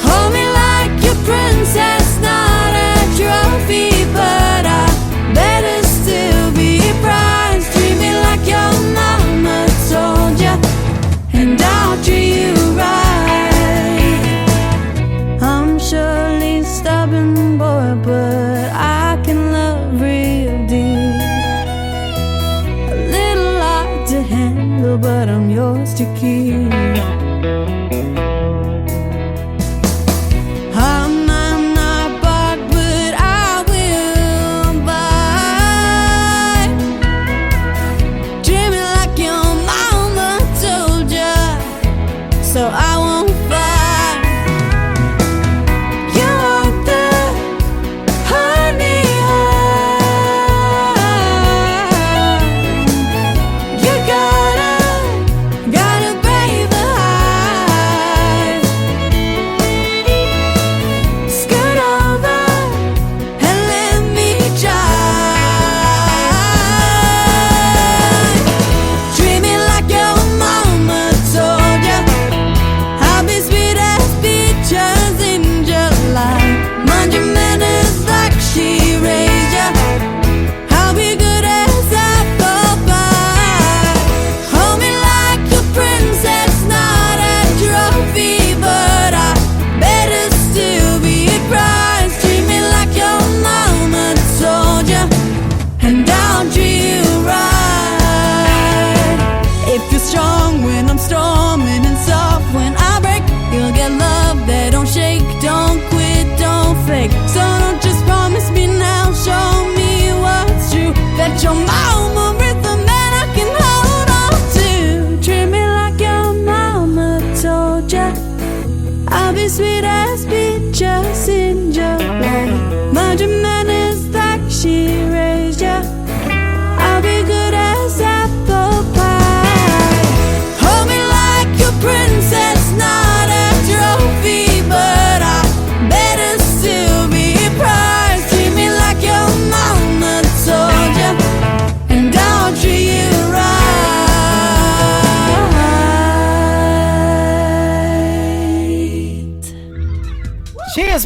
Hold me like your princess, not a trophy, but I better still be prized. Treat me like your mama told you, and I'll treat you right. I'm surely stubborn, boy, but I can love real deep. A little hard to handle, but I'm yours to keep. I'm not bought, but I will buy. Treat me like your mama told ya, so I won't fight. You want the honey, you gotta brave the high.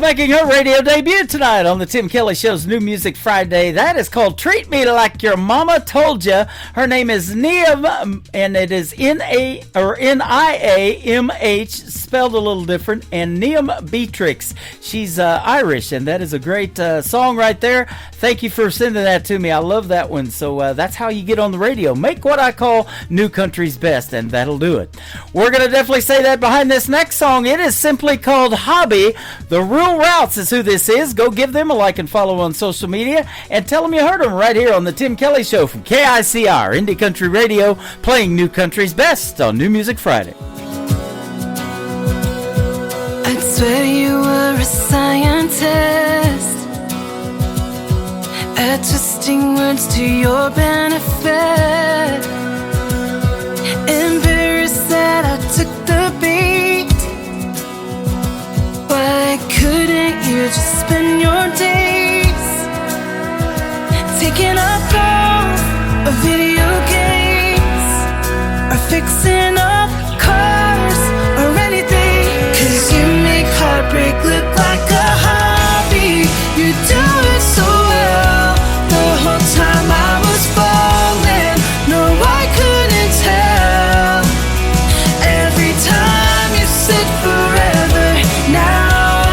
making her radio debut tonight on the Tim Kelly Show's New Music Friday. That is called Treat Me Like Your Mama Told Ya. Her name is Niamh, and it is Niamh, spelled a little different, and Niamh Beatrix. She's Irish, and that is a great song right there. Thank you for sending that to me. I love that one. So that's how you get on the radio. Make what I call New Country's Best, and that'll do it. We're going to definitely say that behind this next song. It is simply called Hobby. The Rural Routes is who this is. Go give them a like and follow on social media, and tell them you heard them right here on the Tim Kelly Show from KICR, Indie Country Radio, playing New Country's Best on New Music Friday. I'd swear you were a scientist at twisting words to your benefit. Embarrassed that I took the bait. Why couldn't you just spend your days taking up golf or video games or fixing up cars or anything? 'Cause you make heartbreak look like a hobby. You do it so well. The whole time I was falling, no, I couldn't tell. Every time you said forever, now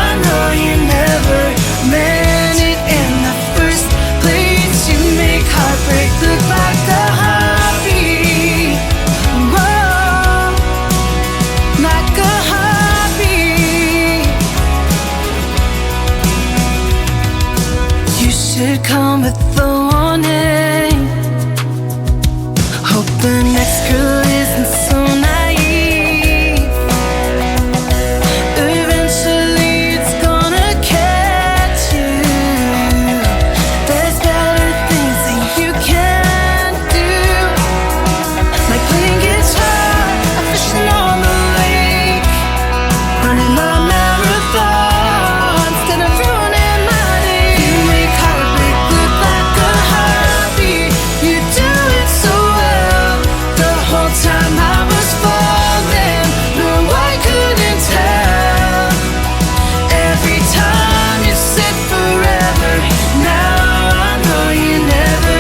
I know you never meant it in the first place. You make heartbreak look like a hobby. Whoa, like a hobby. You should come with the warning. Hope the next girl isn't so naive. Eventually it's gonna catch you. There's better things that you can do, like playing guitar or fishing on the lake, running a marathon instead of ruining my day. You make heartbreak look like a hobby. You do it so well. The whole time I was falling, no, I couldn't tell. Every time you said forever, now I know you never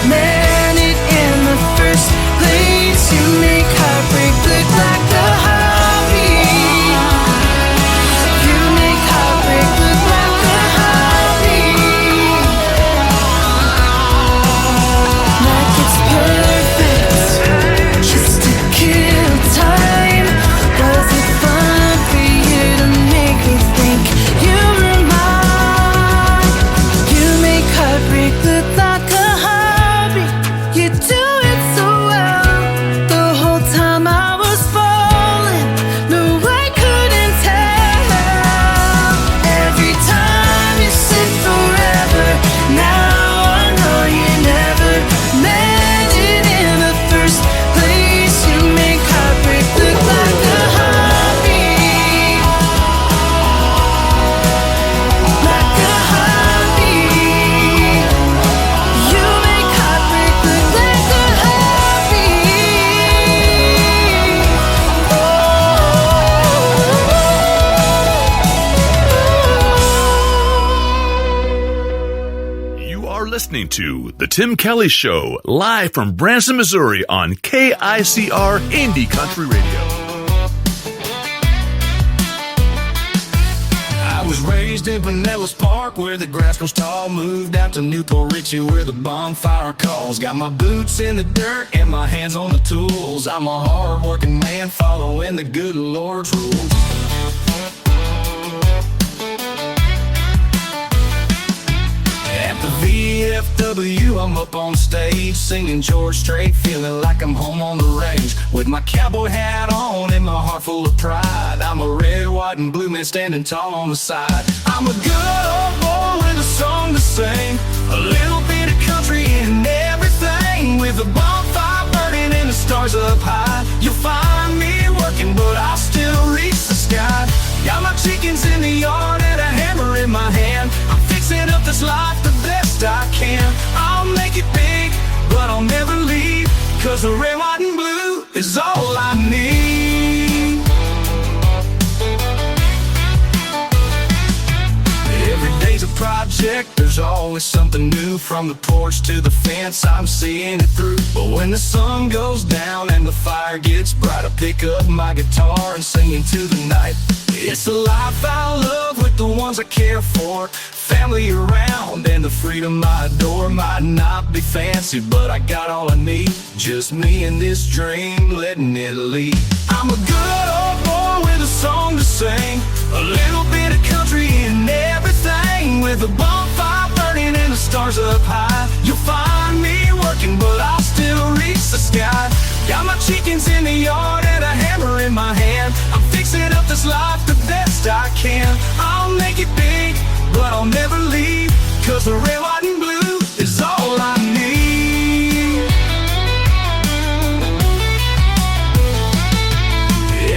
meant it in the first place. You make heartbreak look like a hobby. You make heartbreak look like a hobby. Like it's perfect, just to kill time. Was it fun for you to make me think you were mine? You make heartbreak look like a hobby. You do it so well. The whole time I was falling, no, I couldn't tell. Every time you said forever, now I know you never meant it in the first place. You make heartbreak look like a hobby. Like a hobby. You make heartbreak look like a hobby. You are listening to The Tim Kelly Show, live from Branson, Missouri on KICR Indie Country Radio. I was raised in Pinellas Park where the grass grows tall. Moved out to Newport Richie where the bonfire calls. Got my boots in the dirt and my hands on the tools. I'm a hard-working man following the good Lord's rules. At the VFW, I'm up on stage singing George Strait, feeling like I'm home on the range. With my cowboy hat on and my heart full of pride, I'm a red, white, and blue man standing tall on the side. I'm a good old boy with a song to sing, a little bit of country in everything. With a bonfire burning and the stars up high, you'll find me working, but I'll still reach the sky. Got my chickens in the yard and a hammer in my hand. I'm fixing up this life the best I can. I'll make it big, but I'll never leave, 'cause the red, white, and blue is all I need. project, there's always something new. From the porch to the fence, I'm seeing it through. But when the sun goes down and the fire gets bright, I pick up my guitar and sing into the night. It's a life I love with the ones I care for, family around and the freedom I adore. Might not be fancy, but I got all I need. Just me and this dream, letting it lead. I'm a good old boy with a song to sing, a little bit of country in everything. With a bonfire burning and the stars up high, you'll find me working, but I'll still reach the sky. Got my chickens in the yard and a hammer in my hand. I'm fixing up this life the best I can. I'll make it big, but I'll never leave, 'cause the red, white, and blue is all I need.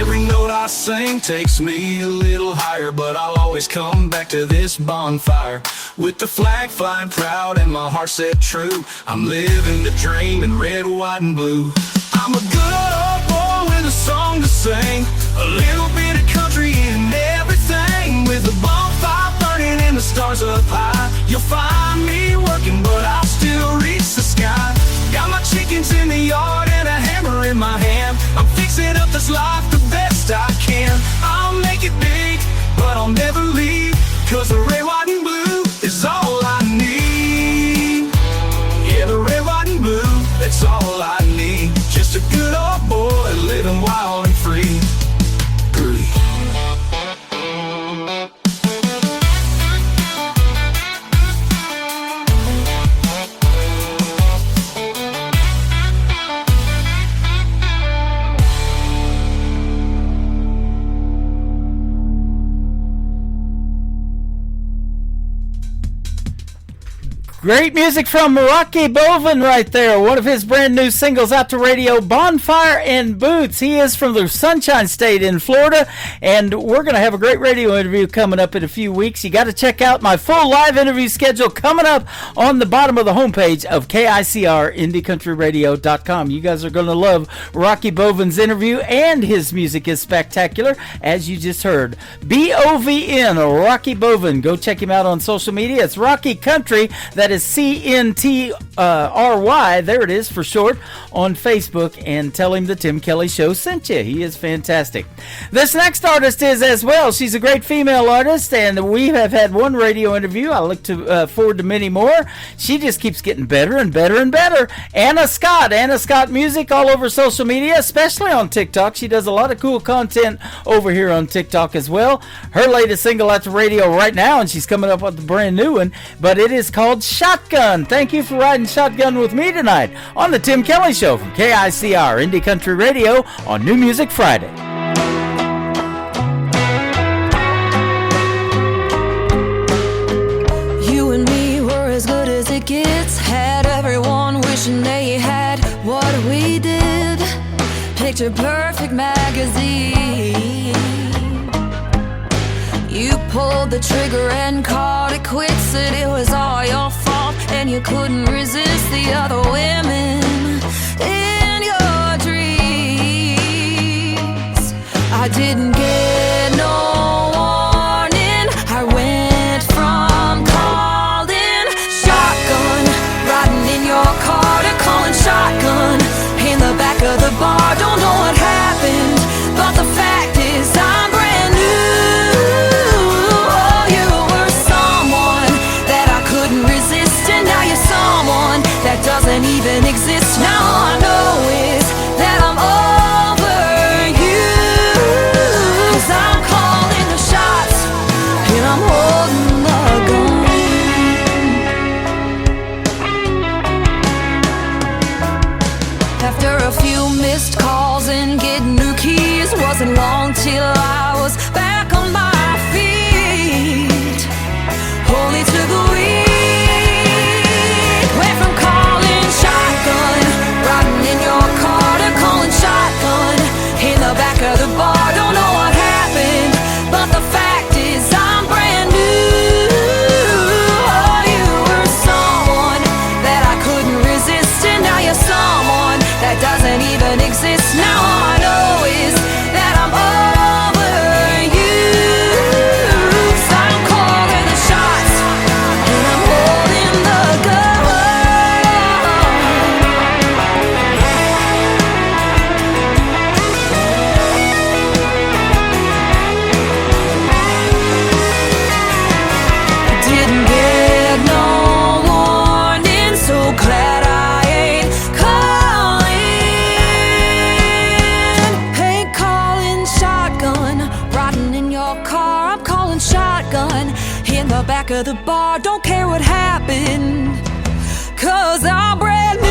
Every note I sing takes me a little higher, but I'll always come back to this bonfire. With the flag flying proud and my heart set true, I'm living the dream in red, white, and blue. I'm a good old boy with a song to sing, a little bit of country in everything. With a bonfire burning and the stars up high, you'll find me working, but I'll still reach the sky. Got my chickens in the yard and a hammer in my hand. I'm fixing up this life the best I can. I'll make it big, but I'll never leave, 'cause the red, white, and blue is all I need. Yeah, the red, white, and blue, that's all I need. Just a good old boy living wild and free. Great music from Rocky Boven right there. One of his brand new singles out to radio, Bonfire and Boots. He is from the Sunshine State in Florida, and we're going to have a great radio interview coming up in a few weeks. You got to check out my full live interview schedule coming up on the bottom of the homepage of KICR, IndieCountryRadio.com. You guys are going to love Rocky Boven's interview, and his music is spectacular, as you just heard. BOVN, Rocky Boven. Go check him out on social media. It's Rocky Country. That is CNTRY, there it is for short, on Facebook, and tell him the Tim Kelly Show sent you. He is fantastic. This next artist is as well. She's a great female artist, and we have had one radio interview. I look to forward to many more. She just keeps getting better and better and better. Anna Scott Music all over social media, especially on TikTok. She does a lot of cool content over here on TikTok as well. Her latest single at the radio right now, and she's coming up with a brand new one, but it is called Shotgun. Thank you for riding shotgun with me tonight on the Tim Kelly Show from KICR Indie Country Radio on New Music Friday. You and me were as good as it gets. Had everyone wishing they had what we did. Picture perfect magazine. You pulled the trigger and called it quits. Said it was all your fault and you couldn't resist the other women in your dreams. I didn't get no warning. I went from calling shotgun, riding in your car, to calling shotgun in the back of the bar. Don't know what happened, but the fact is I'm brand new. That doesn't even exist. Now all I know is that I'm over you. 'Cause I'm calling the shots and I'm holding the gun. After a few missed calls and getting new keys, wasn't long till I was back on my feet. Only took a week. Went from calling shotgun, riding in your car, to calling shotgun in the back of the bar. Don't know what happened, but the fact is I'm brand new. Oh, you were someone that I couldn't resist, and now you're someone that doesn't even exist. Now all I know is that I'm over you. to the bar, don't care what happened, 'cause I'm brand new.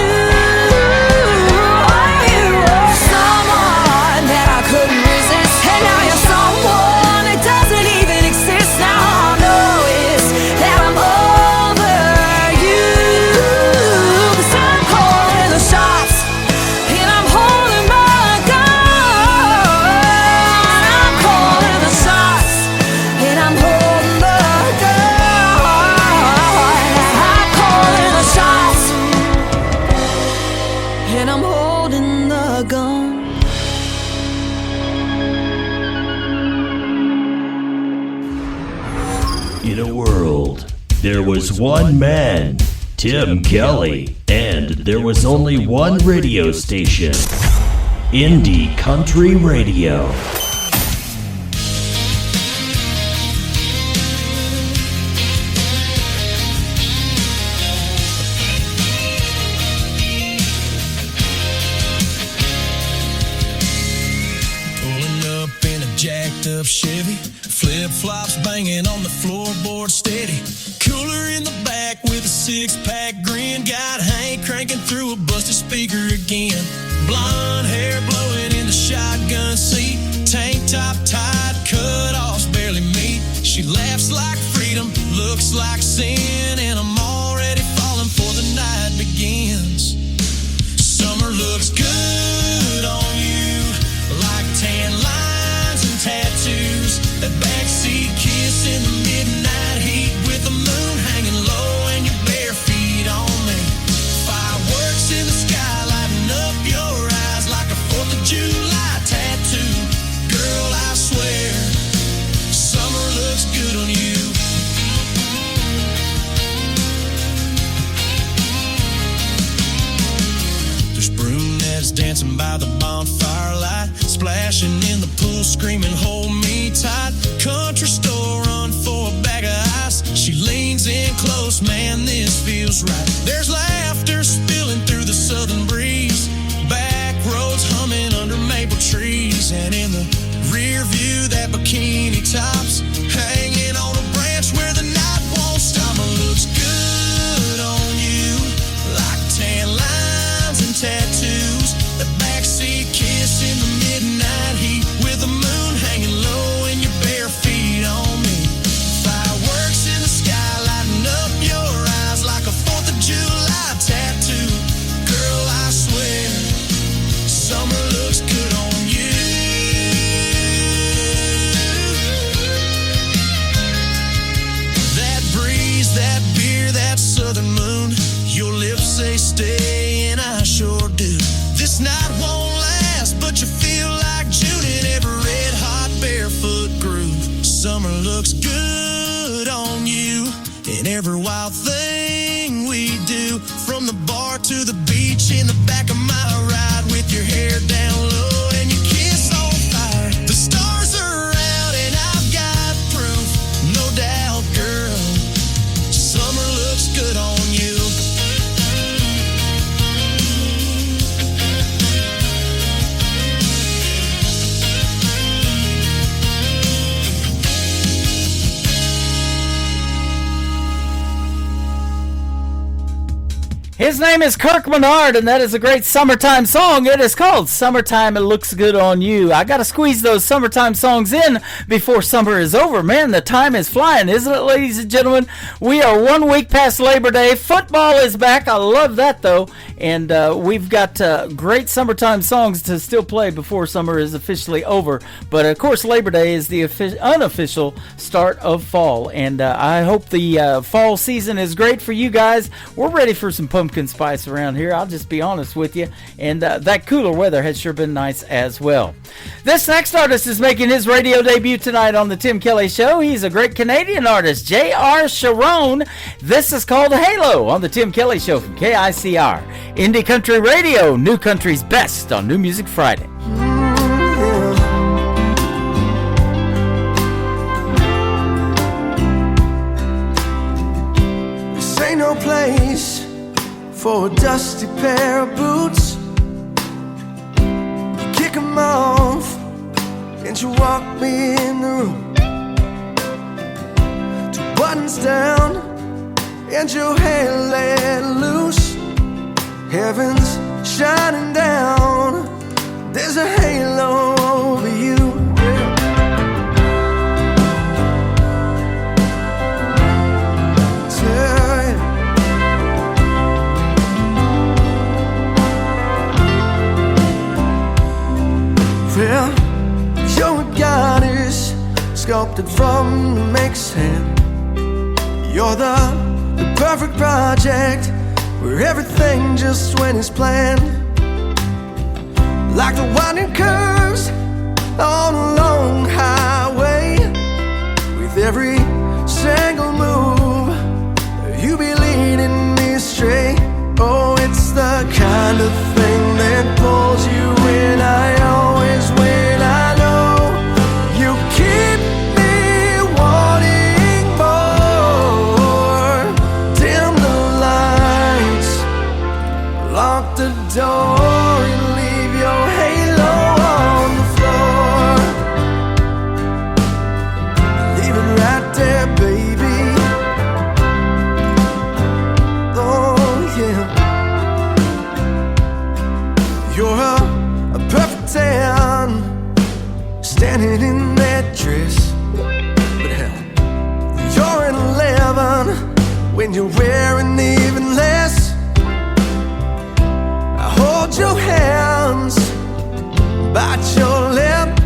You were someone that I couldn't resist, and now you're someone that doesn't even exist. Now all I know is that I'm over you. 'Cause I'm calling the shots, and I'm holding my gun. I'm calling the shots, and I'm holding the gun. I'm calling the shots, and I'm holding the gun. In a world, there was one man, Tim Kelly, and there was only one radio station, Indie Country Radio. Pulling up in a jacked up Chevy, flip-flops banging on the floorboard steady. Cooler in the back with a six-pack grin. Got Hank cranking through a busted speaker again. Blonde hair blowing in the shotgun seat. Tank top tied, cut-offs barely meet. She laughs like freedom, looks like sin, and I'm already falling for the night begins. Summer looks good on you, like tan lines and tattoos. That backseat kiss in the midnight heat, with the moon hanging low and your bare feet on me. Fireworks in the sky lighting up your eyes like a 4th of July tattoo. Girl, I swear, summer looks good on you. There's brunettes dancing by the bonfire light, splashing in the pool, screaming, hold me tight. Country store, run for a bag of ice. She leans in close, man, this feels right. There's laughter spilling through the southern breeze. Back roads humming under maple trees. And in the rear view, that bikini tops hanging on a branch where the night won't stop. It looks good on you, like tan lines and tattoos. The backseat kiss in the midnight heat, with the moon hanging low and your bare feet on me. Fireworks in the sky lighting up your eyes like a 4th of July tattoo. Girl, I swear, summer looks good on you. That breeze, that beer, that southern moon, your lips say stay and I sure do. This night won't last, but you feel like June in every red hot barefoot groove. Summer looks good on you in every wild thing we do, from the bar to the beach in the back of my ride, with your hair down low and your kiss on fire. The stars are out and I've got proof, no doubt, girl, summer looks good on you. His name is Kirk Menard, and that is a great summertime song. It is called Summertime It Looks Good on You. I got to squeeze those summertime songs in before summer is over. Man, the time is flying, isn't it, ladies and gentlemen? We are 1 week past Labor Day. Football is back. I love that, though. And we've got great summertime songs to still play before summer is officially over. But, of course, Labor Day is the unofficial start of fall. And I hope the fall season is great for you guys. We're ready for some pumpkin spice around here, I'll just be honest with you. And that cooler weather has sure been nice as well. This next artist is making his radio debut tonight on the Tim Kelly Show. He's a great Canadian artist, J.R. Sharon. This is called Halo on the Tim Kelly Show from KICR. Indie Country Radio, New Country's best on New Music Friday. This ain't no place for a dusty pair of boots. You kick 'em off and you walk me in the room to what buttons down and your hair let loose. Heaven's shining down, there's a halo over you. Well, you're a goddess sculpted from the maker's hand. You're the perfect project where everything just went as planned. Like the winding curves on a long highway, with every single move you be leading me astray. Oh, it's the kind of thing that pulls you in. I always win. I know you keep me wanting more. Dim the lights, lock the door, and leave your halo on the floor. Leave it right there, baby. You're a perfect 10, standing in that dress. But hell, you're an 11 when you're wearing even less. I hold your hands, bite your lip,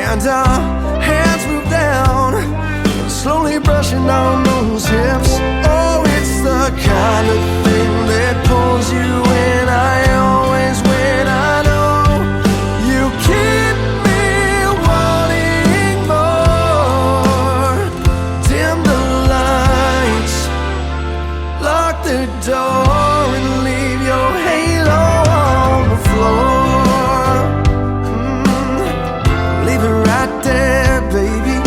and our hands move down, slowly brushing on those hips. Oh, it's the kind of thing that pulls you in. I always win. I know you keep me wanting more. Dim the lights, lock the door, and leave your halo on the floor. Leave it right there, baby.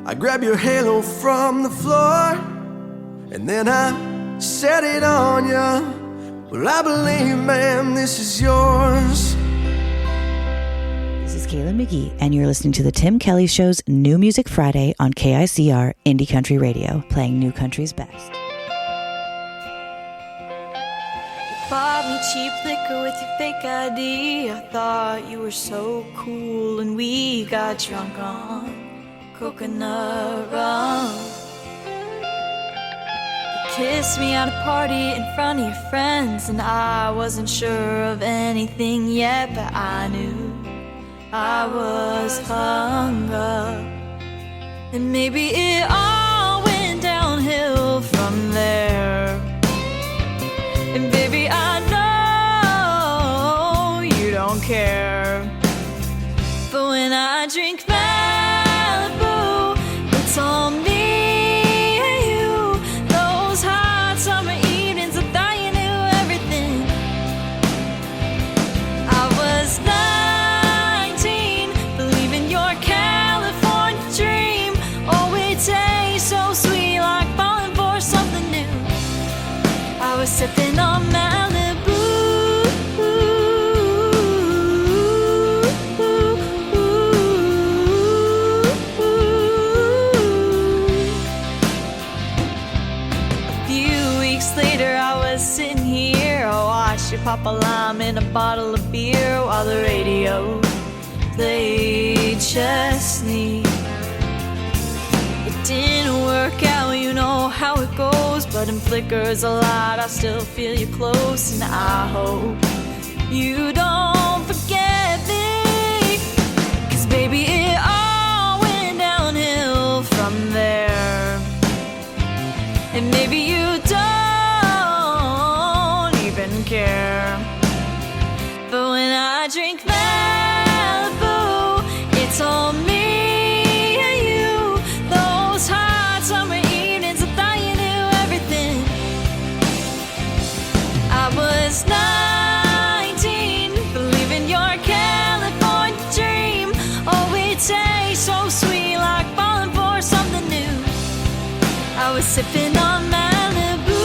I grab your halo from the floor, and then I set it on ya. Well, I believe, man, this is yours. This is Kayla McGee, and you're listening to the Tim Kelly Show's New Music Friday on KICR Indie Country Radio, playing New Country's best. Bought me cheap liquor with your fake ID. I thought you were so cool, and we got drunk on coconut rum. You kissed me at a party in front of your friends, and I wasn't sure of anything yet, but I knew I was hung up. And maybe it all went downhill from there. And baby, I know you don't care, but when I drink Malibu, it's all me and you. Those hot summer evenings, I thought you knew everything. I was 19, believing your California dream. Oh, it tastes so sweet, like falling for something new. I was sipping on Malibu. Later I was sitting here, I watched you pop a lime in a bottle of beer while the radio played Chesney. It didn't work out, you know how it goes, but in flickers of light I still feel you close, and I hope you don't forget me, 'cause baby it all went downhill from there. And maybe you don't I was sipping on Malibu.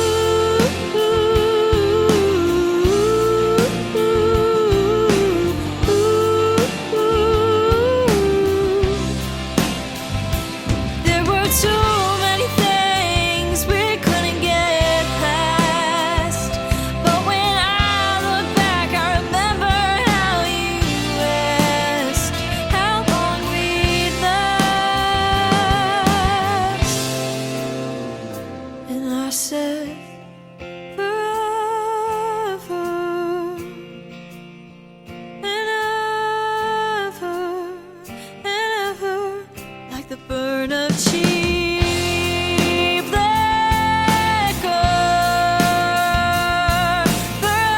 There were too many things we couldn't get past, but when I look back, I remember how you asked how long we'd last, and I said forever and ever, like the burn of cheap liquor. Forever.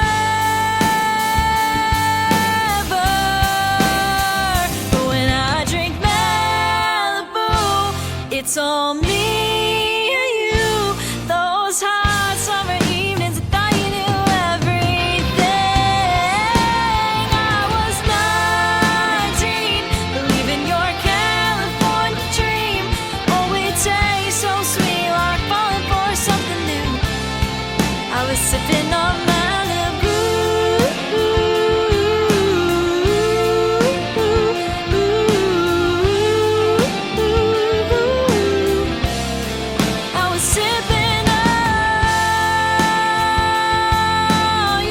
But when I drink Malibu, it's all me and you. Those hot summer evenings, I thought you knew everything. I was 19, believing your California dream. Oh, it tastes so sweet, like falling for something new. I was sipping on Malibu. I was sipping on you.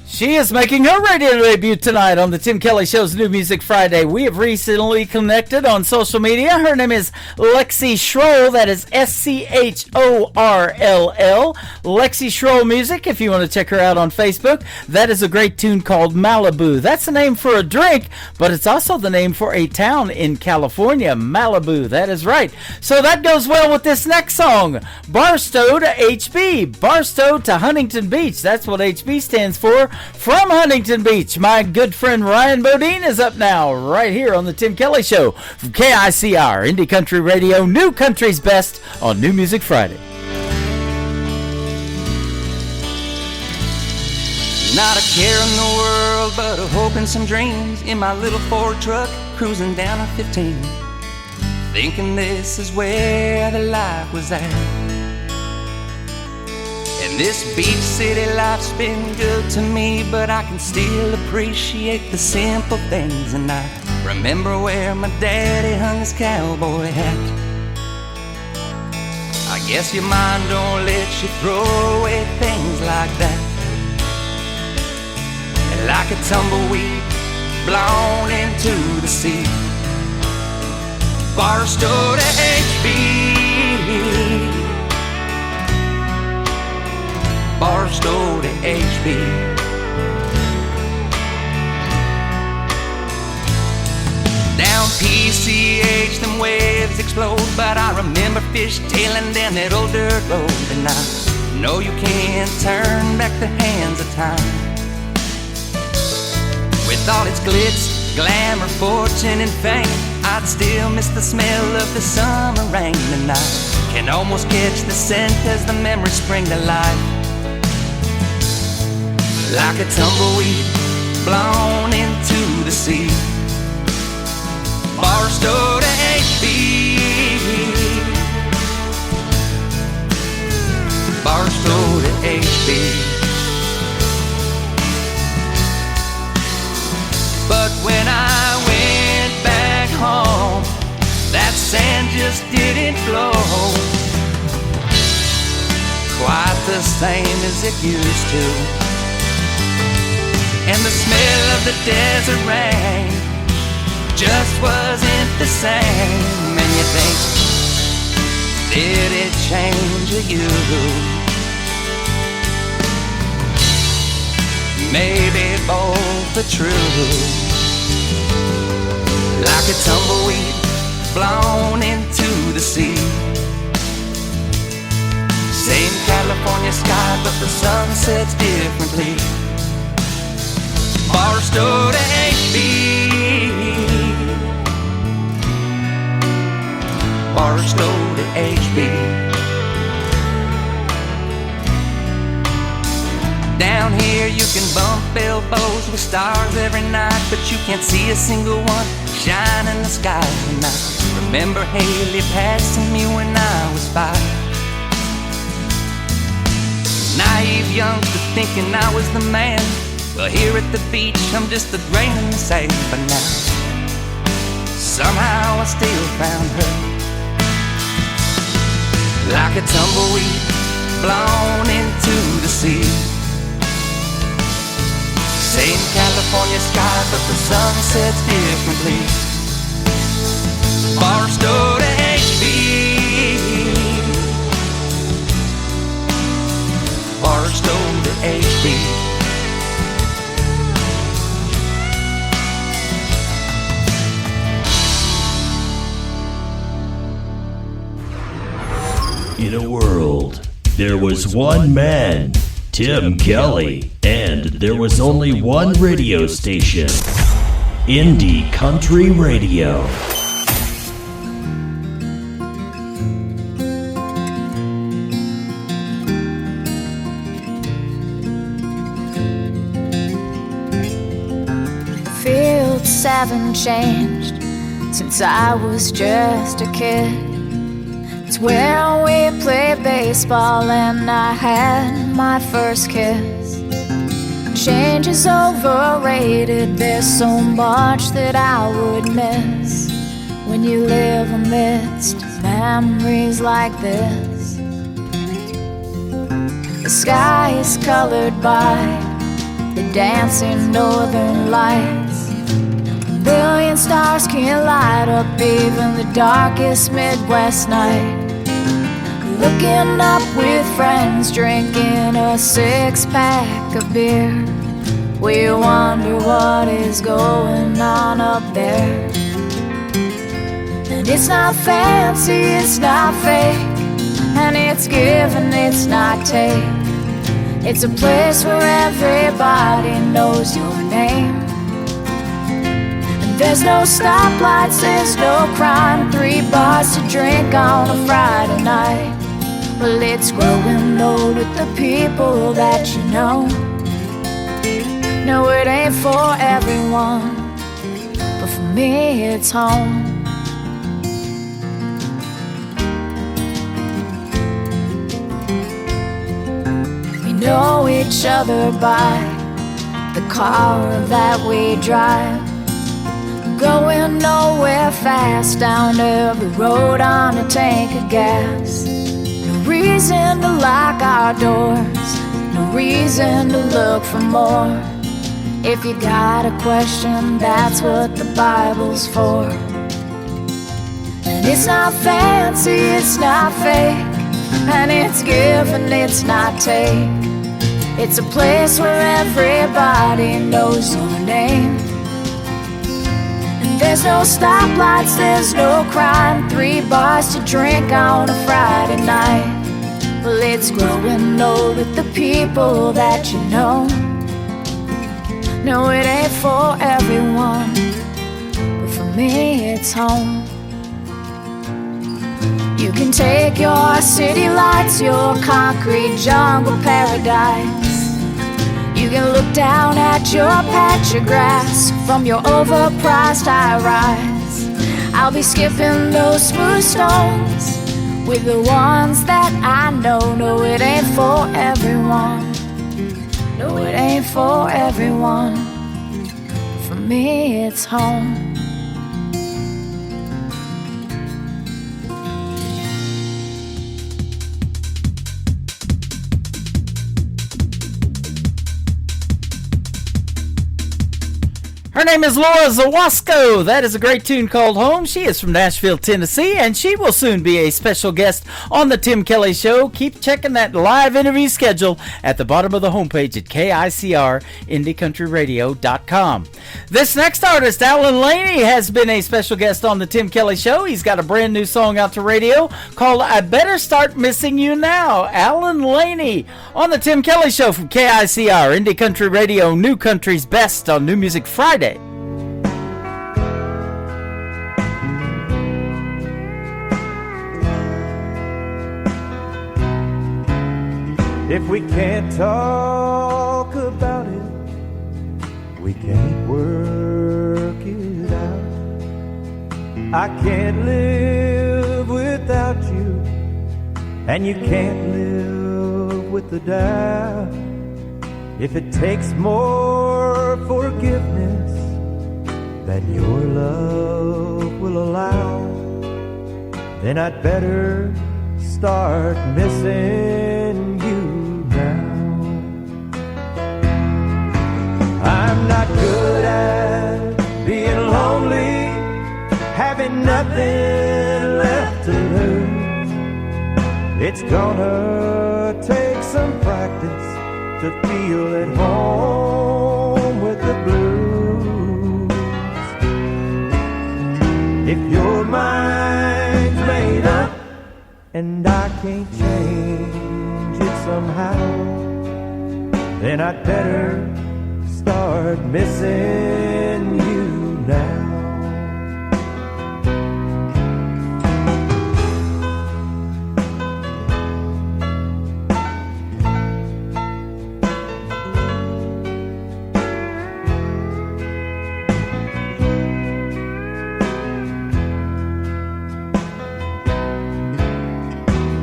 She is making her radio debut tonight on the Tim Kelly Show's New Music Friday. We have recently connected on social media. Her name is Lexi Schroll. That is SCHORLL. Lexi Schroll Music, if you want to check her out on Facebook. That is a great tune called Malibu. That's the name for a drink, but it's also the name for a town in California, Malibu. That is right. So that goes well with this next song. Barstow to HB. Barstow to Huntington Beach. That's what HB stands for. From Huntington Beach, my good friend Ryan Bodine is up now, right here on the Tim Kelly Show from KICR, Indie Country Radio, New Country's Best on New Music Friday. Not a care in the world, but a hope and some dreams in my little Ford truck, cruising down a 15, thinking this is where the life was at. And this beach city life's been good to me, but I can still appreciate the simple things. And I remember where my daddy hung his cowboy hat. I guess your mind don't let you throw away things like that. And like a tumbleweed blown into the sea, Barstow to HB, Barstow to HB. Down PCH, them waves explode, but I remember fishtailing down that old dirt road. And I know you can't turn back the hands of time. With all its glitz, glamour, fortune, and fame, I'd still miss the smell of the summer rain. And I can almost catch the scent as the memories spring to life. Like a tumbleweed blown into the sea, Barstow to HB, Barstow to HB. But when I went back home, that sand just didn't flow quite the same as it used to. And the smell of the desert rain just wasn't the same. And you think, did it change you? Maybe both are true. Like a tumbleweed blown into the sea. Same California sky, but the sun sets differently. Barstow to HB, Barstow to HB. Down here you can bump elbows with stars every night, but you can't see a single one shine in the sky tonight. Remember Haley passing me when I was 5. Naive youngster thinking I was the man. Well, here at the beach I'm just a grain in the sand. But now somehow I still found her, like a tumbleweed blown into the sea. Same California sky, but the sun sets differently. Barstow to HB, Barstow to HB. In a world, there was one man, Tim Kelly, and there was only one radio station, Indie Country Radio. Fields haven't changed since I was just a kid. It's where we played baseball and I had my first kiss. Change is overrated, there's so much that I would miss when you live amidst memories like this. The sky is colored by the dancing northern lights. A billion stars can light up even the darkest Midwest night. Looking up with friends, drinking a 6-pack of beer. We wonder what is going on up there. And it's not fancy, it's not fake, and it's give and it's not take. It's a place where everybody knows your name. And there's no stoplights, there's no crime, 3 bars to drink on a Friday night. Well, it's growing old with the people that you know. No, it ain't for everyone, but for me it's home. We know each other by the car that we drive, going nowhere fast down every road on a tank of gas. Reason to lock our doors, no reason to look for more. If you got a question, that's what the Bible's for. And it's not fancy, it's not fake, and it's give and it's not take. It's a place where everybody knows your name. And there's no stoplights, there's no crime, 3 bars to drink on a Friday night. Well, it's growing old with the people that you know. No, it ain't for everyone, but for me it's home. You can take your city lights, your concrete jungle paradise. You can look down at your patch of grass from your overpriced high-rise. I'll be skipping those smooth stones with the ones that I know. No, it ain't for everyone. No, it ain't for everyone. For me, it's home. Her name is Laura Zawasco. That is a great tune called Home. She is from Nashville, Tennessee, and she will soon be a special guest on the Tim Kelly Show. Keep checking that live interview schedule at the bottom of the homepage at KICRIndieCountryRadio.com. This next artist, Alan Laney, has been a special guest on the Tim Kelly Show. He's got a brand new song out to radio called I Better Start Missing You Now. Alan Laney on the Tim Kelly Show from KICR, Indie Country Radio, New Country's Best on New Music Friday. If we can't talk about it, we can't work it out. I can't live without you, and you can't live with the doubt. If it takes more forgiveness than your love will allow, then I'd better start missing you now. I'm not good at being lonely, having nothing left to lose. It's gonna take some practice to feel at home with the blues. If your mind's made up and I can't change it somehow, then I'd better start missing you now.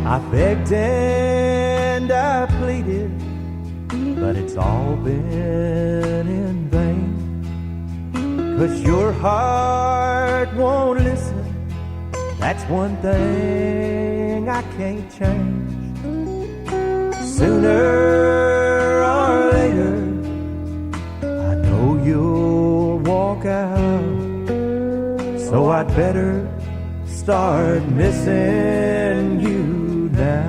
I begged and I pleaded, but it's all been in vain. 'Cause your heart won't listen, that's one thing I can't change. Sooner or later, I know you'll walk out, so I'd better start missing you now.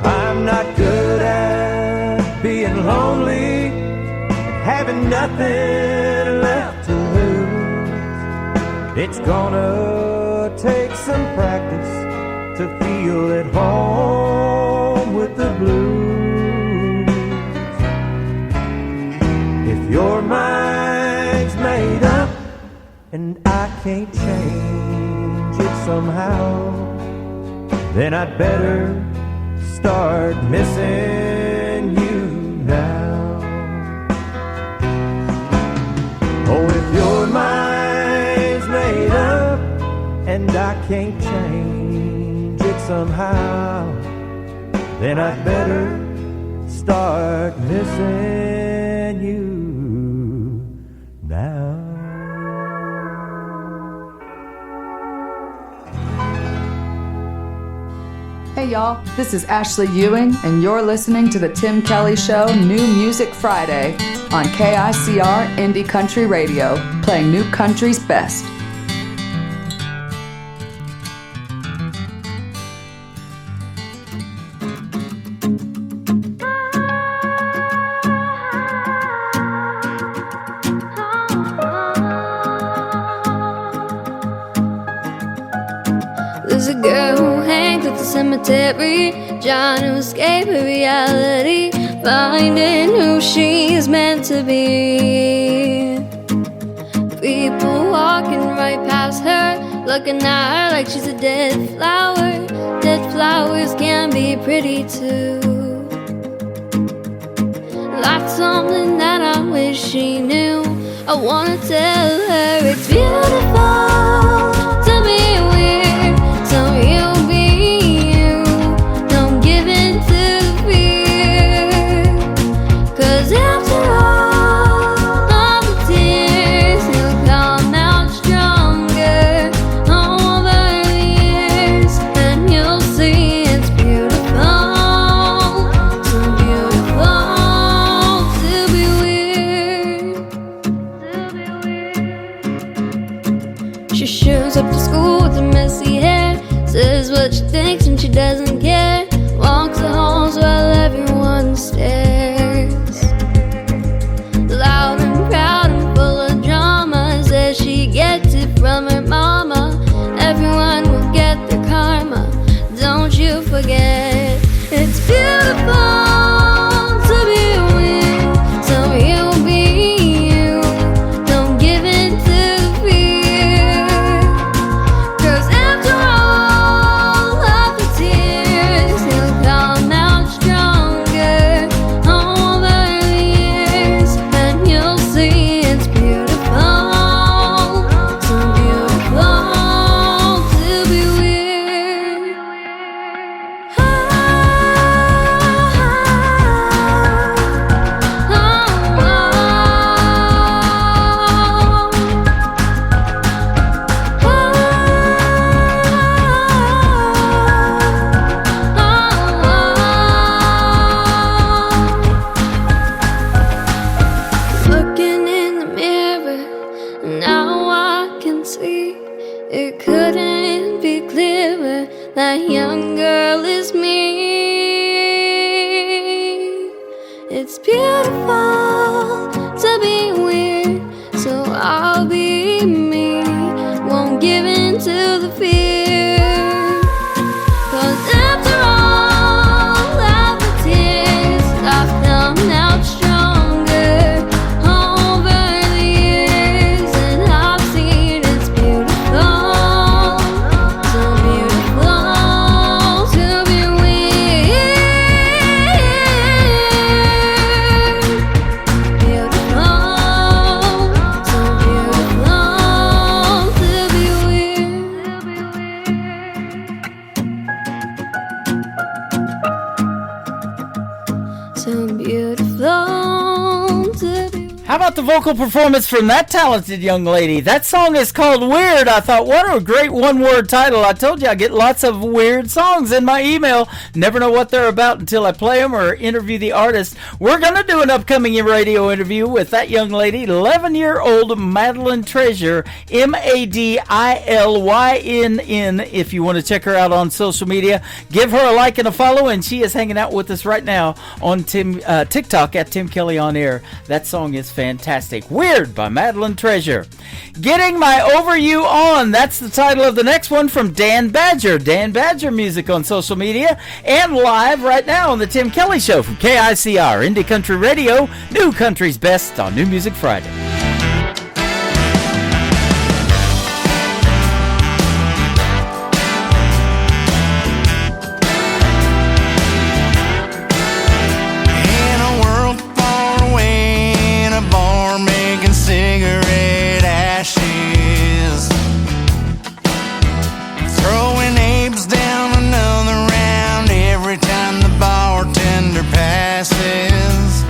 I'm not good at being lonely, having nothing left to lose. It's gonna take some practice to feel at home with the blues. If your mind's made up and I can't change it somehow, then I'd better start missing you now. Oh, if your mind's made up and I can't change it somehow, then I'd better start missing you now. Hey y'all, this is Ashley Ewing, and you're listening to The Tim Kelly Show New Music Friday on KICR Indie Country Radio, playing New Country's best. There's a girl who hangs at the cemetery, trying to escape her reality, finding who she's meant to be. People walking right past her, looking at her like she's a dead flower. Dead flowers can be pretty too. That's something that I wish she knew. I wanna tell her it's beautiful to be weird, so you be you. Don't give in to the fear, 'cause after all the tears, you'll come out stronger over the years, and you'll see it's beautiful, so beautiful to be weird. Shows up to school with her messy hair, says what she thinks and she doesn't care. Walks the halls while everyone stares. Loud and proud and full of drama, says she gets it from her mama. Everyone will get their karma, don't you forget. It's beautiful to be weird, so you'll be you. Don't give in to the fear, 'cause after all of the tears, you'll come out stronger over the years, and you'll see it's beautiful, so beautiful to be weird. Looking in the mirror, now I can see it couldn't be clearer. That young girl is me. It's beautiful to be weird, so I'll be me. Won't give in to the fear, 'cause after all of the tears, I've come out stronger over the years, and I've seen it's beautiful, so beautiful to be weird. Beautiful, so beautiful to be weird. So beautiful to be. How about the vocal performance from that talented young lady? That song is called Weird. I thought, what a great one-word title. I told you I get lots of weird songs in my email. Never know what they're about until I play them or interview the artist. We're going to do an upcoming radio interview with that young lady, 11-year-old Madeline Treasure, Madilynn. If you want to check her out on social media, give her a like and a follow, and she is hanging out with us right now on TikTok at Tim Kelly On Air. That song is fantastic. Weird by Madeline Treasure. Getting My Over You On. That's the title of the next one from Dan Badger. Dan Badger music on social media and live right now on the Tim Kelly Show from KICR, Indie Country Radio, New Country's Best on New Music Friday. In a world far away, in a bar making cigarette ashes, throwing apes down another round every time the bartender passes.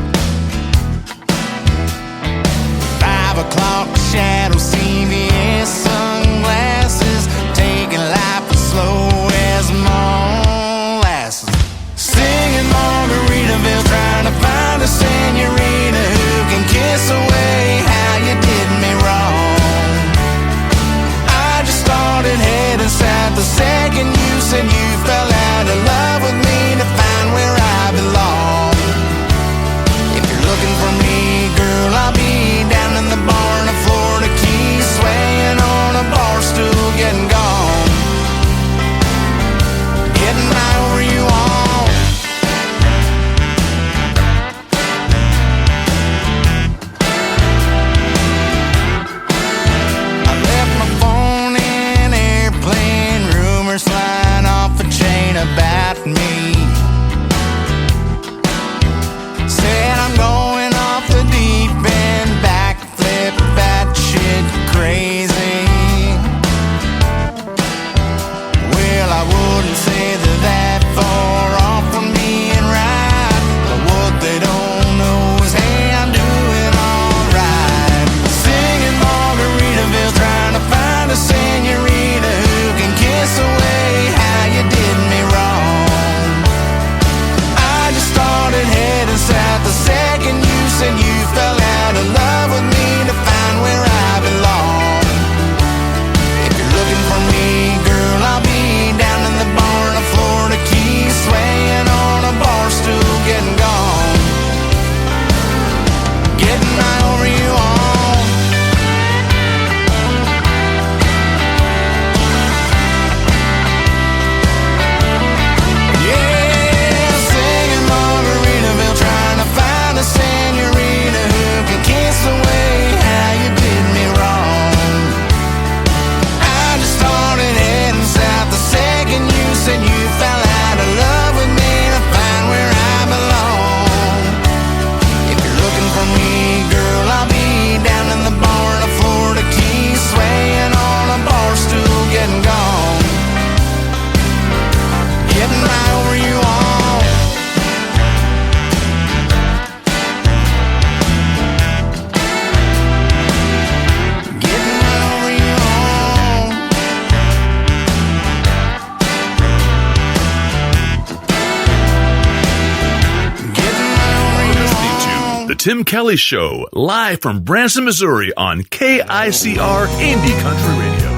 Tim Kelly Show, live from Branson, Missouri on KICR Indie Country Radio.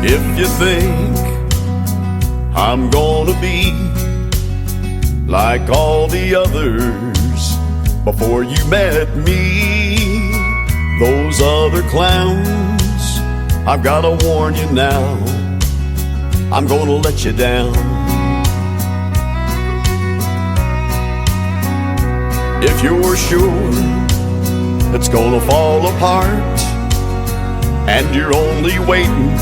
If you think I'm gonna be like all the others before you met me, those other clowns, I've gotta warn you now, I'm gonna let you down. If you're sure it's gonna fall apart and you're only waiting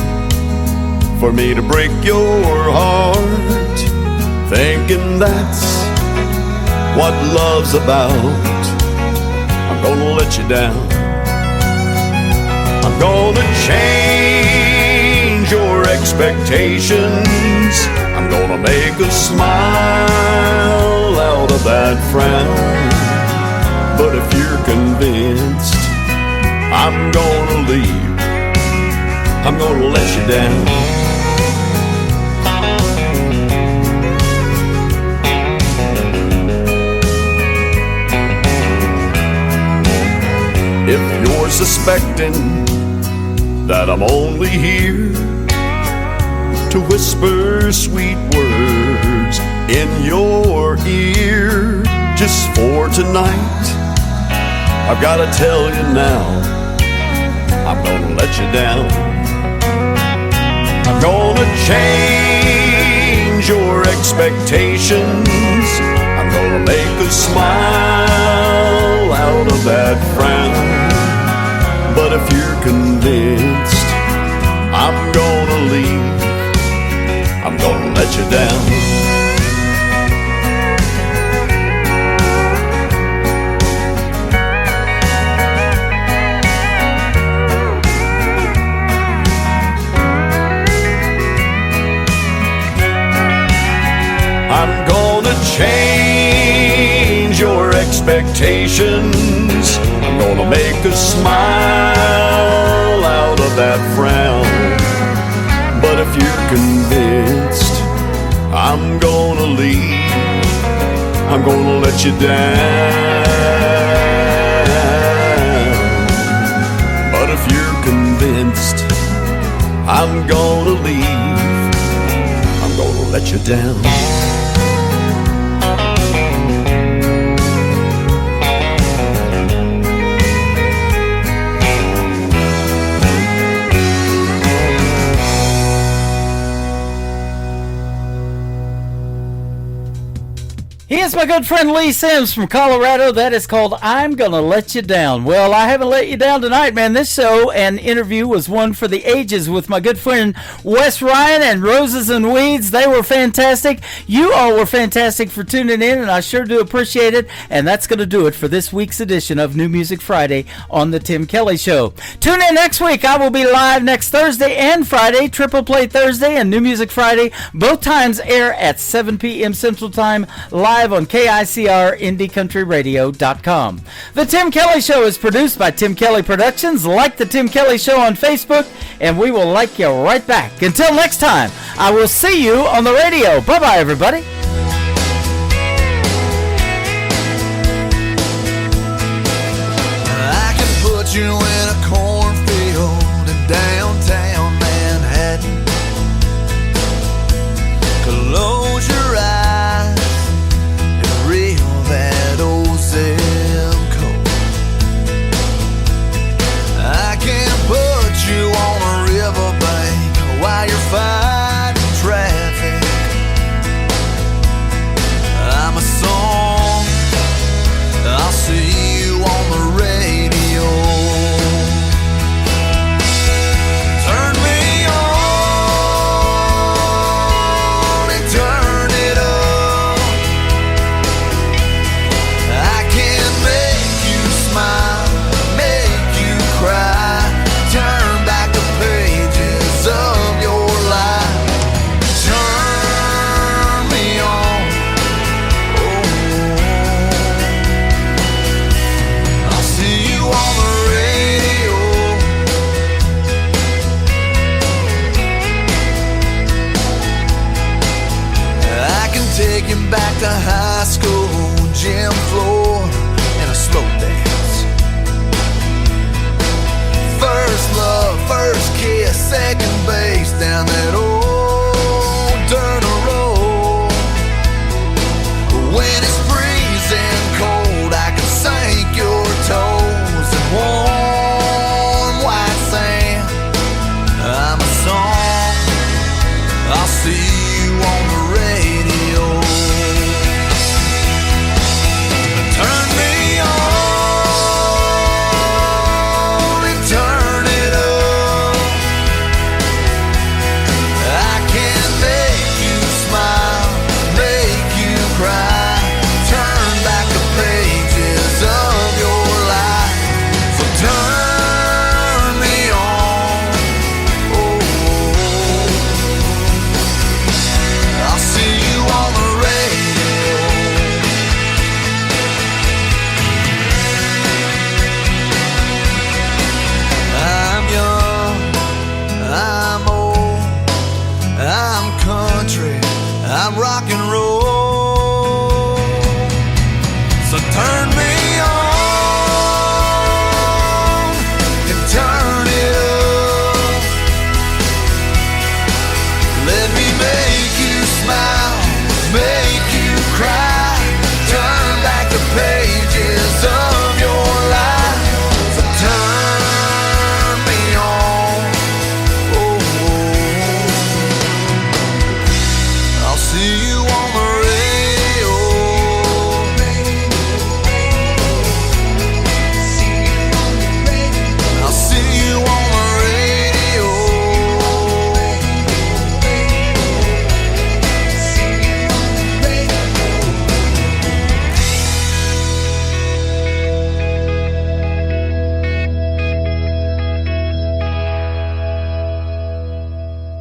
for me to break your heart, thinking that's what love's about, I'm gonna let you down. I'm gonna change your expectations. I'm gonna make a smile out of that frown. But if you're convinced I'm gonna leave, I'm gonna let you down. If you're suspecting that I'm only here to whisper sweet words in your ear just for tonight, I've gotta tell you now, I'm gonna let you down. I'm gonna change your expectations. I'm gonna make a smile out of that frown. But if you're convinced I'm gonna leave, I'm gonna let you down. I'm gonna change your expectations. I'm gonna make a smile out of that frown. But if you're convinced I'm gonna leave, I'm gonna let you down. But if you're convinced I'm gonna leave, I'm gonna let you down. Here's my good friend Lee Sims from Colorado. That is called I'm Gonna Let You Down. Well, I haven't let you down tonight, man. This show and interview was one for the ages with my good friend Wes Ryan and Roses and Weeds. They were fantastic. You all were fantastic for tuning in, and I sure do appreciate it. And that's going to do it for this week's edition of New Music Friday on The Tim Kelly Show. Tune in next week. I will be live next Thursday and Friday. Triple Play Thursday and New Music Friday. Both times air at 7 p.m. Central Time, live on KICR IndieCountryRadio.com. The Tim Kelly Show is produced by Tim Kelly Productions. Like The Tim Kelly Show on Facebook, and we will like you right back. Until next time, I will see you on the radio. Bye-bye, everybody. I can put you in a cornfield in downtown Manhattan. Close your eyes and reel that old zip code. I can put you on a riverbank while you're fighting traffic. I'm a song, I'll see you on the radio. take you back to high school, gym floor, and a slow dance. First love, first